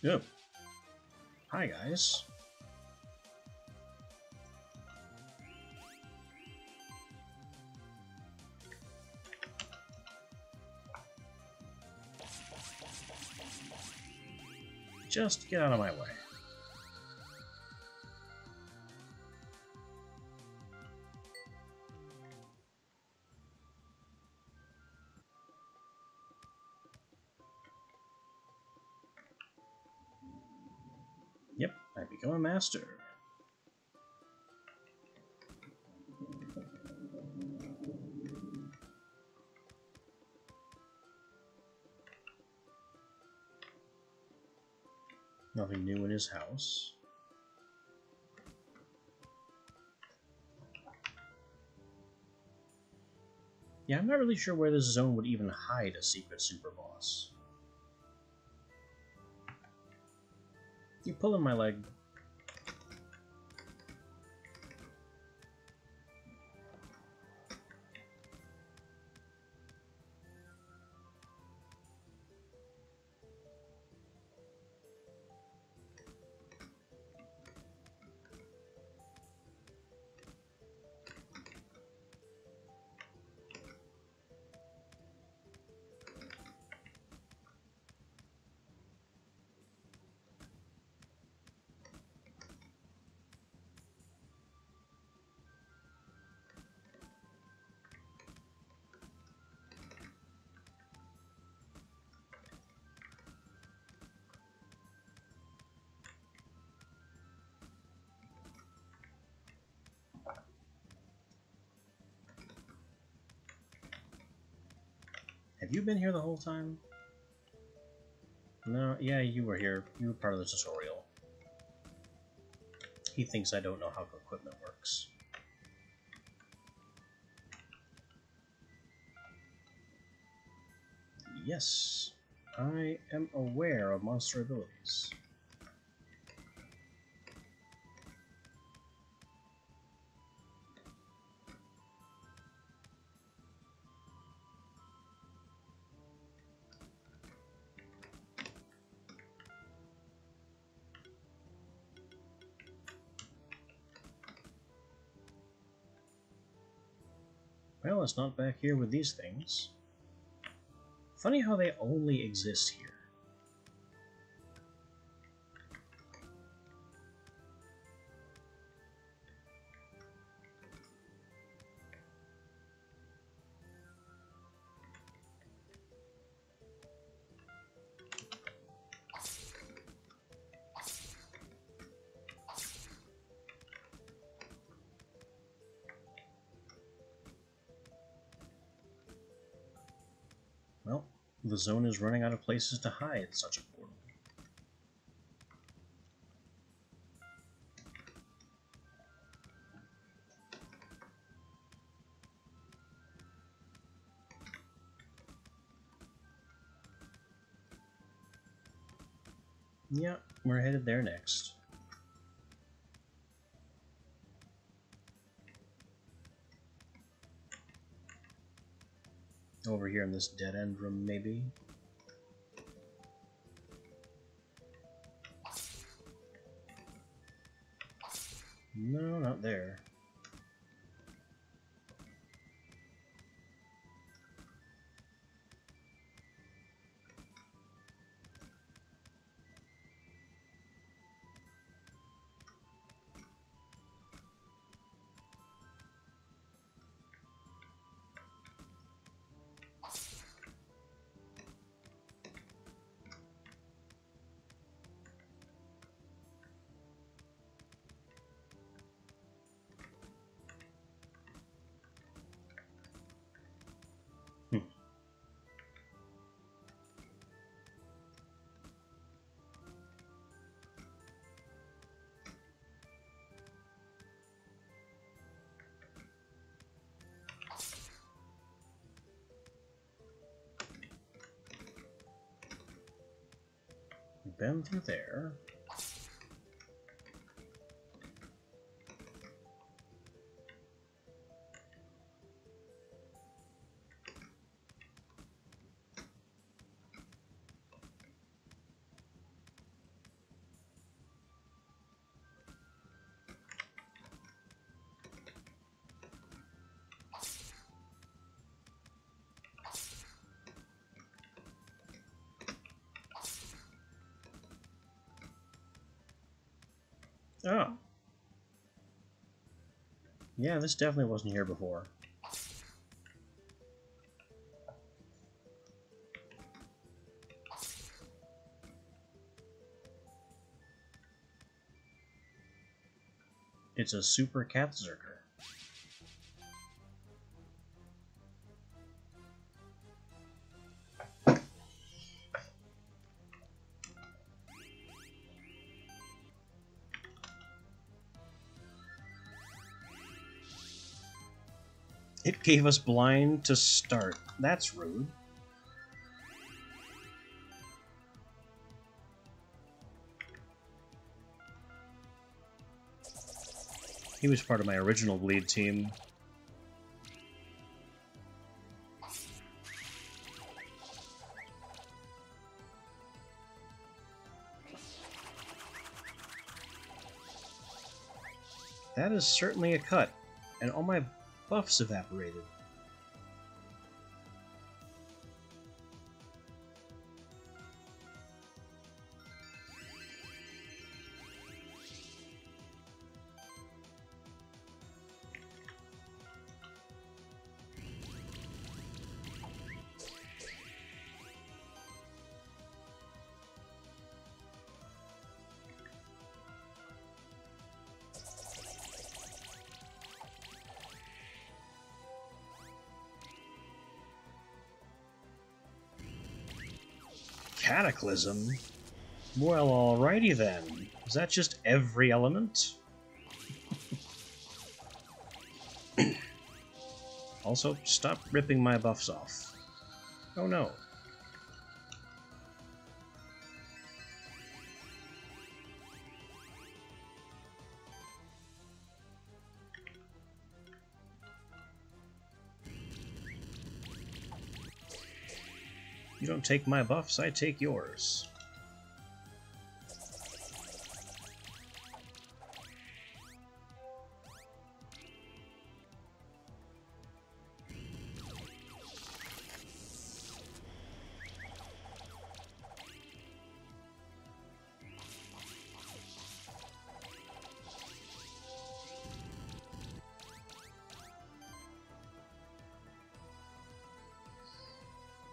Yep. Hi, guys. Just get out of my way. Yep, I become a master. Nothing new in his house. Yeah, I'm not really sure where this zone would even hide a secret super boss. You pulling my leg. Have you been here the whole time? No, yeah, you were here. You were part of the tutorial. He thinks I don't know how equipment works. Yes, I am aware of monster abilities. Well, it's not back here with these things. Funny how they only exist here. Well, the zone is running out of places to hide such a portal. Yeah, we're headed there next. Over here in this dead-end room, maybe? No, not there. Been through there. Oh. Yeah, this definitely wasn't here before. It's a super Katzerker. It gave us blind to start. That's rude. He was part of my original bleed team. That is certainly a cut, and all my buffs evaporated. Cataclysm? Well, alrighty then. Is that just every element? Also, stop ripping my buffs off. Oh no. You don't take my buffs, I take yours.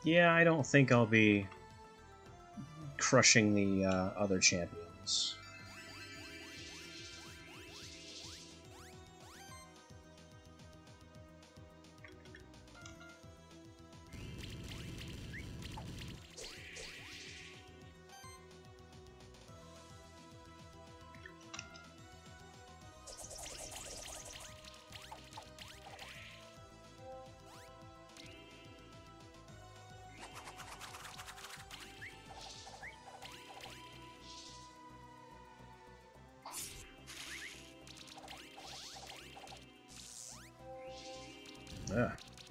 Yeah, I don't think I'll be crushing the other champions.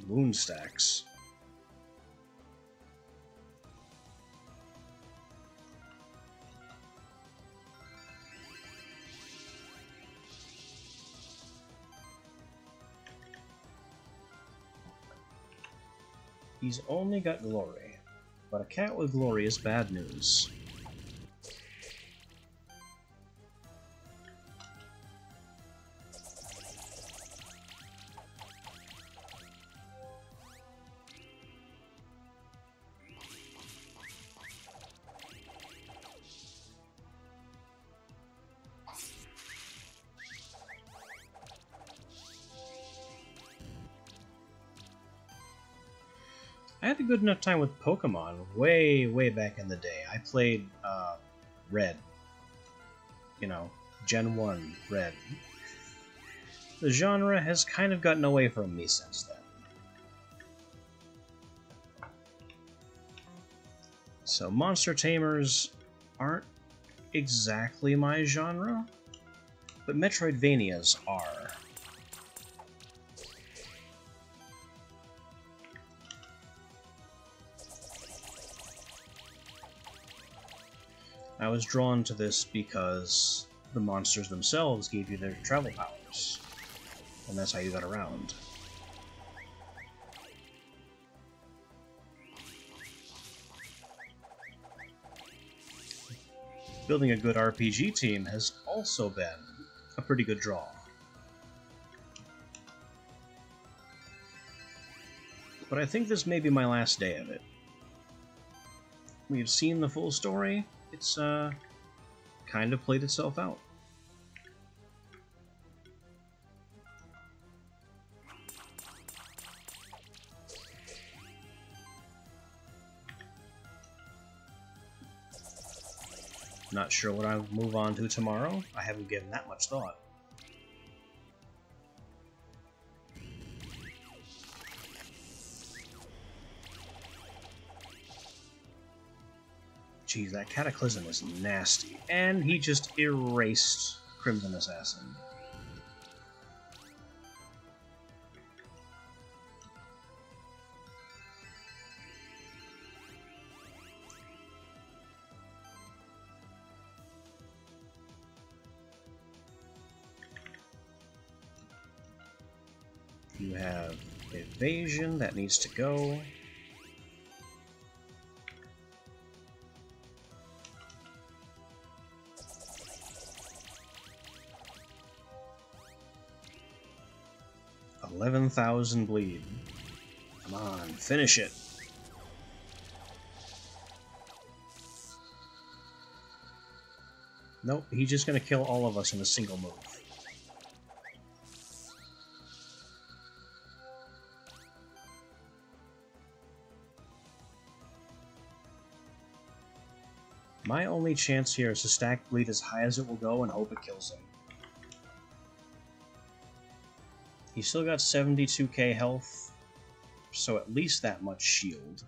Moon stacks. He's only got glory, but a cat with glory is bad news. I had a good enough time with Pokemon way back in the day. I played Red. You know, Gen 1 Red. The genre has kind of gotten away from me since then. So monster tamers aren't exactly my genre, but Metroidvanias are. I was drawn to this because the monsters themselves gave you their travel powers, and that's how you got around. Building a good RPG team has also been pretty good draw. But I think this may be my last day of it. We've seen the full story. It's kind of played itself out. Not sure what I'll move on to tomorrow. I haven't given that much thought. Geez, that Cataclysm is nasty. And he just erased Crimson Assassin. You have evasion that needs to go. $11,000 bleed. Come on, finish it. Nope, he's just gonna kill all of us in a single move. My only chance here is to stack bleed as high as it will go and hope it kills him. He's still got 72k health, so at least that much shield.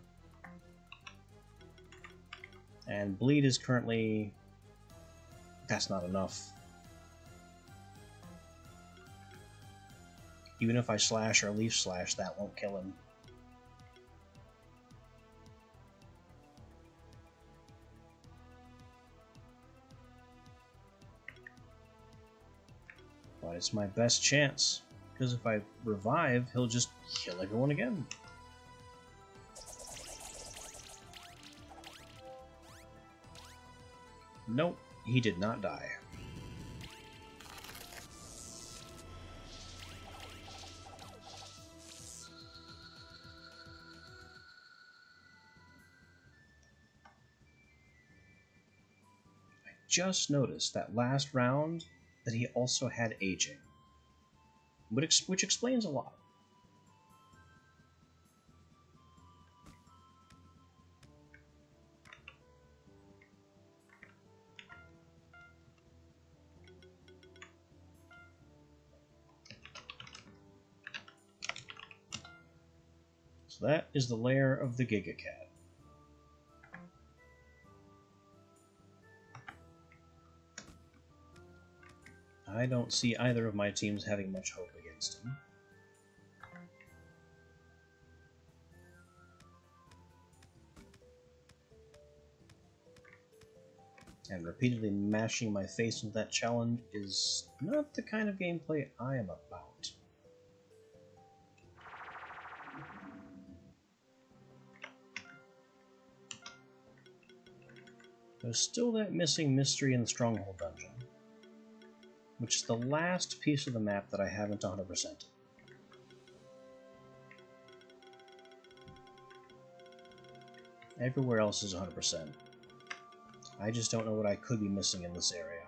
And bleed is currently... that's not enough. Even if I slash or leaf slash, that won't kill him. But it's my best chance, because if I revive, he'll just kill everyone again. Nope, he did not die. I just noticed that last round that he also had aging, which explains a lot. So that is the lair of the Giga Cat. I don't see either of my teams having much hope against him. And repeatedly mashing my face into that challenge is not the kind of gameplay I am about. There's still that missing mystery in the Stronghold dungeon, which is the last piece of the map that I haven't 100%ed. Everywhere else is 100%. I just don't know what I could be missing in this area.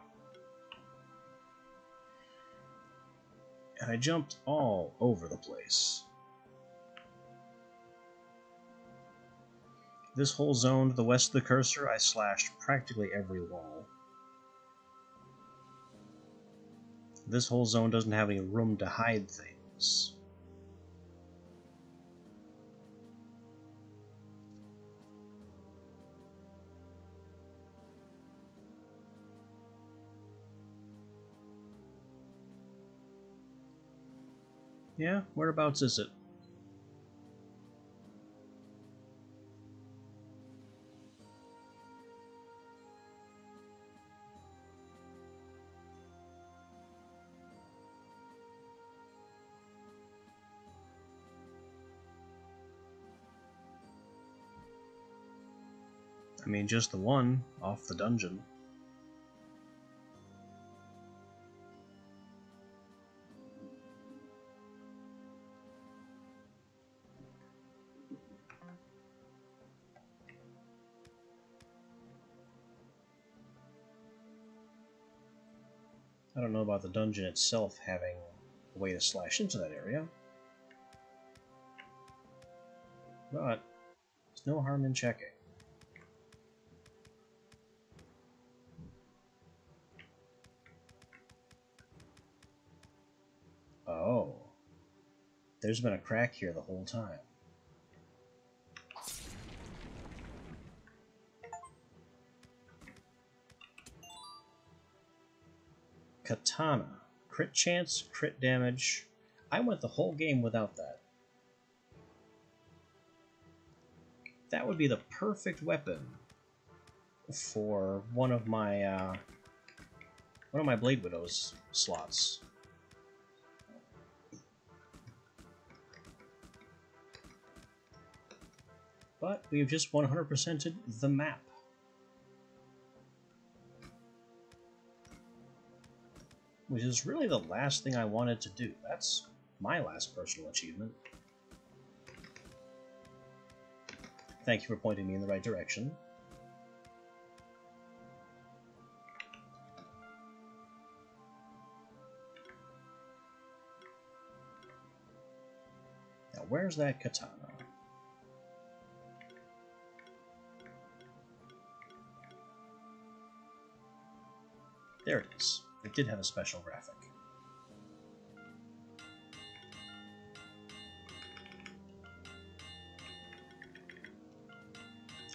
And I jumped all over the place. This whole zone to the west of the cursor, I slashed practically every wall. This whole zone doesn't have any room to hide things. Yeah, whereabouts is it? I mean, just the one off the dungeon. I don't know about the dungeon itself having a way to slash into that area, but there's no harm in checking. Oh, there's been a crack here the whole time. Katana. Crit chance, crit damage. I went the whole game without that. That would be the perfect weapon for one of my Blade Widows slots. But we've just 100%ed the map. Which is really the last thing I wanted to do. That's my last personal achievement. Thank you for pointing me in the right direction. Now, where's that katana? There it is. It did have a special graphic.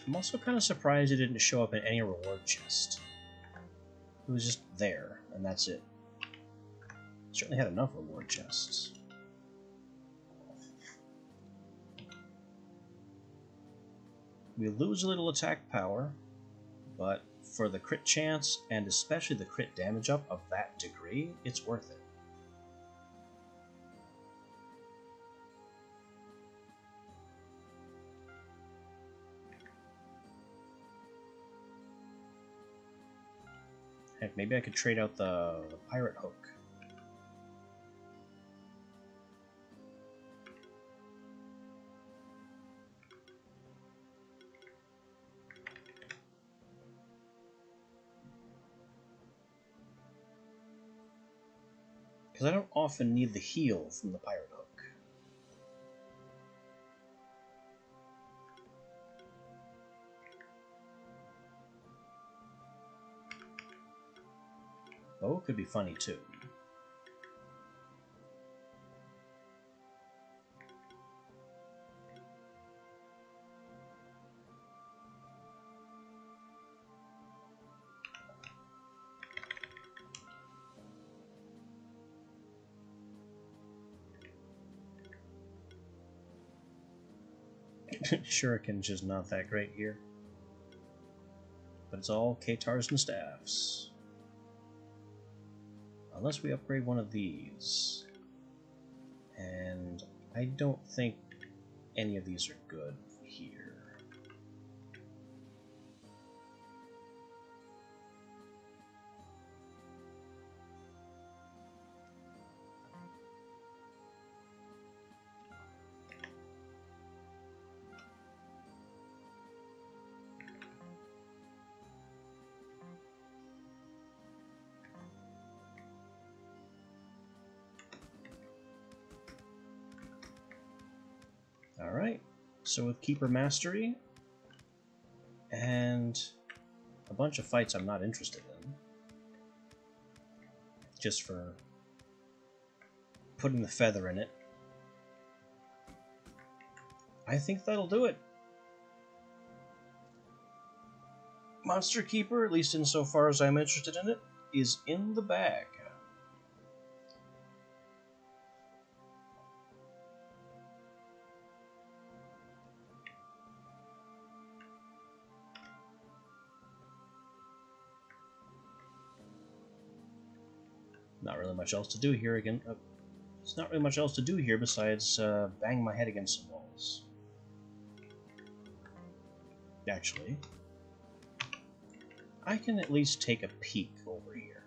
I'm also kind of surprised it didn't show up in any reward chest. It was just there, and that's it. Certainly had enough reward chests. We lose a little attack power, but for the crit chance, and especially the crit damage up of that degree, it's worth it. Heck, maybe I could trade out the pirate hook. Because I don't often need the heal from the pirate hook. Bow could be funny too. Shuriken's just not that great here. But it's all Katars and staffs. Unless we upgrade one of these. And I don't think any of these are good here. Alright, so with Keeper Mastery, and a bunch of fights I'm not interested in, just for putting the feather in it, I think that'll do it. Monster Keeper, at least insofar as I'm interested in it, is in the bag. Not really much else to do here again. There's not really much else to do here besides bang my head against some walls. Actually, I can at least take a peek over here.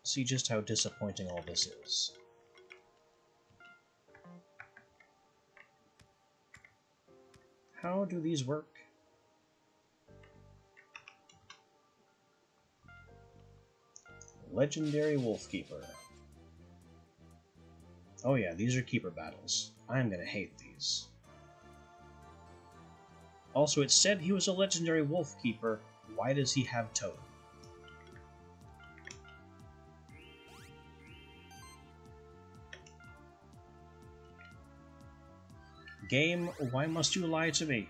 See just how disappointing all this is. How do these work? Legendary Wolfkeeper. Oh yeah, these are keeper battles. I'm gonna hate these. Also, it said he was a legendary Wolfkeeper. Why does he have Toad? Game, why must you lie to me?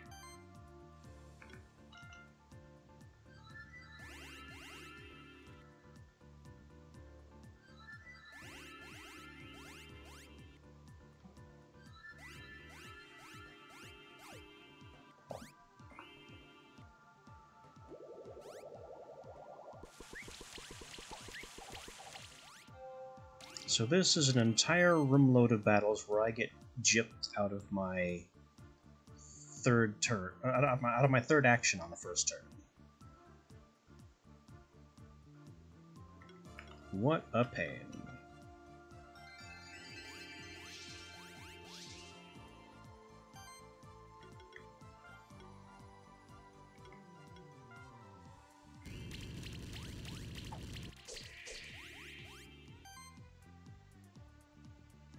So this is an entire room load of battles where I get gypped out of my third turn, out of my third action on the first turn. What a pain.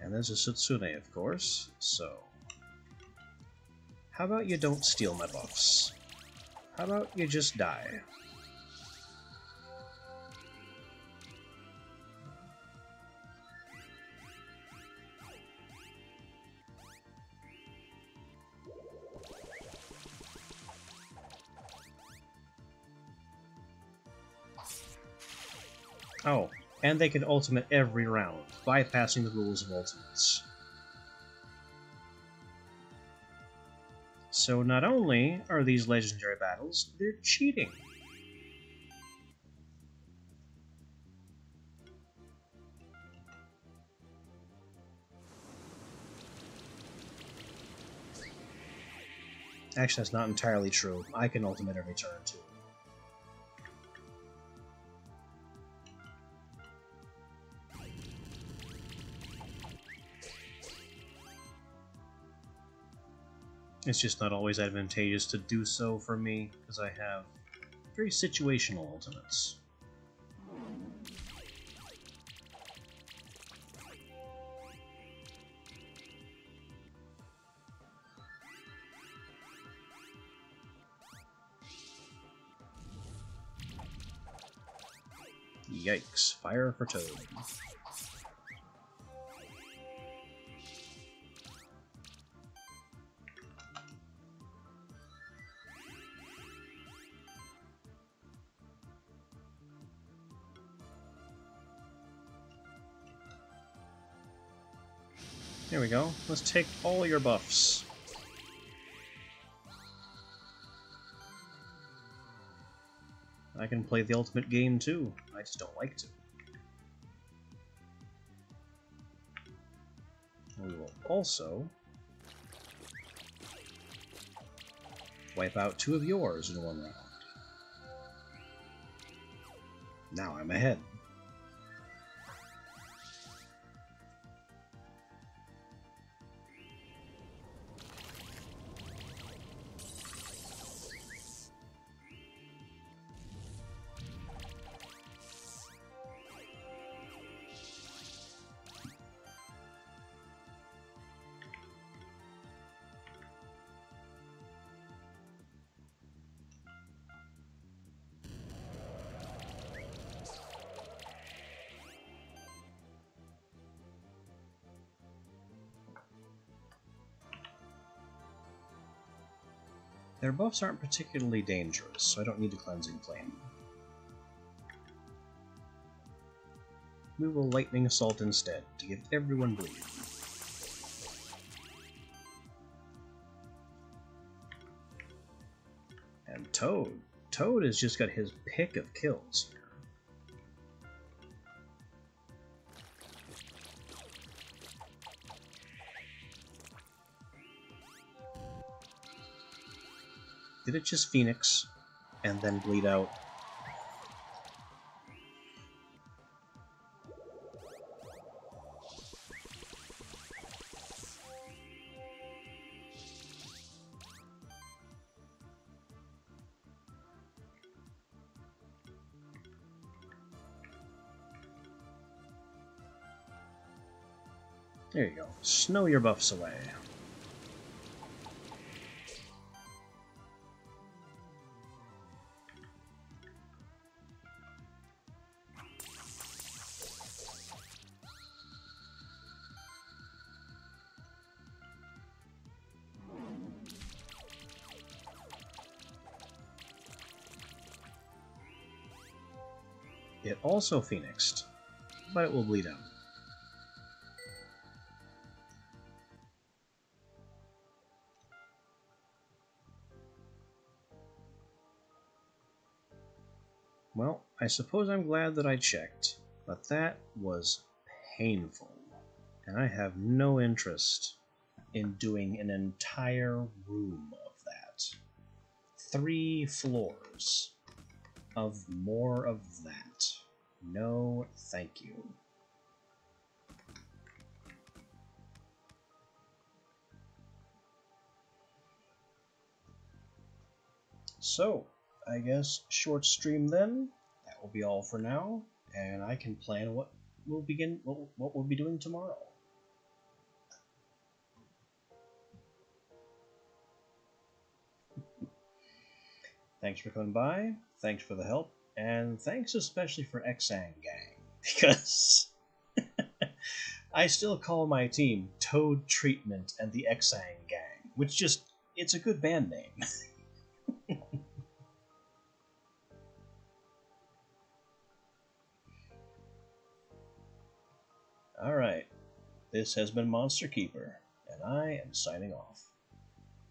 And there's a Sutsune, of course, so... How about you don't steal my buffs? How about you just die? Oh, and they can ultimate every round, bypassing the rules of ultimates. So not only are these legendary battles, they're cheating. Actually, that's not entirely true. I can ultimate every turn, too. It's just not always advantageous to do so for me, because I have very situational ultimates. Yikes. Fire for Toad. There we go. Let's take all your buffs. I can play the ultimate game too. I just don't like to. We will also wipe out 2 of yours in 1 round. Now I'm ahead. Their buffs aren't particularly dangerous, so I don't need a Cleansing Flame. We will Lightning Assault instead, to give everyone bleed. And Toad. Toad has just got his pick of kills here. Did it just Phoenix and then bleed out? There you go. Snow your buffs away. It also phoenixed, but it will bleed out. Well, I suppose I'm glad that I checked, but that was painful, and I have no interest in doing an entire room of that. 3 floors of more of that. No, thank you. So, I guess short stream then. That will be all for now, and I can plan what we'll be doing tomorrow. Thanks for coming by. Thanks for the help, and thanks especially for Xang Gang, because I still call my team Toad Treatment and the Xang Gang, which it's a good band name. Alright, this has been Monster Keeper, and I am signing off.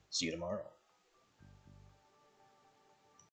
See you tomorrow.